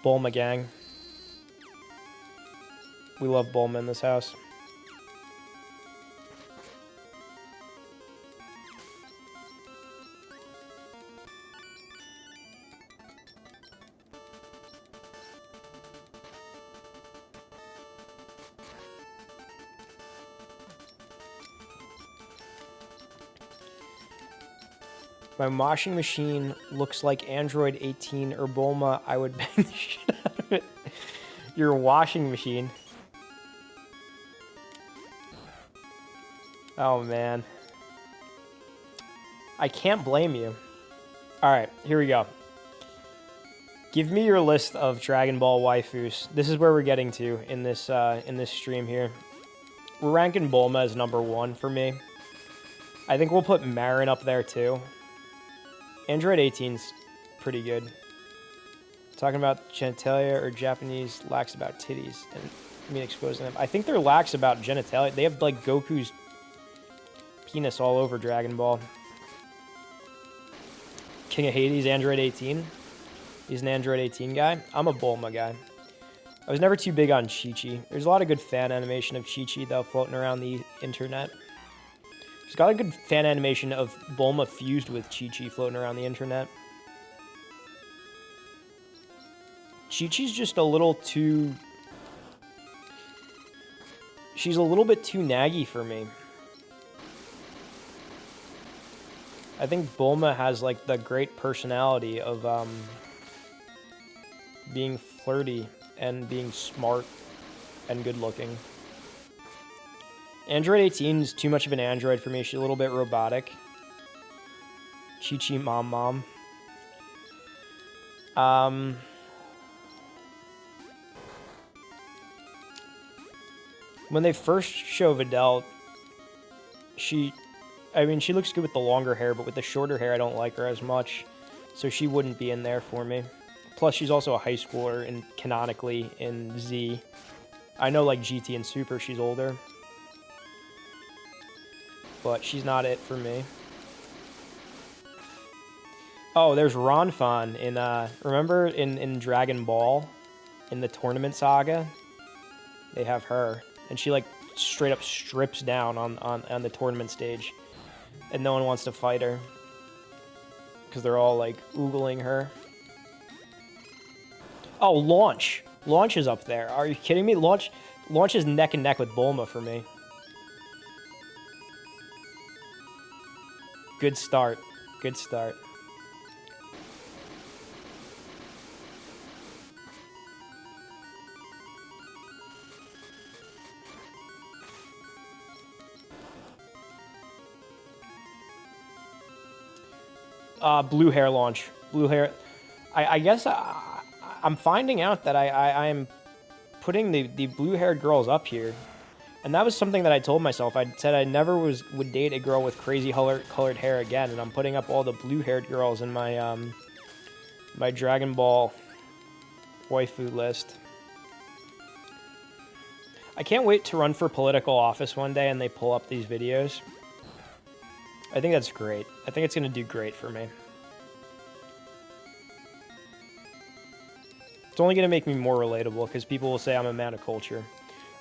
Bulma gang. We love Bulma in this house. My washing machine looks like Android 18 or Bulma. I would bang the shit out of it. Your washing machine. Oh, man. I can't blame you. Alright, here we go. Give me your list of Dragon Ball waifus. This is where we're getting to in this stream here. We're ranking Bulma as number 1 for me. I think we'll put Marin up there too. Android 18's pretty good. Talking about genitalia or Japanese lax about titties and exposing them. I think they're lax about genitalia. They have like Goku's penis all over Dragon Ball. King of Hades, Android 18. He's an Android 18 guy. I'm a Bulma guy. I was never too big on Chi-Chi. There's a lot of good fan animation of Chi-Chi though floating around the internet. There's got a good fan animation of Bulma fused with Chi-Chi floating around the internet. Chi-Chi's just a little too... She's a little bit too naggy for me. I think Bulma has like the great personality of being flirty and being smart and good looking. Android 18 is too much of an android for me. She's a little bit robotic. Chi-Chi Mom Mom. When they first show Videl, she looks good with the longer hair, but with the shorter hair, I don't like her as much. So she wouldn't be in there for me. Plus, she's also a high schooler, and canonically in Z. I know, like, GT and Super, she's older. But she's not it for me. Oh, there's Ronfon in, remember in Dragon Ball? In the Tournament Saga? They have her. And she, like, straight up strips down on the tournament stage. And no one wants to fight her. Because they're all, like, oogling her. Oh, Launch. Launch is up there. Are you kidding me? Launch is neck and neck with Bulma for me. Good start. Good start. Blue hair Launch. Blue hair. I guess I'm finding out that I am putting the blue-haired girls up here. And that was something that I told myself. I said I never would date a girl with crazy colored hair again, and I'm putting up all the blue-haired girls in my my Dragon Ball waifu list. I can't wait to run for political office one day and they pull up these videos. I think that's great. I think it's going to do great for me. It's only going to make me more relatable because people will say I'm a man of culture.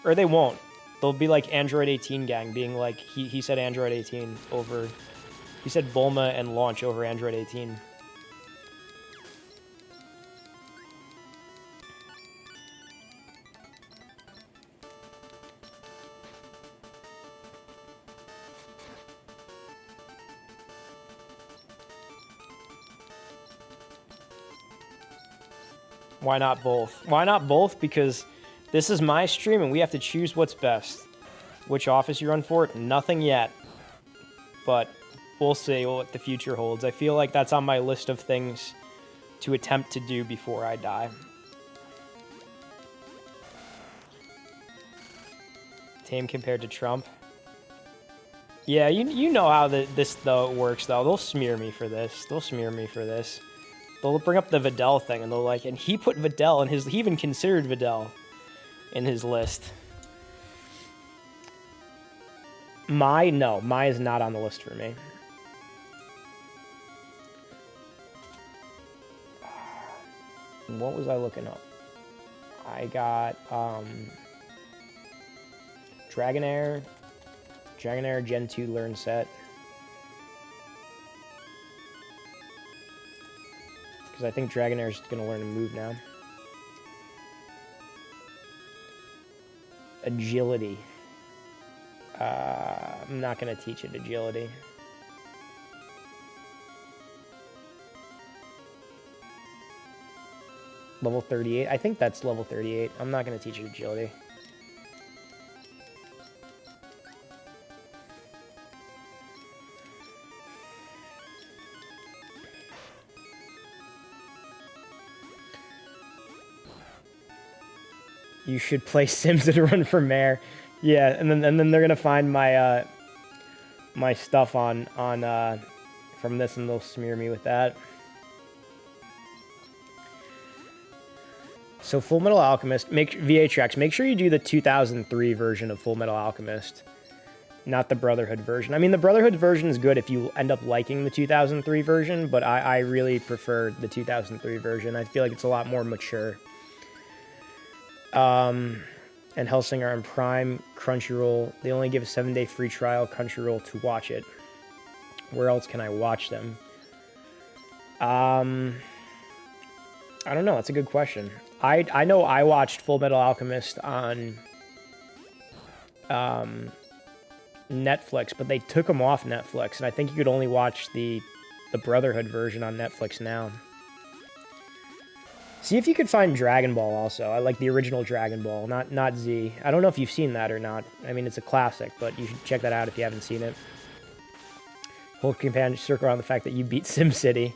Or they won't. They'll be like Android 18 gang, being like, he said Android 18 over... He said Bulma and Launch over Android 18. Why not both? Why not both? Because this is my stream and we have to choose what's best. Which office you run for? Nothing yet. But we'll see what the future holds. I feel like that's on my list of things to attempt to do before I die. Tame compared to Trump. Yeah, you know how this though works though. They'll smear me for this. They'll smear me for this. They'll bring up the Videl thing, and they'll like, and he put Videl in his, he even considered Videl in his list. No, Mai is not on the list for me. What was I looking up? I got, Dragonair Gen 2 Learn Set. Because I think Dragonair's going to learn to move now. Agility. I'm not going to teach it agility. Level 38. I think that's level 38. I'm not going to teach it agility. You should play Sims and run for mayor. Yeah, and then they're gonna find my my stuff on from this, and they'll smear me with that. So Full Metal Alchemist, VHX, make sure you do the 2003 version of Full Metal Alchemist, not the Brotherhood version. I mean, the Brotherhood version is good if you end up liking the 2003 version, but I really prefer the 2003 version. I feel like it's a lot more mature. And Hellsinger on Prime, Crunchyroll. They only give a 7-day free trial, Crunchyroll, to watch it. Where else can I watch them? I don't know. That's a good question. I know I watched Full Metal Alchemist on Netflix, but they took them off Netflix, and I think you could only watch the Brotherhood version on Netflix now. See if you could find Dragon Ball also. I like the original Dragon Ball, not Z. I don't know if you've seen that or not. I mean, it's a classic, but you should check that out if you haven't seen it. Whole companion circle around the fact that you beat SimCity.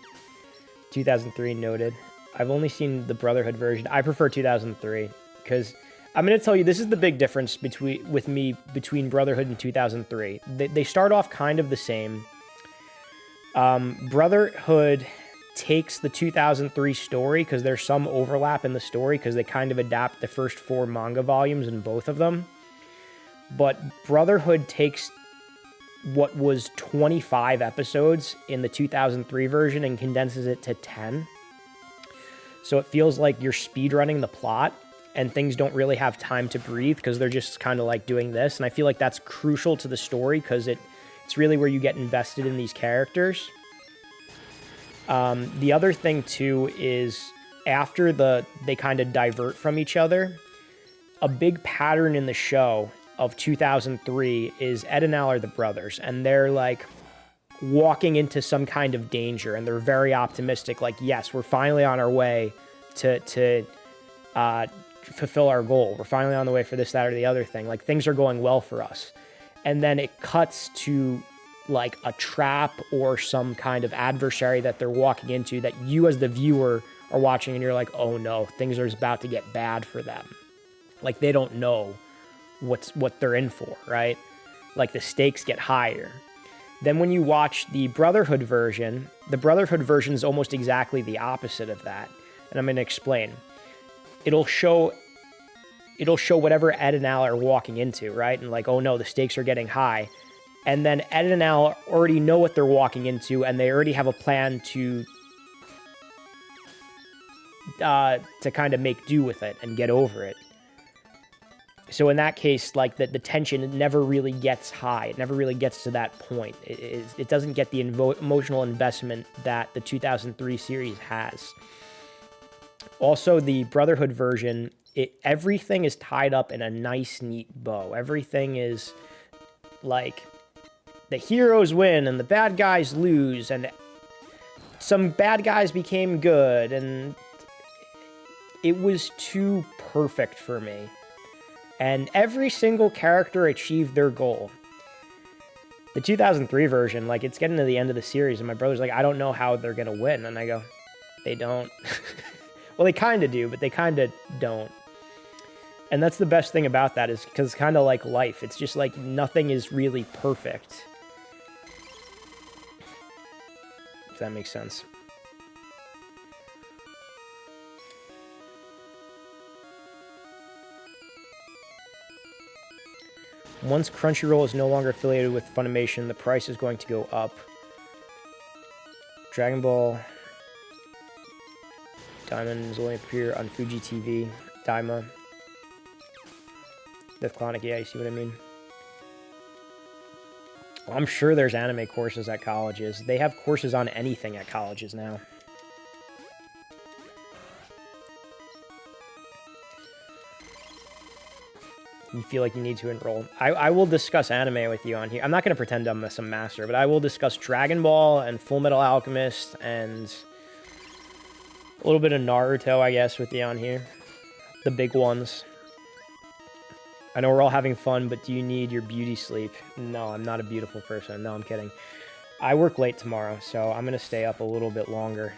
2003 noted. I've only seen the Brotherhood version. I prefer 2003 because I'm going to tell you this is the big difference between Brotherhood and 2003. They start off kind of the same. Brotherhood takes the 2003 story because there's some overlap in the story because they kind of adapt the first 4 manga volumes in both of them. But Brotherhood takes what was 25 episodes in the 2003 version and condenses it to 10. So it feels like you're speedrunning the plot and things don't really have time to breathe because they're just kind of like doing this. And I feel like that's crucial to the story because it's really where you get invested in these characters. The other thing too is after they kind of divert from each other, a big pattern in the show of 2003 is Ed and Al are the brothers, and they're like walking into some kind of danger, and they're very optimistic. Like, yes, we're finally on our way to fulfill our goal. We're finally on the way for this, that, or the other thing. Like, things are going well for us. And then it cuts to like a trap or some kind of adversary that they're walking into that you as the viewer are watching and you're like, oh no, things are about to get bad for them. Like they don't know what they're in for, right? Like the stakes get higher. Then when you watch the Brotherhood version is almost exactly the opposite of that. And I'm going to explain. It'll show whatever Ed and Al are walking into, right? And like, oh no, the stakes are getting high. And then Ed and Al already know what they're walking into, and they already have a plan to kind of make do with it and get over it. So in that case, like the tension never really gets high. It never really gets to that point. It doesn't get the emotional investment that the 2003 series has. Also, the Brotherhood version, everything is tied up in a nice, neat bow. Everything is like the heroes win and the bad guys lose, and some bad guys became good, and it was too perfect for me. And every single character achieved their goal. The 2003 version, like, it's getting to the end of the series, and my brother's like, I don't know how they're going to win. And I go, they don't. Well, they kind of do, but they kind of don't. And that's the best thing about that, is because it's kind of like life. It's just like nothing is really perfect. If that makes sense. Once Crunchyroll is no longer affiliated with Funimation, the price is going to go up. Dragon Ball Diamond is only appear on Fuji TV. Daima. Death Clonic, yeah, you see what I mean? Well, I'm sure there's anime courses at colleges. They have courses on anything at colleges now. You feel like you need to enroll. I will discuss anime with you on here. I'm not going to pretend I'm some master, but I will discuss Dragon Ball and Full Metal Alchemist and a little bit of Naruto, I guess, with you on here. The big ones. I know we're all having fun, but do you need your beauty sleep? No, I'm not a beautiful person. No, I'm kidding. I work late tomorrow, so I'm going to stay up a little bit longer.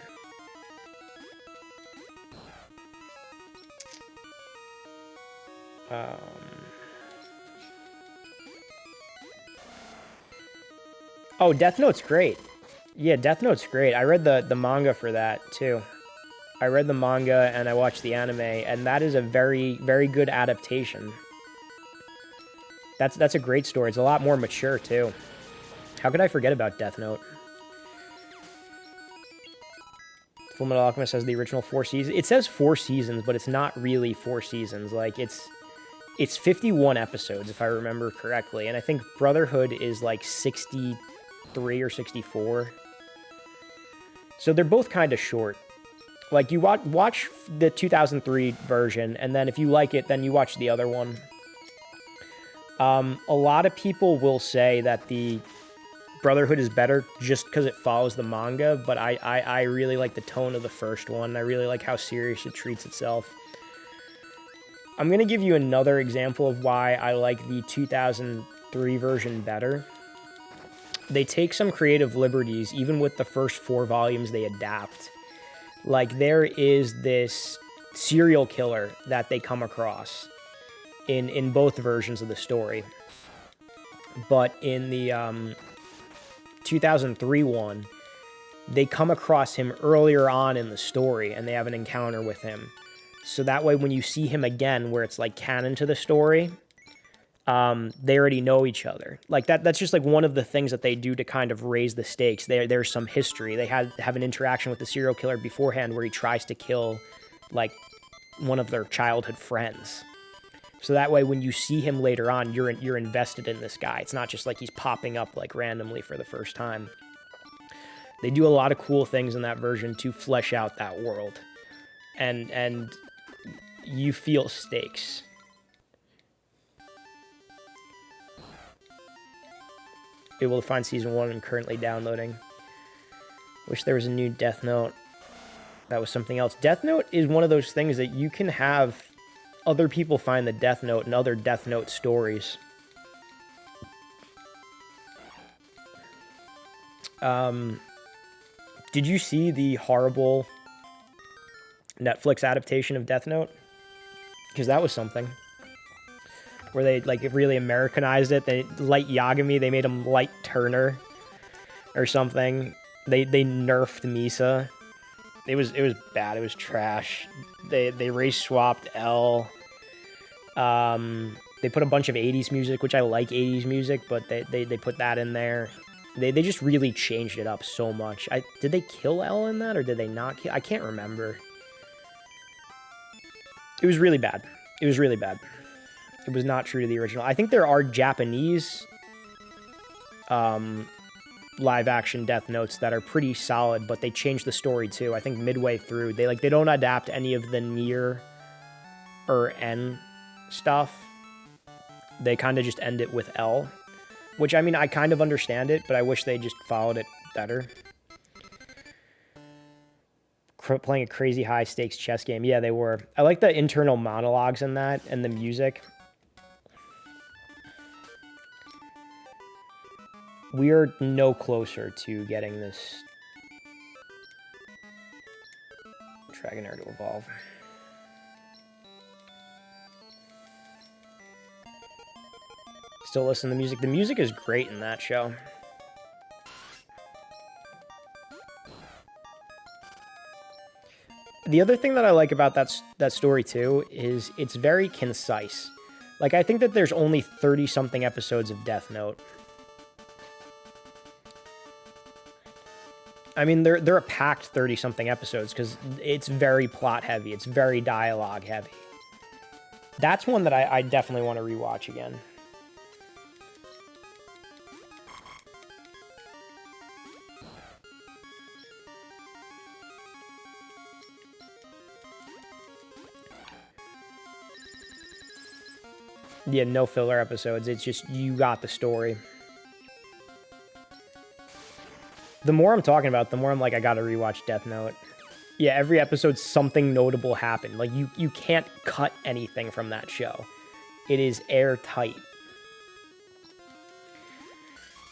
Oh, Death Note's great. Yeah, Death Note's great. I read the manga for that, too. I read the manga and I watched the anime, and that is a very, very good adaptation. That's a great story. It's a lot more mature, too. How could I forget about Death Note? Full Metal Alchemist has the original 4 seasons. It says 4 seasons, but it's not really 4 seasons. Like, it's 51 episodes, if I remember correctly. And I think Brotherhood is like 63 or 64. So they're both kind of short. Like, you watch the 2003 version, and then if you like it, then you watch the other one. A lot of people will say that the Brotherhood is better just because it follows the manga, but I really like the tone of the first one. I really like how serious it treats itself. I'm going to give you another example of why I like the 2003 version better. They take some creative liberties, even with the first 4 volumes they adapt. Like, there is this serial killer that they come across in both versions of the story. But in the 2003 one, they come across him earlier on in the story, and they have an encounter with him. So that way, when you see him again, where it's like canon to the story, they already know each other. Like that's just like one of the things that they do to kind of raise the stakes. There's some history. They have an interaction with the serial killer beforehand where he tries to kill like one of their childhood friends. So that way, when you see him later on, you're invested in this guy. It's not just like he's popping up like randomly for the first time. They do a lot of cool things in that version to flesh out that world, and you feel stakes. Able to find season 1 and currently downloading. Wish there was a new Death Note. That was something else. Death Note is one of those things that you can have other people find the Death Note and other Death Note stories. Did you see the horrible Netflix adaptation of Death Note? Because that was something. Where they like really Americanized it. They Light Yagami, they made him Light Turner or something. They nerfed Misa. It was bad. It was trash. They race swapped L. They put a bunch of 80s music, which I like 80s music, but they put that in there. They just really changed it up so much. Did they kill L in that, or did they not kill? I can't remember. It was really bad. It was really bad. It was not true to the original. I think there are Japanese live-action Death Notes that are pretty solid, but they changed the story too. I think midway through, they don't adapt any of the Nier or N stuff. They kind of just end it with L, which, I mean, I kind of understand it, but I wish they just followed it better. Playing a crazy high-stakes chess game. Yeah, they were. I like the internal monologues in that and the music. We are no closer to getting this Dragonair to evolve. Still listen to the music. The music is great in that show. The other thing that I like about that story too is it's very concise. Like, I think that there's only 30-something episodes of Death Note. I mean, they're a packed 30-something episodes because it's very plot heavy. It's very dialogue heavy. That's one that I definitely want to rewatch again. Yeah, no filler episodes. It's just, you got the story. The more I'm talking about, the more I'm like, I gotta rewatch Death Note. Yeah, every episode, something notable happened. Like, you can't cut anything from that show. It is airtight.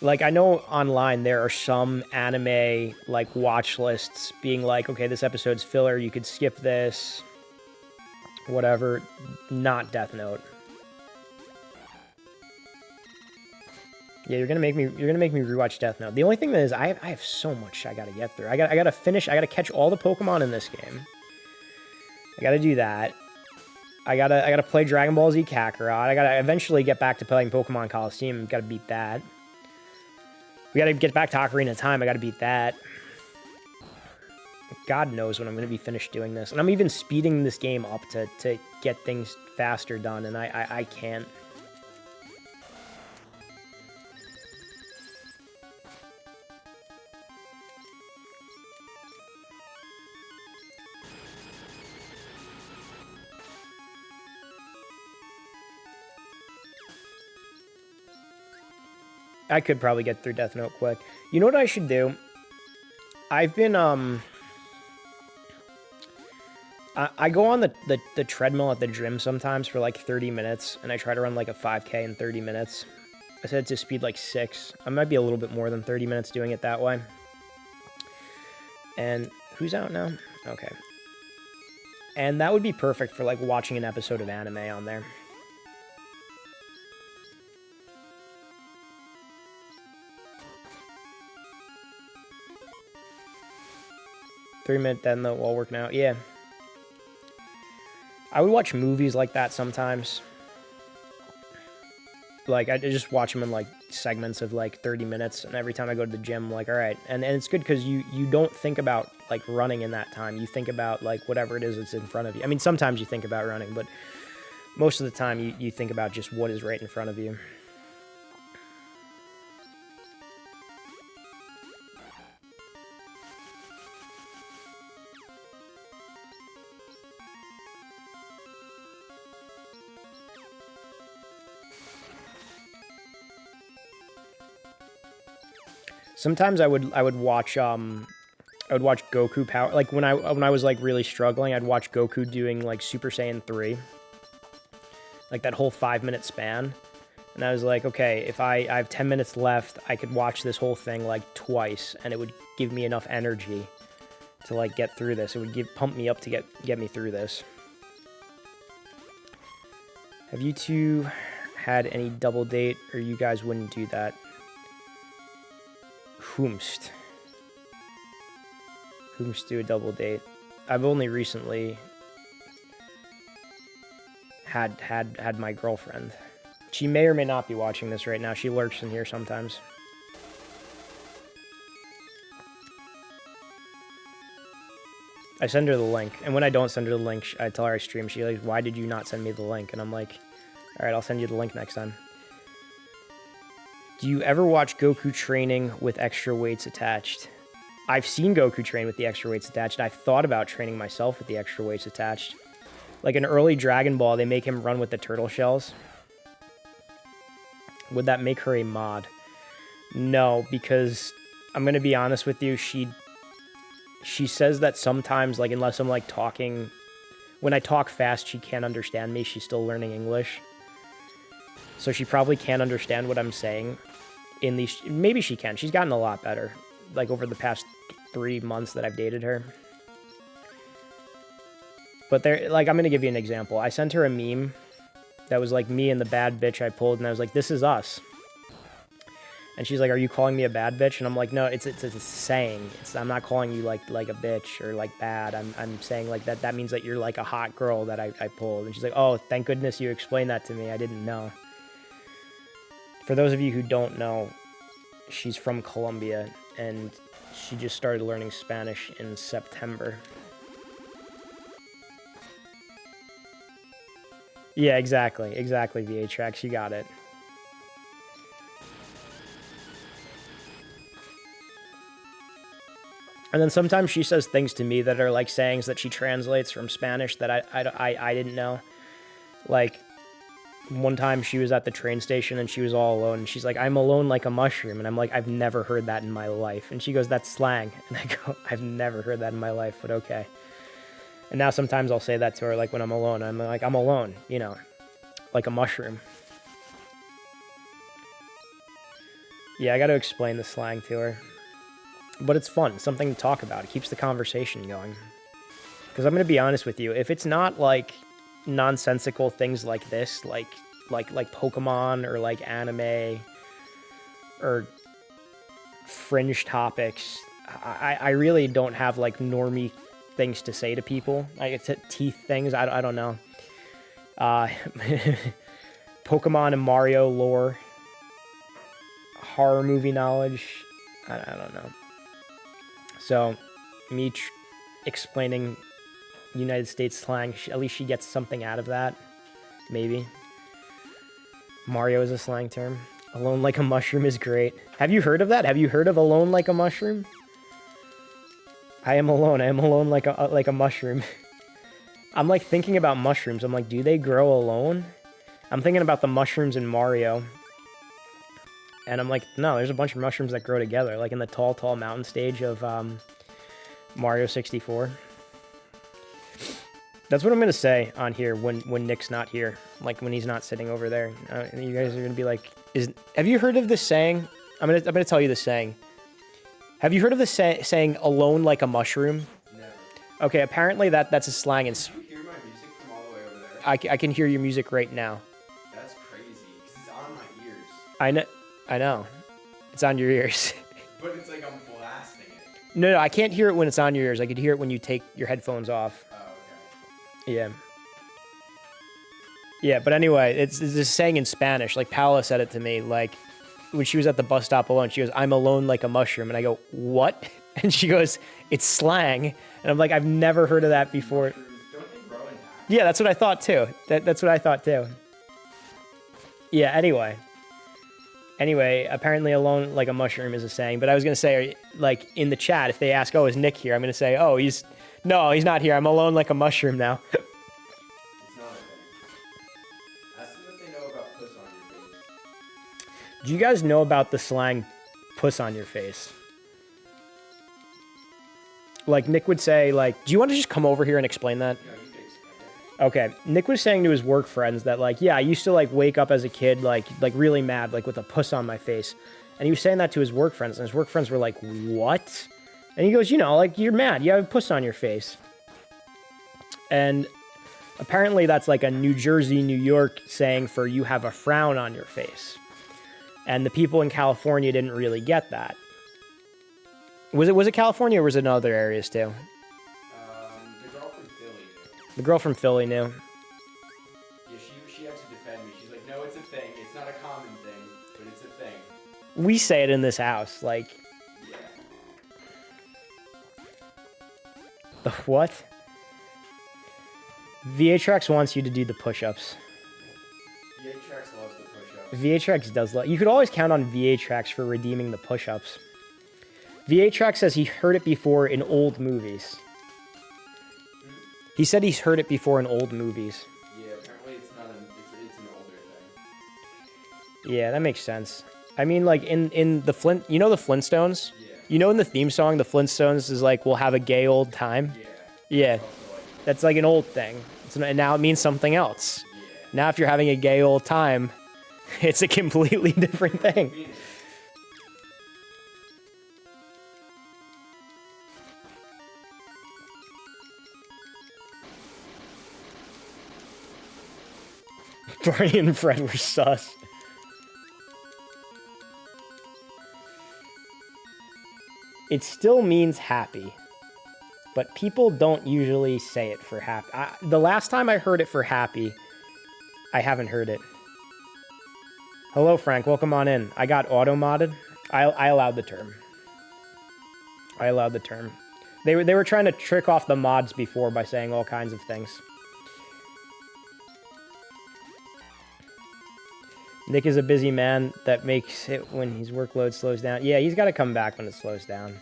Like, I know online there are some anime, like, watch lists being like, okay, this episode's filler, you could skip this. Whatever. Not Death Note. Yeah, you're gonna make me rewatch Death Note. The only thing that is, I have so much I gotta get through. I gotta catch all the Pokemon in this game. I gotta do that. I gotta play Dragon Ball Z Kakarot. I gotta eventually get back to playing Pokemon Coliseum. Gotta beat that. We gotta get back to Ocarina of Time. I gotta beat that. God knows when I'm gonna be finished doing this. And I'm even speeding this game up to get things faster done, and I can't. I could probably get through Death Note quick. You know what I should do? I've been, I go on the treadmill at the gym sometimes for like 30 minutes, and I try to run like a 5K in 30 minutes. I set it to speed like 6. I might be a little bit more than 30 minutes doing it that way. And who's out now? Okay. And that would be perfect for like watching an episode of anime on there. Three-minute Death Note while working out. Yeah. I would watch movies like that sometimes. Like, I just watch them in, like, segments of, like, 30 minutes. And every time I go to the gym, I'm like, all right. And it's good because you don't think about, like, running in that time. You think about, like, whatever it is that's in front of you. I mean, sometimes you think about running, but most of the time you think about just what is right in front of you. Sometimes I would watch Goku power, like when I was like really struggling, I'd watch Goku doing like Super Saiyan 3. Like that whole 5-minute span. And I was like, okay, if I have 10 minutes left, I could watch this whole thing like twice and it would give me enough energy to like get through this. It would pump me up to get me through this. Have you two had any double date, or you guys wouldn't do that? Whomst do a double date? I've only recently had my girlfriend. She may or may not be watching this right now. She lurks in here sometimes. I send her the link, and when I don't send her the link, I tell her I stream. She's like, why did you not send me the link? And I'm like, all right, I'll send you the link next time. Do you ever watch Goku training with extra weights attached? I've seen Goku train with the extra weights attached. I've thought about training myself with the extra weights attached. Like in early Dragon Ball, they make him run with the turtle shells. Would that make her a mod? No, because I'm going to be honest with you, she says that sometimes, like, unless I'm, like, talking... When I talk fast, she can't understand me. She's still learning English. So she probably can't understand what I'm saying in these... Maybe she can. She's gotten a lot better, like, over the past 3 months that I've dated her. But there, like, I'm going to give you an example. I sent her a meme that was, like, me and the bad bitch I pulled, and I was like, this is us. And she's like, are you calling me a bad bitch? And I'm like, no, it's a saying. I'm not calling you, like a bitch or, like, bad. I'm saying, like, that means that you're, like, a hot girl that I pulled. And she's like, oh, thank goodness you explained that to me. I didn't know. For those of you who don't know, she's from Colombia, and she just started learning Spanish in September. Yeah, exactly, VA-Trax, you got it. And then sometimes she says things to me that are like sayings that she translates from Spanish that I didn't know. Like, one time she was at the train station and she was all alone. And she's like, I'm alone like a mushroom. And I'm like, I've never heard that in my life. And she goes, that's slang. And I go, I've never heard that in my life, but okay. And now sometimes I'll say that to her, like when I'm alone. I'm like, I'm alone, you know, like a mushroom. Yeah, I got to explain the slang to her. But it's fun, something to talk about. It keeps the conversation going. Because I'm going to be honest with you, if it's not like nonsensical things like this, like Pokemon or like anime or fringe topics, I really don't have like normie things to say to people. Like it's teeth things, I don't know. Pokemon and Mario lore, horror movie knowledge, I don't know. So me explaining United States slang, at least she gets something out of that. Maybe. Mario is a slang term. Alone like a mushroom is great. Have you heard of that? Have you heard of alone like a mushroom? I am alone. I am alone like a mushroom. I'm like thinking about mushrooms. I'm like, do they grow alone? I'm thinking about the mushrooms in Mario. And I'm like, no, there's a bunch of mushrooms that grow together, like in the tall, tall mountain stage of Mario 64. That's what I'm gonna say on here when Nick's not here, like when he's not sitting over there. You guys are gonna be like, have you heard of this saying? I'm gonna tell you this saying. Have you heard of the saying "alone like a mushroom"? Never. Okay, apparently that's a slang. And Can you hear my music from all the way over there? I can hear your music right now. That's crazy, because it's on my ears. I know. It's on your ears. But it's like I'm blasting it. No, I can't hear it when it's on your ears. I could hear it when you take your headphones off. Oh, okay. Yeah. Yeah, but anyway, it's this saying in Spanish. Like, Paola said it to me, like, when she was at the bus stop alone. She goes, "I'm alone like a mushroom." And I go, "What?" And she goes, "It's slang." And I'm like, I've never heard of that before. Don't they grow in that? Yeah, that's what I thought, too. That's what I thought, too. Yeah, anyway. Anyway, apparently alone like a mushroom is a saying. But I was going to say, like, in the chat, if they ask, "Oh, is Nick here?" I'm going to say, "Oh, he's not here. I'm alone like a mushroom now." It's not a thing. Ask them if they know about puss on your face. Do you guys know about the slang "puss on your face"? Like, Nick would say, like, do you want to just come over here and explain that? No, you can explain it. Okay, Nick was saying to his work friends that, like, yeah, I used to, like, wake up as a kid, like really mad, like, with a puss on my face. And he was saying that to his work friends, and his work friends were like, "What?" And he goes, "You know, like, you're mad, you have a puss on your face." And apparently that's, like, a New Jersey, New York saying for you have a frown on your face. And the people in California didn't really get that. Was it California or was it in other areas, too? The girl from Philly knew. The girl from Philly knew. Yeah, she had to defend me. She's like, "No, it's a thing. It's not a common thing, but it's a thing." We say it in this house, like... Yeah. The what? VHX wants you to do the push-ups. VHX loves the push-ups. VHX does love... You could always count on VHX for redeeming the push-ups. VHX says he heard it before in old movies. He said he's heard it before in old movies. Yeah, apparently it's not it's an older thing. Yeah, that makes sense. I mean, like, in the you know the Flintstones? Yeah. You know in the theme song, the Flintstones is like, "We'll have a gay old time." Yeah. Yeah. Also, like, That's like an old thing. And now it means something else. yeah. Now if you're having a gay old time, it's a completely different thing. Venus. Barney and Fred were sus. It still means happy, but people don't usually say it for happy. The last time I heard it for happy, I haven't heard it. Hello, Frank. Welcome on in. I got auto-modded. I allowed the term. I allowed the term. They were trying to trick off the mods before by saying all kinds of things. Nick is a busy man that makes it when his workload slows down. Yeah, he's got to come back when it slows down.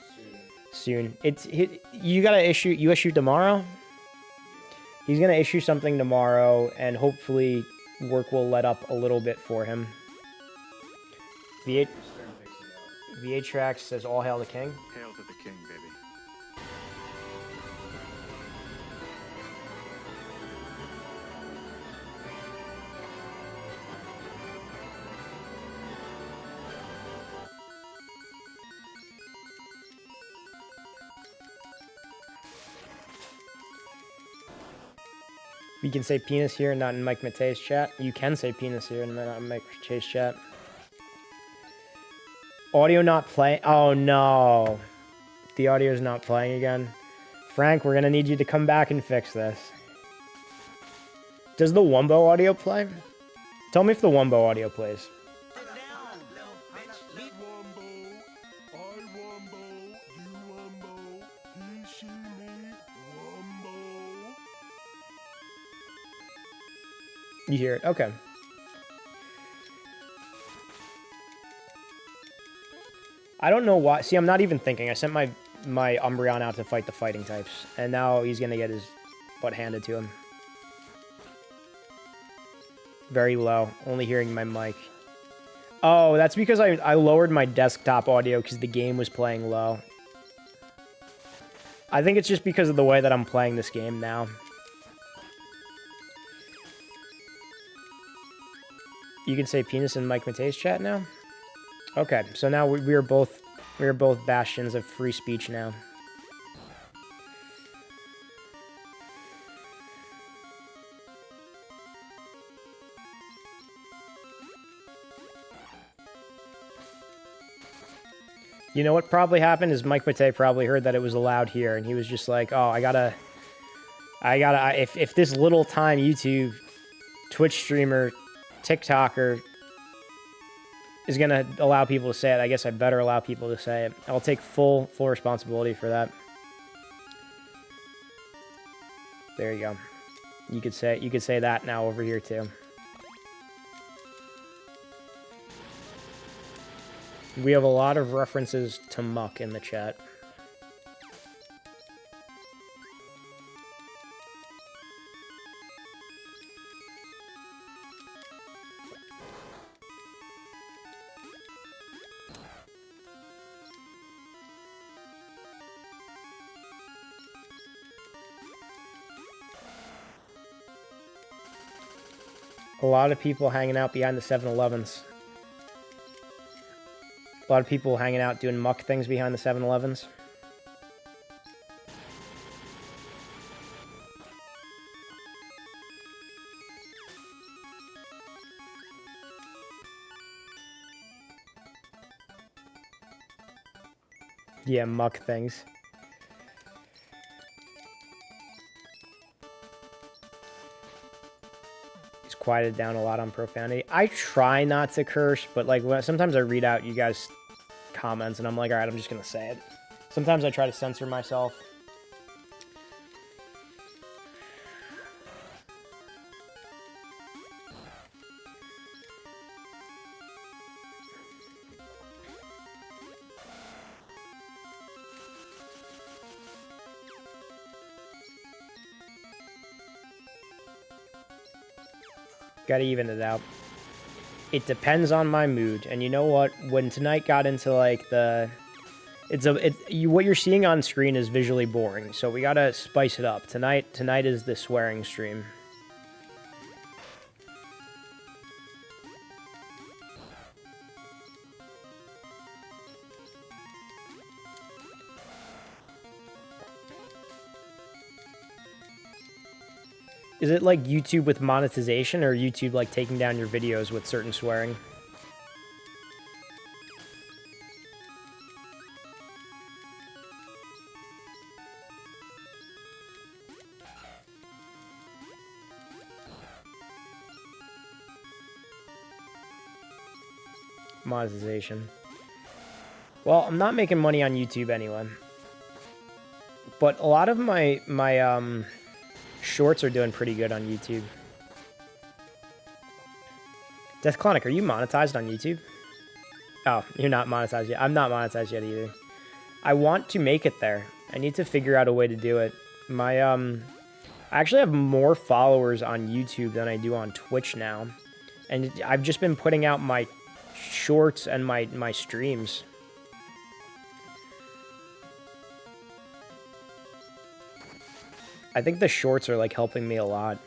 Soon. You got to issue. You issue tomorrow? He's going to issue something tomorrow, and hopefully work will let up a little bit for him. VHX says, "All hail the king." Hail to the king, baby. You can say penis here, not in Mike Matei's chat. You can say penis here, and not in Mike Matei's chat. Audio not playing. Oh no, the audio is not playing again. Frank, we're gonna need you to come back and fix this. Does the Wumbo audio play? Tell me if the Wumbo audio plays. Wumbo, I wumbo, you wumbo, he, she, me, wumbo. You hear it? Okay. I don't know why. See, I'm not even thinking. I sent my Umbreon out to fight the fighting types, and now he's gonna get his butt handed to him. Very low. Only hearing my mic. Oh, that's because I lowered my desktop audio because the game was playing low. I think it's just because of the way that I'm playing this game now. You can say penis in Mike Matei's chat now? Okay, so now we are both bastions of free speech now. You know what probably happened is Mike Matei probably heard that it was allowed here, and he was just like, "Oh, if this little time YouTube, Twitch streamer, TikToker is gonna allow people to say it, I guess I better allow people to say it. I'll take full responsibility for that." There you go. You could say that now over here too. We have a lot of references to muck in the chat. A lot of people hanging out behind the 7-Elevens. A lot of people hanging out doing muck things behind the 7-Elevens. Yeah, muck things. He's quieted down a lot on profanity. I try not to curse, but like sometimes I read out you guys' comments and I'm like, all right, I'm just gonna say it. Sometimes I try to censor myself. Gotta even it out. It depends on my mood, and you know what? When tonight got into like the, what you're seeing on screen is visually boring, so we gotta spice it up. Tonight is the swearing stream. Is it like YouTube with monetization, or YouTube like taking down your videos with certain swearing? Monetization. Well, I'm not making money on YouTube anyway. But a lot of my shorts are doing pretty good on YouTube. Death Clonic, are you monetized on YouTube? Oh, you're not monetized yet. I'm not monetized yet either. I want to make it there. I need to figure out a way to do it. I actually have more followers on YouTube than I do on Twitch now. And I've just been putting out my shorts and my streams. I think the shorts are like helping me a lot.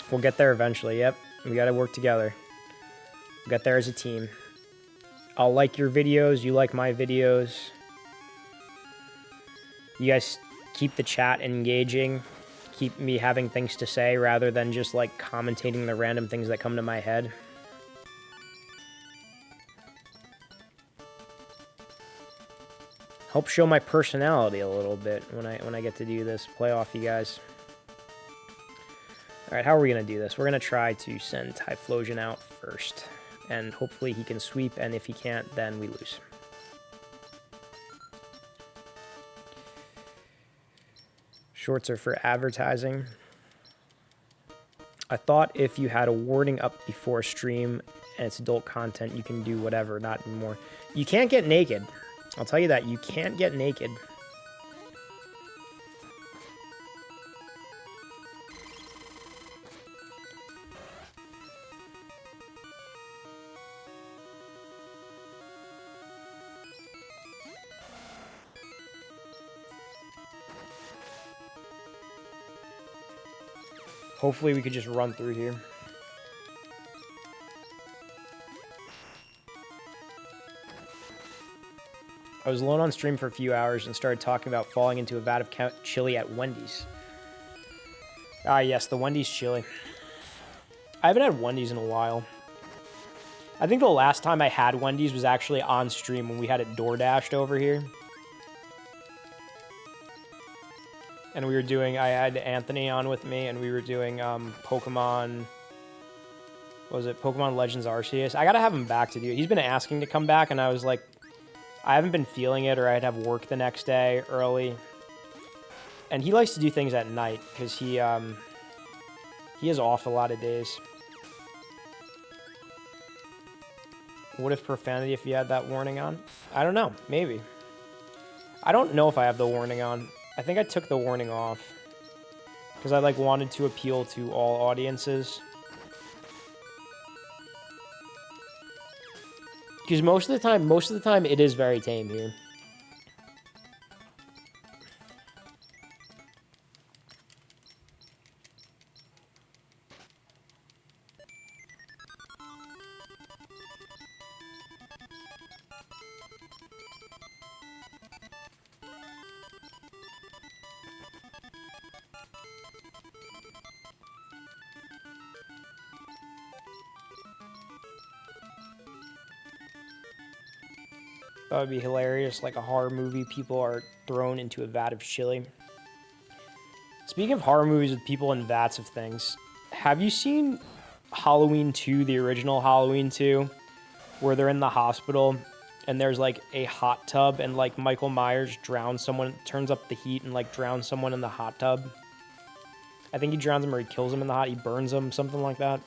We'll get there eventually. Yep, we gotta work together. We'll get there as a team. I'll like your videos, you like my videos. You guys keep the chat engaging. Keep me having things to say rather than just like commentating the random things that come to my head. Help show my personality a little bit when I get to do this. Play off you guys. Alright, how are we going to do this? We're going to try to send Typhlosion out first. And hopefully he can sweep, and if he can't, then we lose. Shorts are for advertising. I thought if you had a warning up before a stream and it's adult content, you can do whatever, not anymore. You can't get naked. I'll tell you that. You can't get naked. Hopefully we could just run through here. I was alone on stream for a few hours and started talking about falling into a vat of chili at Wendy's. Ah, yes, the Wendy's chili. I haven't had Wendy's in a while. I think the last time I had Wendy's was actually on stream when we had it door-dashed over here. And we were doing, I had Anthony on with me, and we were doing Pokemon, what was it, Pokemon Legends Arceus. I gotta have him back to do it. He's been asking to come back, and I was like, I haven't been feeling it, or I'd have work the next day early. And he likes to do things at night, because he is off a lot of days. What if profanity if you had that warning on? I don't know, maybe. I don't know if I have the warning on. I think I took the warning off because I like wanted to appeal to all audiences. Because most of the time it is very tame here. That would be hilarious, like a horror movie, people are thrown into a vat of chili. Speaking of horror movies with people in vats of things, have you seen Halloween 2, the original Halloween 2, where they're in the hospital and there's like a hot tub and like Michael Myers drowns someone, turns up the heat and like drowns someone in the hot tub? I think he drowns him or he kills him in the hot, he burns him, something like that.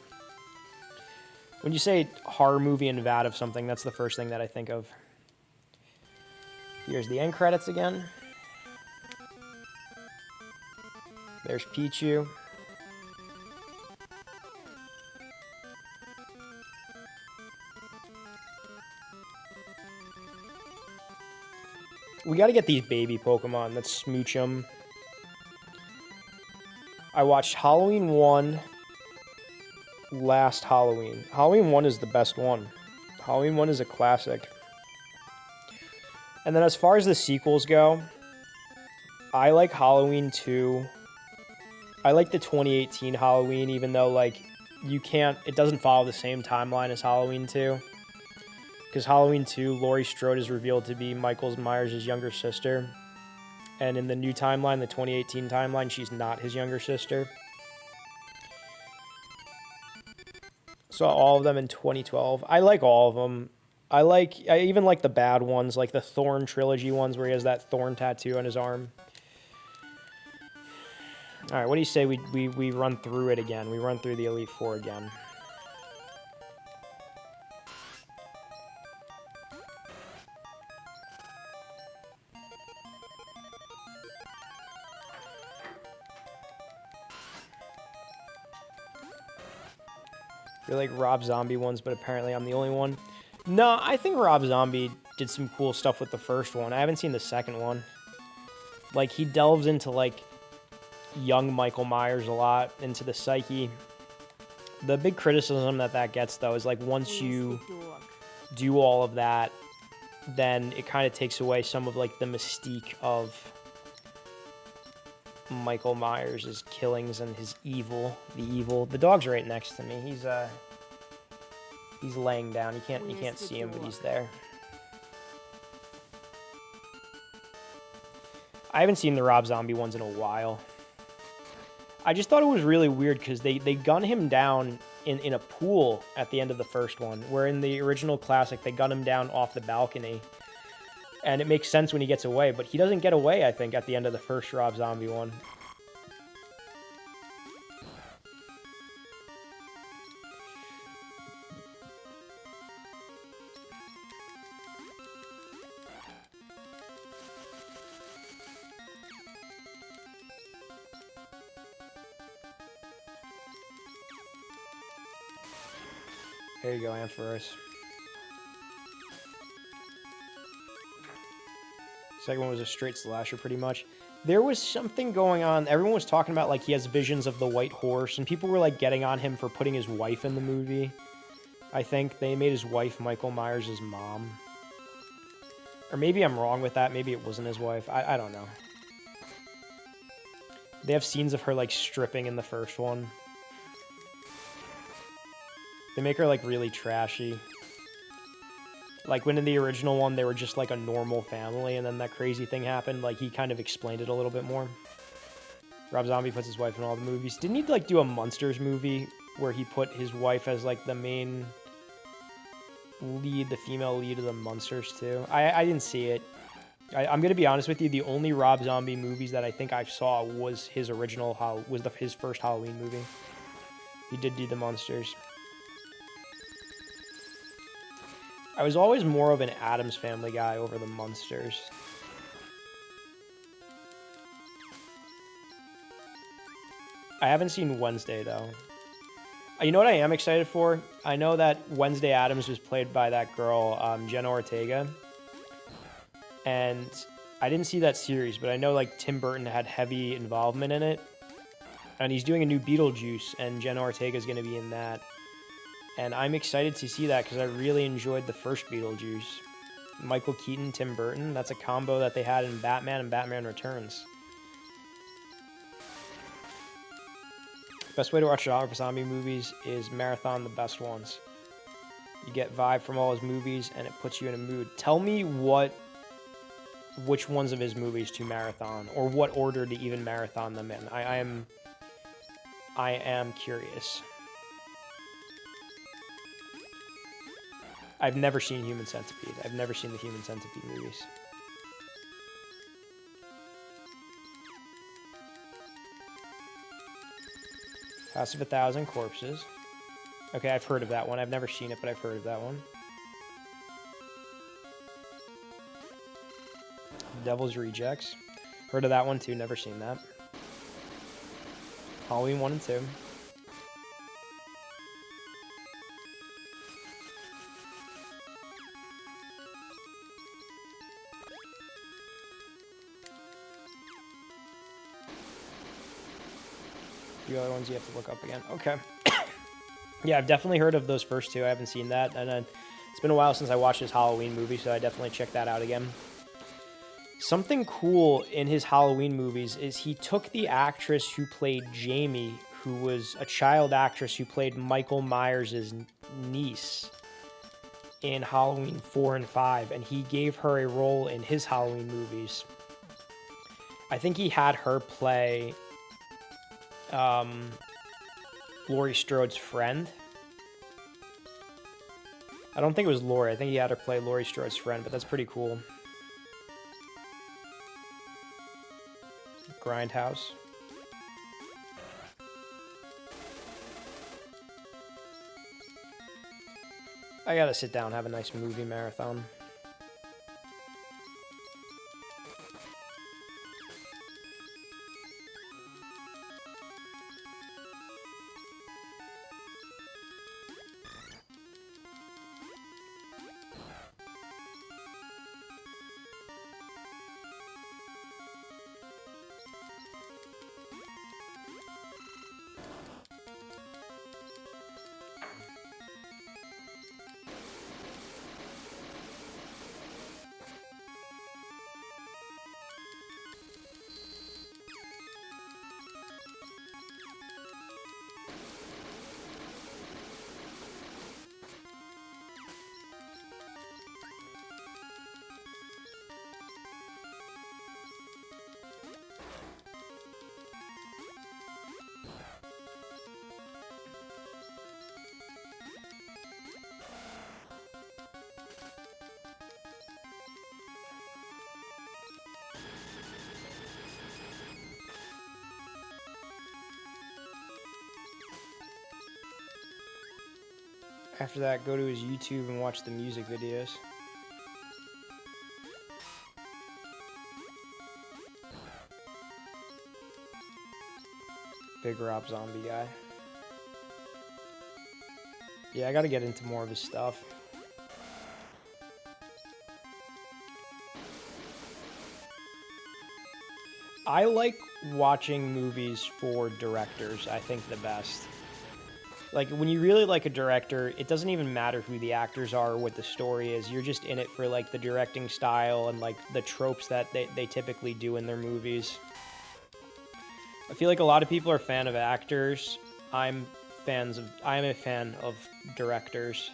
When you say horror movie and vat of something, that's the first thing that I think of. Here's the end credits again. There's Pichu. We gotta get these baby Pokemon. Let's smooch them. I watched Halloween 1 last Halloween. Halloween 1 is the best one. Halloween 1 is a classic. And then as far as the sequels go, I like Halloween 2. I like the 2018 Halloween, even though, like, it doesn't follow the same timeline as Halloween 2. Because Halloween 2, Laurie Strode is revealed to be Michael Myers' younger sister. And in the new timeline, the 2018 timeline, she's not his younger sister. Saw all of them in 2012. I like all of them. I even like the bad ones, like the Thorn trilogy ones where he has that thorn tattoo on his arm. Alright, what do you say we run through it again? We run through the Elite Four again. They're like Rob Zombie ones, but apparently I'm the only one. No, I think Rob Zombie did some cool stuff with the first one. I haven't seen the second one. Like, he delves into, like, young Michael Myers a lot, into the psyche. The big criticism that gets, though, is, like, once you do all of that, then it kind of takes away some of, like, the mystique of Michael Myers' killings and his evil. The evil. The dog's right next to me. He's laying down. You can't see him, but he's there. I haven't seen the Rob Zombie ones in a while. I just thought it was really weird because they gun him down in a pool at the end of the first one, where in the original classic they gun him down off the balcony. And it makes sense when he gets away, but he doesn't get away, I think, at the end of the first Rob Zombie one. There you go, Ampharos. Second one was a straight slasher, pretty much. There was something going on. Everyone was talking about like he has visions of the white horse, and people were like getting on him for putting his wife in the movie. I think they made his wife Michael Myers' mom. Or maybe I'm wrong with that. Maybe it wasn't his wife. I don't know. They have scenes of her like stripping in the first one. They make her like really trashy. Like when in the original one, they were just like a normal family, and then that crazy thing happened. Like he kind of explained it a little bit more. Rob Zombie puts his wife in all the movies. Didn't he like do a Monsters movie where he put his wife as like the main lead, the female lead of the Monsters too? I didn't see it. I'm gonna be honest with you. The only Rob Zombie movies that I think I saw was his original his first Halloween movie. He did do the Monsters. I was always more of an Addams Family guy over the Munsters. I haven't seen Wednesday, though. You know what I am excited for? I know that Wednesday Addams was played by that girl, Jenna Ortega. And I didn't see that series, but I know like Tim Burton had heavy involvement in it. And he's doing a new Beetlejuice, and Jenna Ortega is going to be in that. And I'm excited to see that because I really enjoyed the first Beetlejuice. Michael Keaton, Tim Burton, that's a combo that they had in Batman and Batman Returns. Best way to watch zombie movies is marathon the best ones. You get vibe from all his movies and it puts you in a mood. Tell me which ones of his movies to marathon, or what order to even marathon them in. I am curious. I've never seen Human Centipede. I've never seen the Human Centipede movies. House of 1,000 Corpses. Okay, I've heard of that one. I've never seen it, but I've heard of that one. Devil's Rejects. Heard of that one too, never seen that. Halloween 1 and 2. The other ones you have to look up again. Okay. Yeah, I've definitely heard of those first two. I haven't seen that. And it's been a while since I watched his Halloween movie, so I definitely check that out again. Something cool in his Halloween movies is he took the actress who played Jamie, who was a child actress who played Michael Myers' niece in Halloween 4 and 5, and he gave her a role in his Halloween movies. I think he had her play Laurie Strode's friend. I don't think it was Laurie. I think he had her play Laurie Strode's friend, but that's pretty cool. Grindhouse. I gotta sit down and have a nice movie marathon. After that, go to his YouTube and watch the music videos. Big Rob Zombie guy. Yeah, I gotta get into more of his stuff. I like watching movies for directors, I think the best. Like, when you really like a director, it doesn't even matter who the actors are or what the story is. You're just in it for, like, the directing style and, like, the tropes that they typically do in their movies. I feel like a lot of people are a fan of actors. I'm a fan of directors.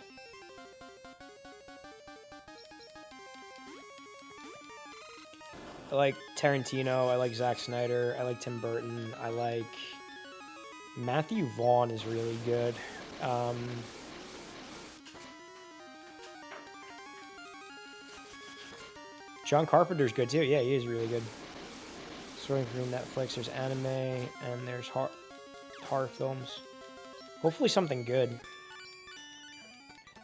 I like Tarantino, I like Zack Snyder, I like Tim Burton, I like... Matthew Vaughn is really good. John Carpenter's good too. Yeah, he is really good. Sorting through Netflix, there's anime and there's horror films. Hopefully something good.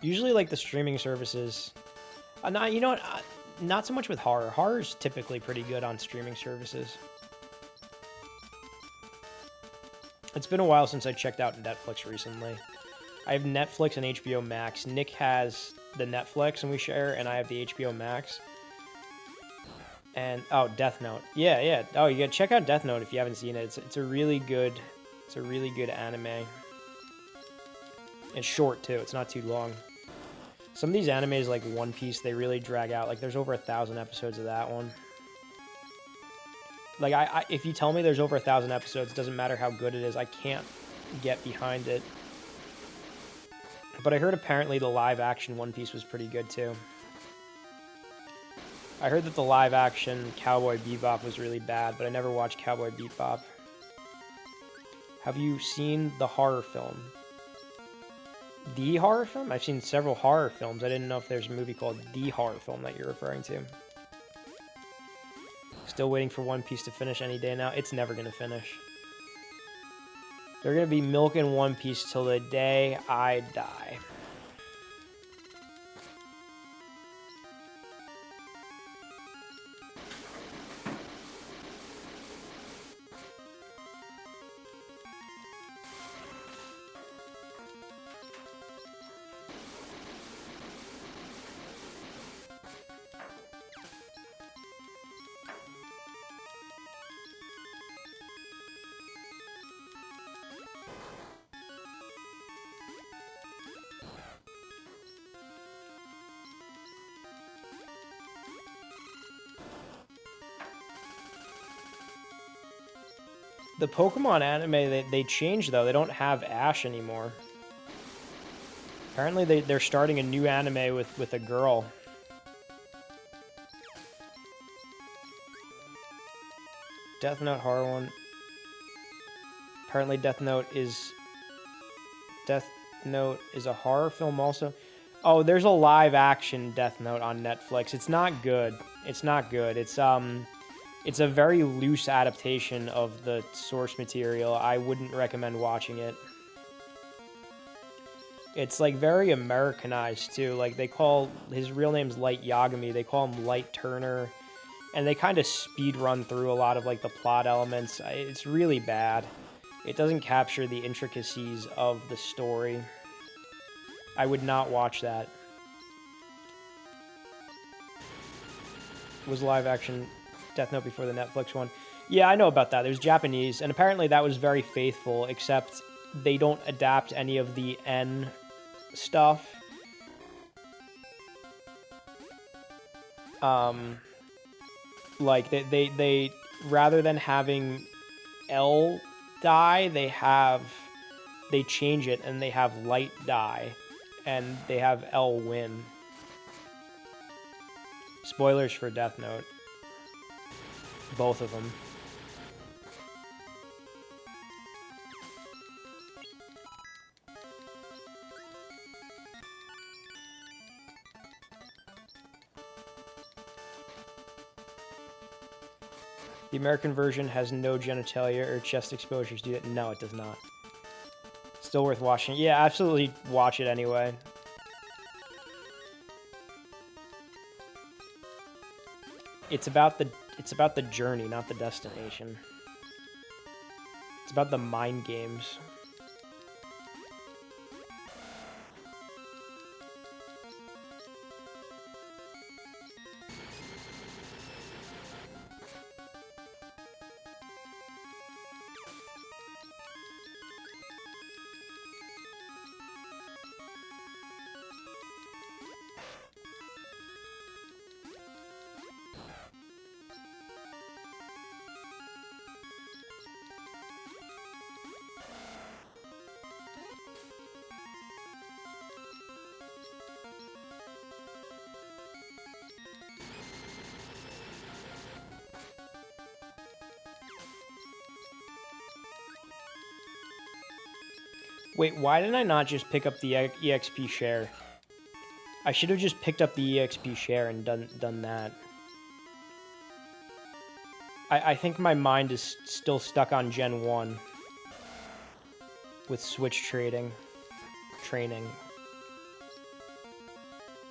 Usually like the streaming services. You know what? Not so much with horror. Horror's typically pretty good on streaming services. It's been a while since I checked out Netflix recently. I have Netflix and HBO Max. Nick has the Netflix and we share, and I have the HBO Max. And oh, Death Note. Yeah. Oh, you gotta check out Death Note if you haven't seen it. It's a really good anime. It's short too. It's not too long. Some of these animes like One Piece, they really drag out. Like there's over 1,000 episodes of that one. Like, if you tell me there's over 1,000 episodes, it doesn't matter how good it is, I can't get behind it. But I heard apparently the live-action One Piece was pretty good, too. I heard that the live-action Cowboy Bebop was really bad, but I never watched Cowboy Bebop. Have you seen the horror film? The horror film? I've seen several horror films. I didn't know if there's a movie called The Horror Film that you're referring to. Still waiting for One Piece to finish any day now. It's never going to finish. They're going to be milking One Piece till the day I die. The Pokemon anime, they changed, though. They don't have Ash anymore. Apparently, they're starting a new anime with a girl. Death Note horror one. Apparently, Death Note is a horror film also. Oh, there's a live-action Death Note on Netflix. It's not good. It's not good. It's a very loose adaptation of the source material. I wouldn't recommend watching it. It's like very Americanized too. Like they call his real name's Light Yagami. They call him Light Turner, and they kind of speed run through a lot of like the plot elements. It's really bad. It doesn't capture the intricacies of the story. I would not watch that. Was live action Death Note before the Netflix one? Yeah, I know about that. There's Japanese, and apparently that was very faithful, except they don't adapt any of the N stuff. Like they rather than having L die, they change it and they have Light die, and they have L win. Spoilers for Death Note. Both of them. The American version has no genitalia or chest exposures, do it? No, it does not. Still worth watching. Yeah, absolutely watch it anyway. It's about the journey, not the destination. It's about the mind games. Wait, why did I not just pick up the EXP share? I should have just picked up the EXP share and done that. I think my mind is still stuck on Gen 1 with Switch training.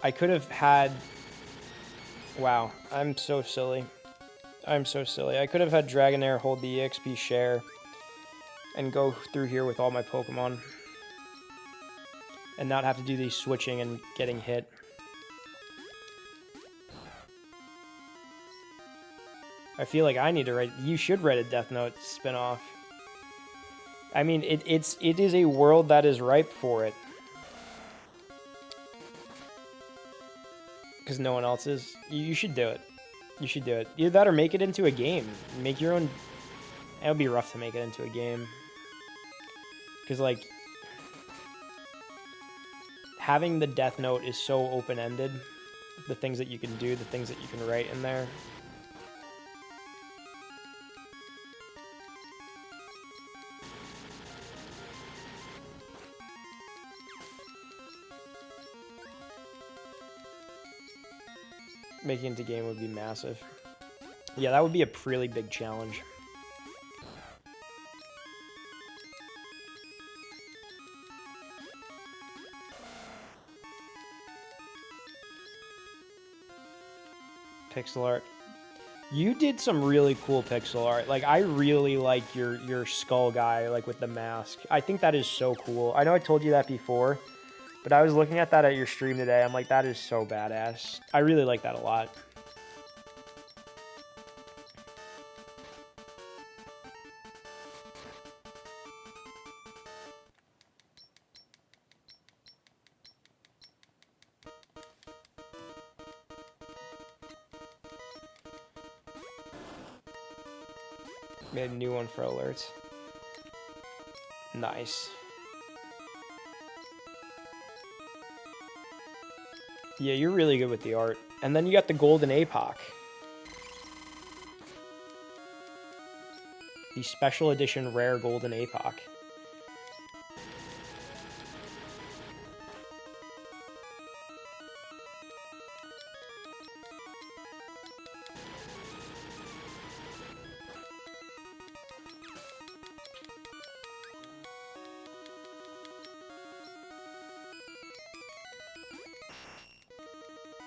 I could have had... Wow, I'm so silly. I'm so silly. I could have had Dragonair hold the EXP share and go through here with all my Pokemon. And not have to do these switching and getting hit. I feel like I need to write... You should write a Death Note spinoff. I mean, it is a world that is ripe for it. Because no one else is. You should do it. You should do it. Either that or make it into a game. Make your own... It would be rough to make it into a game. Because, like... Having the Death Note is so open-ended. The things that you can do, the things that you can write in there. Making it into game would be massive. Yeah, that would be a really big challenge. Pixel art. You did some really cool pixel art. Like, I really like your skull guy, like, with the mask. I think that is so cool. I know I told you that before, but I was looking at that at your stream today. I'm like, that is so badass. I really like that a lot. Made a new one for alerts. Nice. Yeah, you're really good with the art. And then you got the Golden APOC. The special edition rare Golden APOC.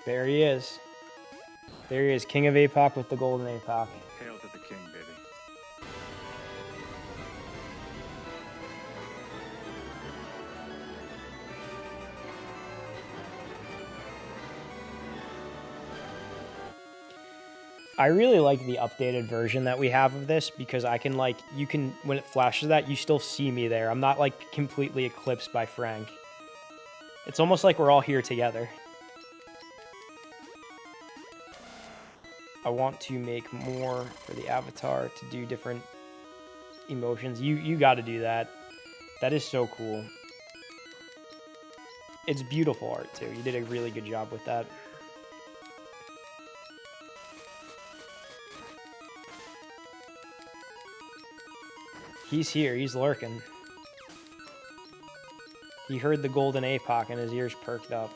There he is. There he is, King of APOC with the Golden APOC. Hail to the king, baby. I really like the updated version that we have of this because I can, like, you can, when it flashes that, you still see me there. I'm not, like, completely eclipsed by Frank. It's almost like we're all here together. I want to make more for the avatar to do different emotions. You got to do that. That is so cool. It's beautiful art, too. You did a really good job with that. He's here. He's lurking. He heard the Golden APOC and his ears perked up.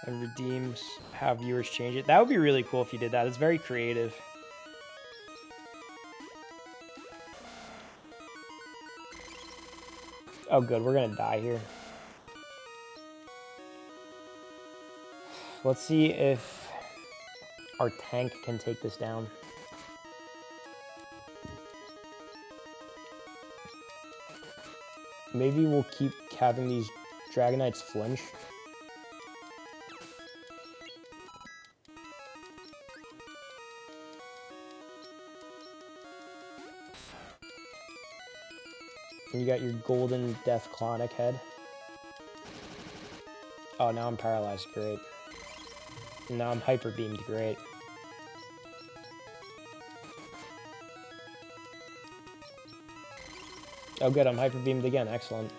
And redeems, have viewers change it. That would be really cool if you did that. It's very creative. Oh, good. We're going to die here. Let's see if our tank can take this down. Maybe we'll keep having these Dragonites flinch. And you got your golden death clonic head. Oh, now I'm paralyzed. Great. And now I'm hyper beamed. Great. Oh, good. I'm hyper beamed again. Excellent.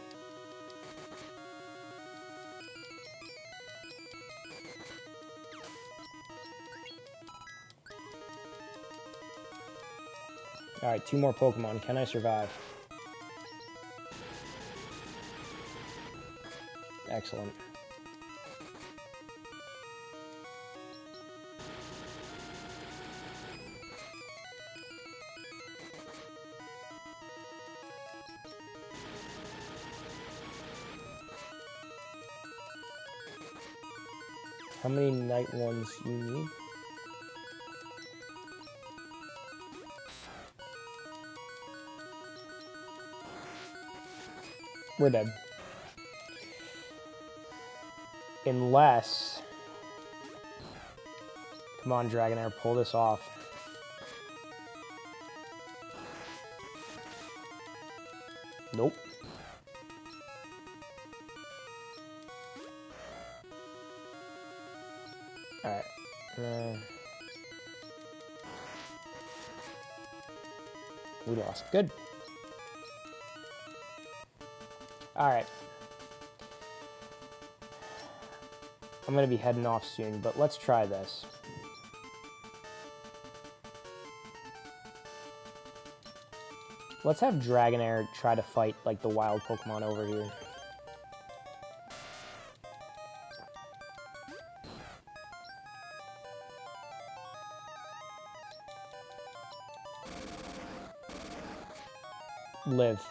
Alright, 2 more Pokemon. Can I survive? Excellent. How many night ones you need? We're dead. Unless... Come on, Dragonair, pull this off. Nope. Alright. We lost. Good. Alright. I'm gonna be heading off soon, but let's try this. Let's have Dragonair try to fight, like, the wild Pokemon over here. Live.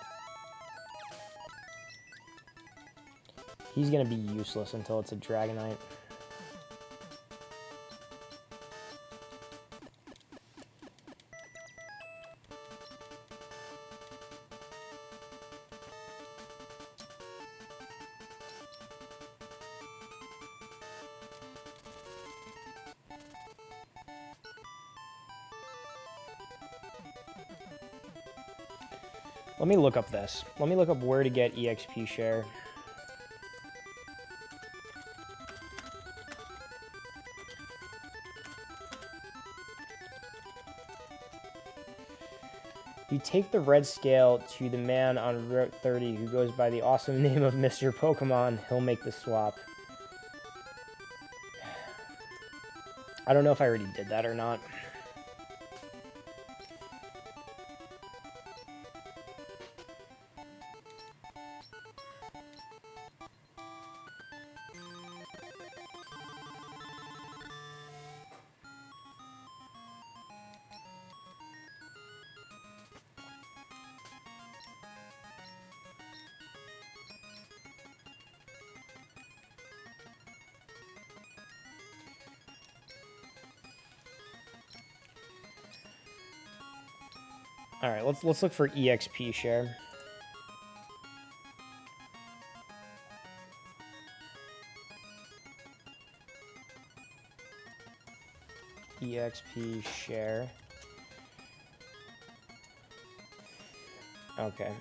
He's gonna be useless until it's a Dragonite. Let me look up this. Let me look up where to get EXP share. You take the red scale to the man on Route 30 who goes by the awesome name of Mr. Pokemon. He'll make the swap. I don't know if I already did that or not. All right, let's look for EXP share. EXP share. Okay.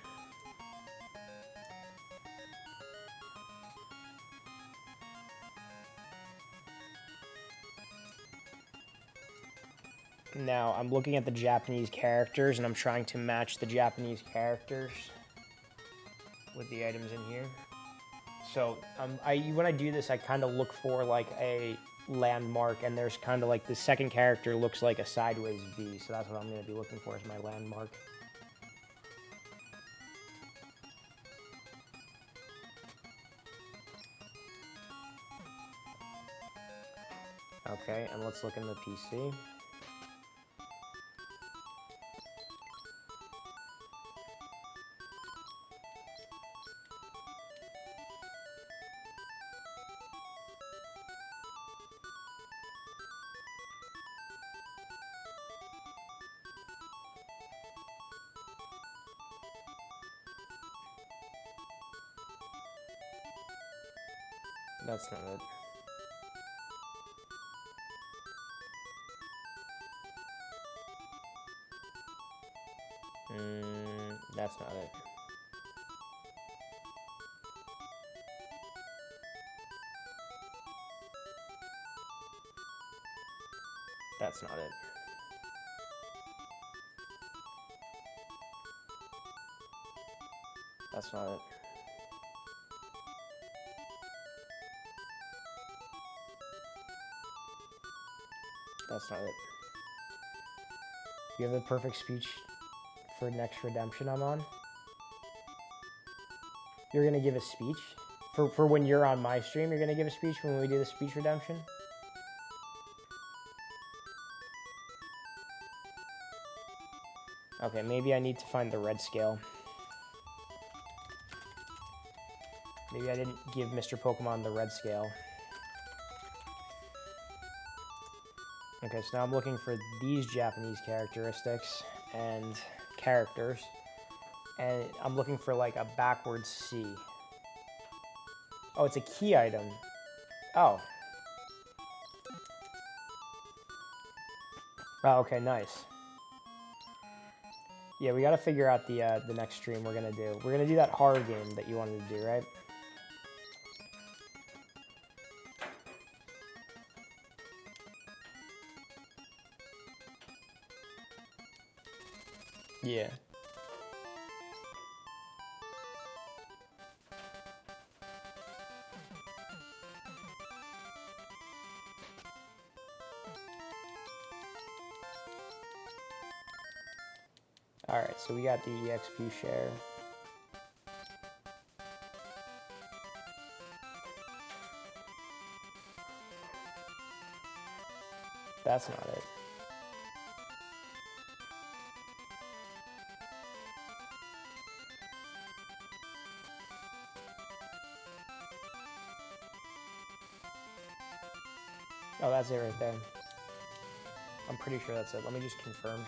Now, I'm looking at the Japanese characters, and I'm trying to match the Japanese characters with the items in here. So, when I do this, I kind of look for, like, a landmark, and there's kind of, like, the second character looks like a sideways V, so that's what I'm going to be looking for as my landmark. Okay, and let's look in the PC. That's not it. That's not it. That's not it. That's not it. That's not it. You have the perfect speech. for next redemption I'm on. You're gonna give a speech? For when you're on my stream, you're gonna give a speech when we do the speech redemption? Okay, maybe I need to find the red scale. Maybe I didn't give Mr. Pokemon the red scale. Okay, so now I'm looking for these Japanese characteristics and characters. And I'm looking for like a backwards C. Oh, it's a key item. Oh. Oh, okay, nice. Yeah, we gotta figure out the next stream we're gonna do. We're gonna do that horror game that you wanted to do, right? Yeah. Alright, so we got the EXP share. That's not it. Oh, that's it right there. I'm pretty sure that's it. Let me just confirm.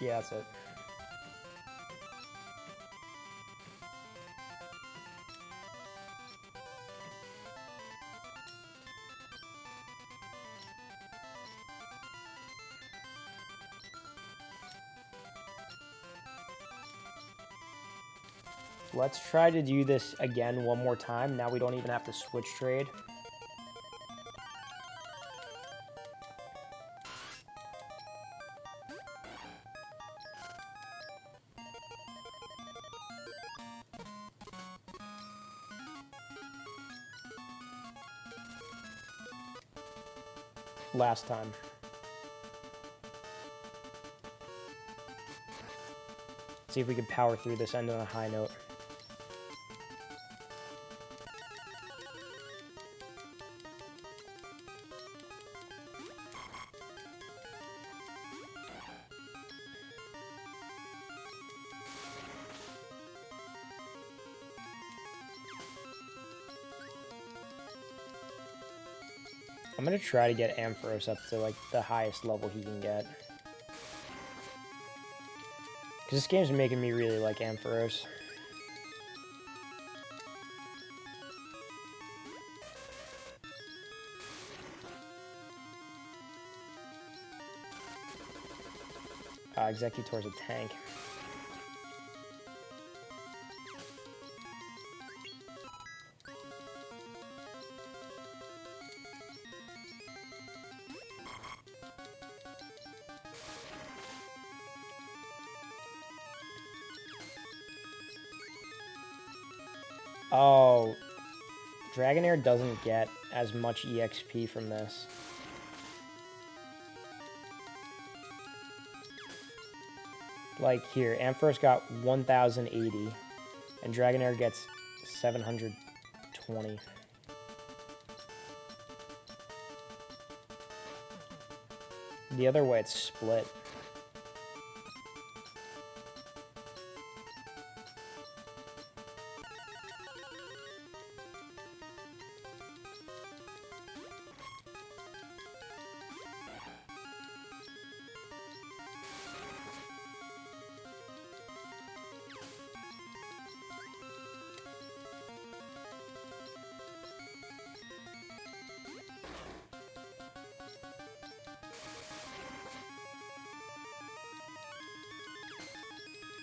Yeah, that's it. Let's try to do this again one more time. Now we don't even have to switch trade. Last time. See if we can power through this end on a high note. I'm gonna try to get Ampharos up to like the highest level he can get. Because this game's making me really like Ampharos. Executor's a tank. Oh, Dragonair doesn't get as much EXP from this. Like here, Ampharos got 1,080, and Dragonair gets 720. The other way, it's split.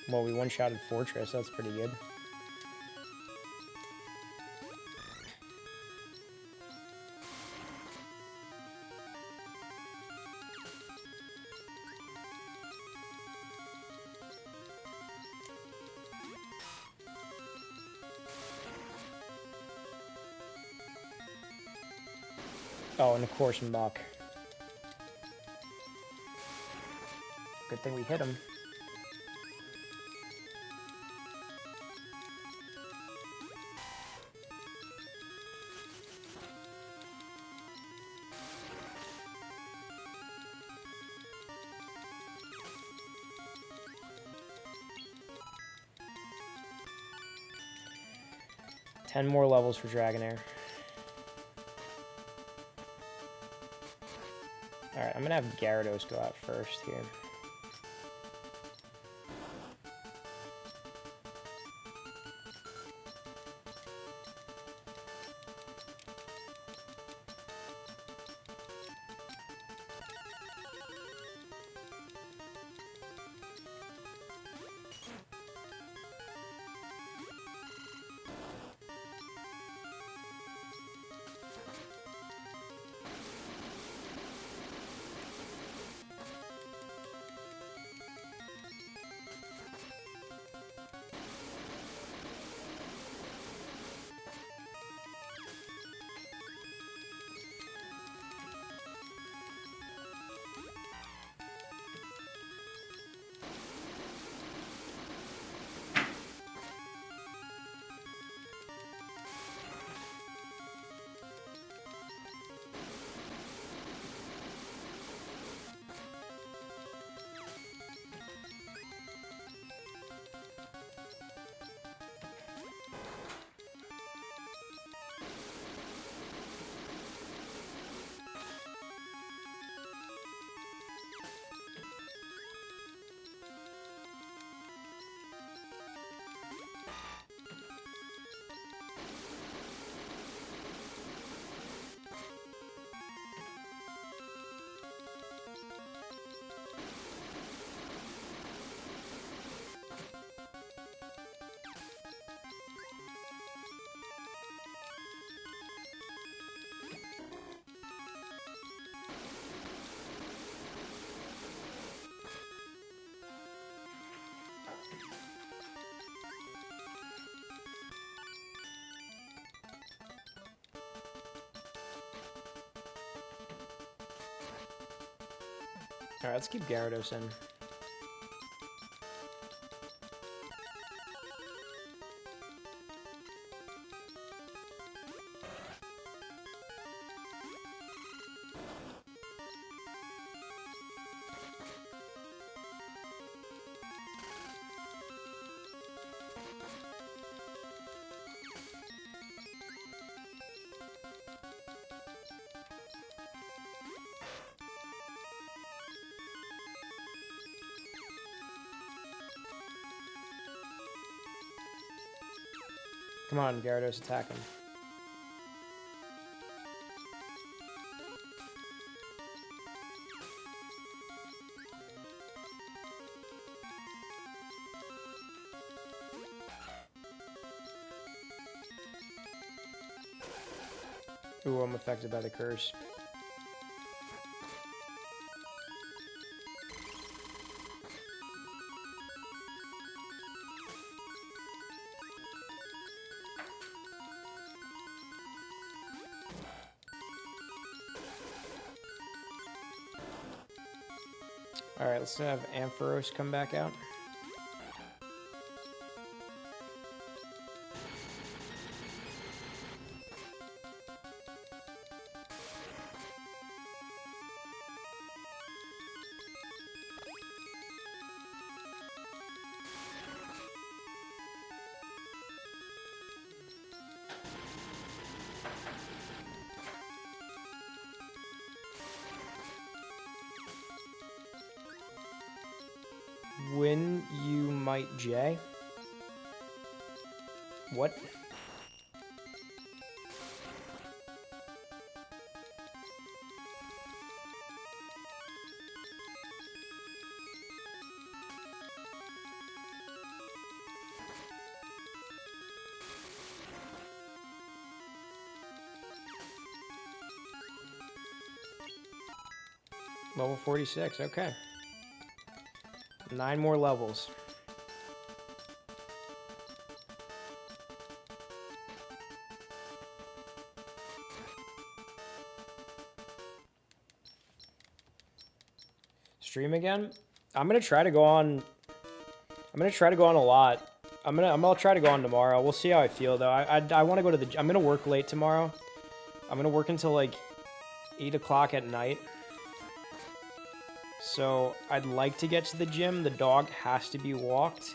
Well, we one-shotted Fortress, that's pretty good. Oh, and of course Muck. Good thing we hit him. Ten more levels for Dragonair. Alright, I'm gonna have Gyarados go out first here. Alright, let's keep Gyarados in. Come on, Gyarados, attack him. Ooh, I'm affected by the curse. Alright, let's have Ampharos come back out. When you might J? What? Level 46, okay. 9 more levels. Stream again? I'm gonna try to go on. I'm gonna try to go on a lot. I'm gonna try to go on tomorrow. We'll see how I feel though. I want to go to the. I'm gonna work late tomorrow. I'm gonna work until like 8 o'clock at night. So I'd like to get to the gym. The dog has to be walked.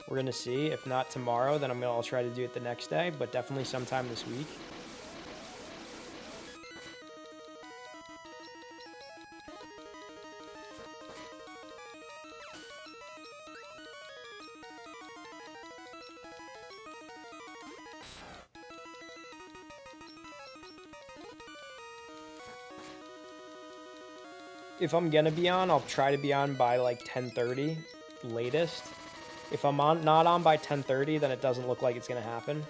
We're gonna see. If not tomorrow, then I'll try to do it the next day. But definitely sometime this week. If I'm gonna be on, I'll try to be on by like 10:30 latest. If I'm not on by 10:30, then it doesn't look like it's gonna happen.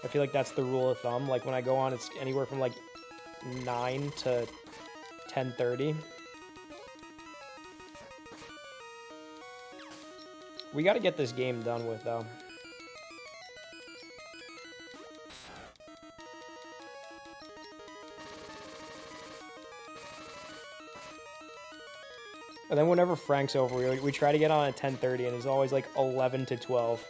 I feel like that's the rule of thumb. Like when I go on, it's anywhere from like 9 to 10:30. We gotta get this game done with though. And then whenever Frank's over, we try to get on at 10:30, and it's always like 11 to 12.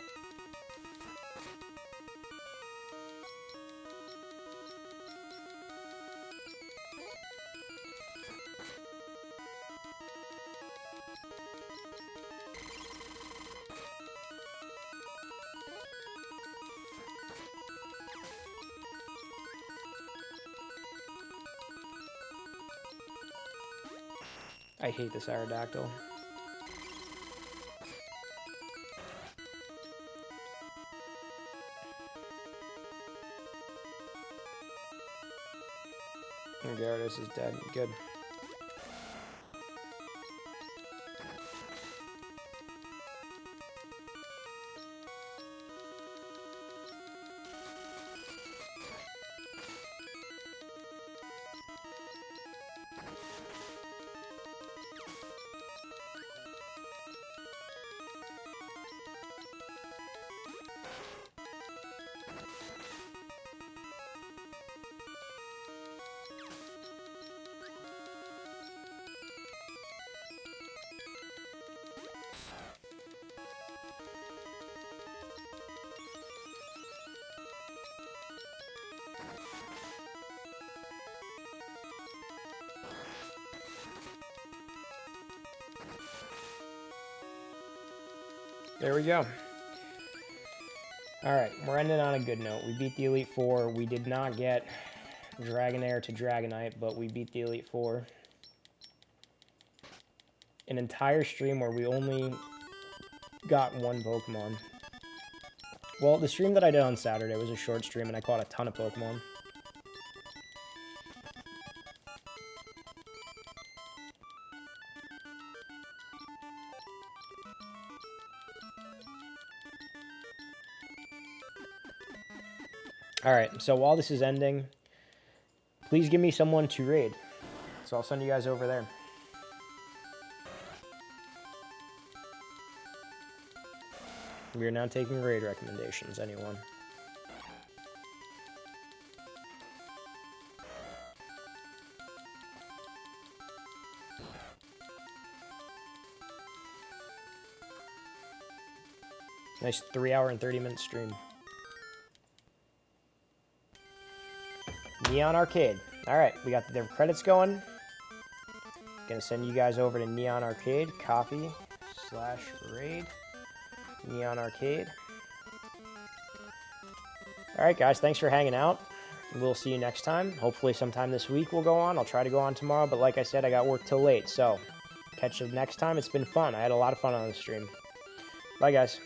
I hate this Aerodactyl. And Gyarados is dead. Good. There we go. Alright, we're ending on a good note. We beat the Elite Four. We did not get Dragonair to Dragonite, but we beat the Elite Four. An entire stream where we only got one Pokemon. Well, the stream that I did on Saturday was a short stream, and I caught a ton of Pokemon. Alright, so while this is ending, please give me someone to raid. So I'll send you guys over there. We are now taking raid recommendations. Anyone? Nice 3-hour and 30-minute stream. Neon Arcade. Alright, we got the credits going. Gonna send you guys over to Neon Arcade. Copy/raid. Neon Arcade. Alright guys, thanks for hanging out. We'll see you next time. Hopefully sometime this week we'll go on. I'll try to go on tomorrow, but like I said, I got work till late, so catch you next time. It's been fun. I had a lot of fun on the stream. Bye guys.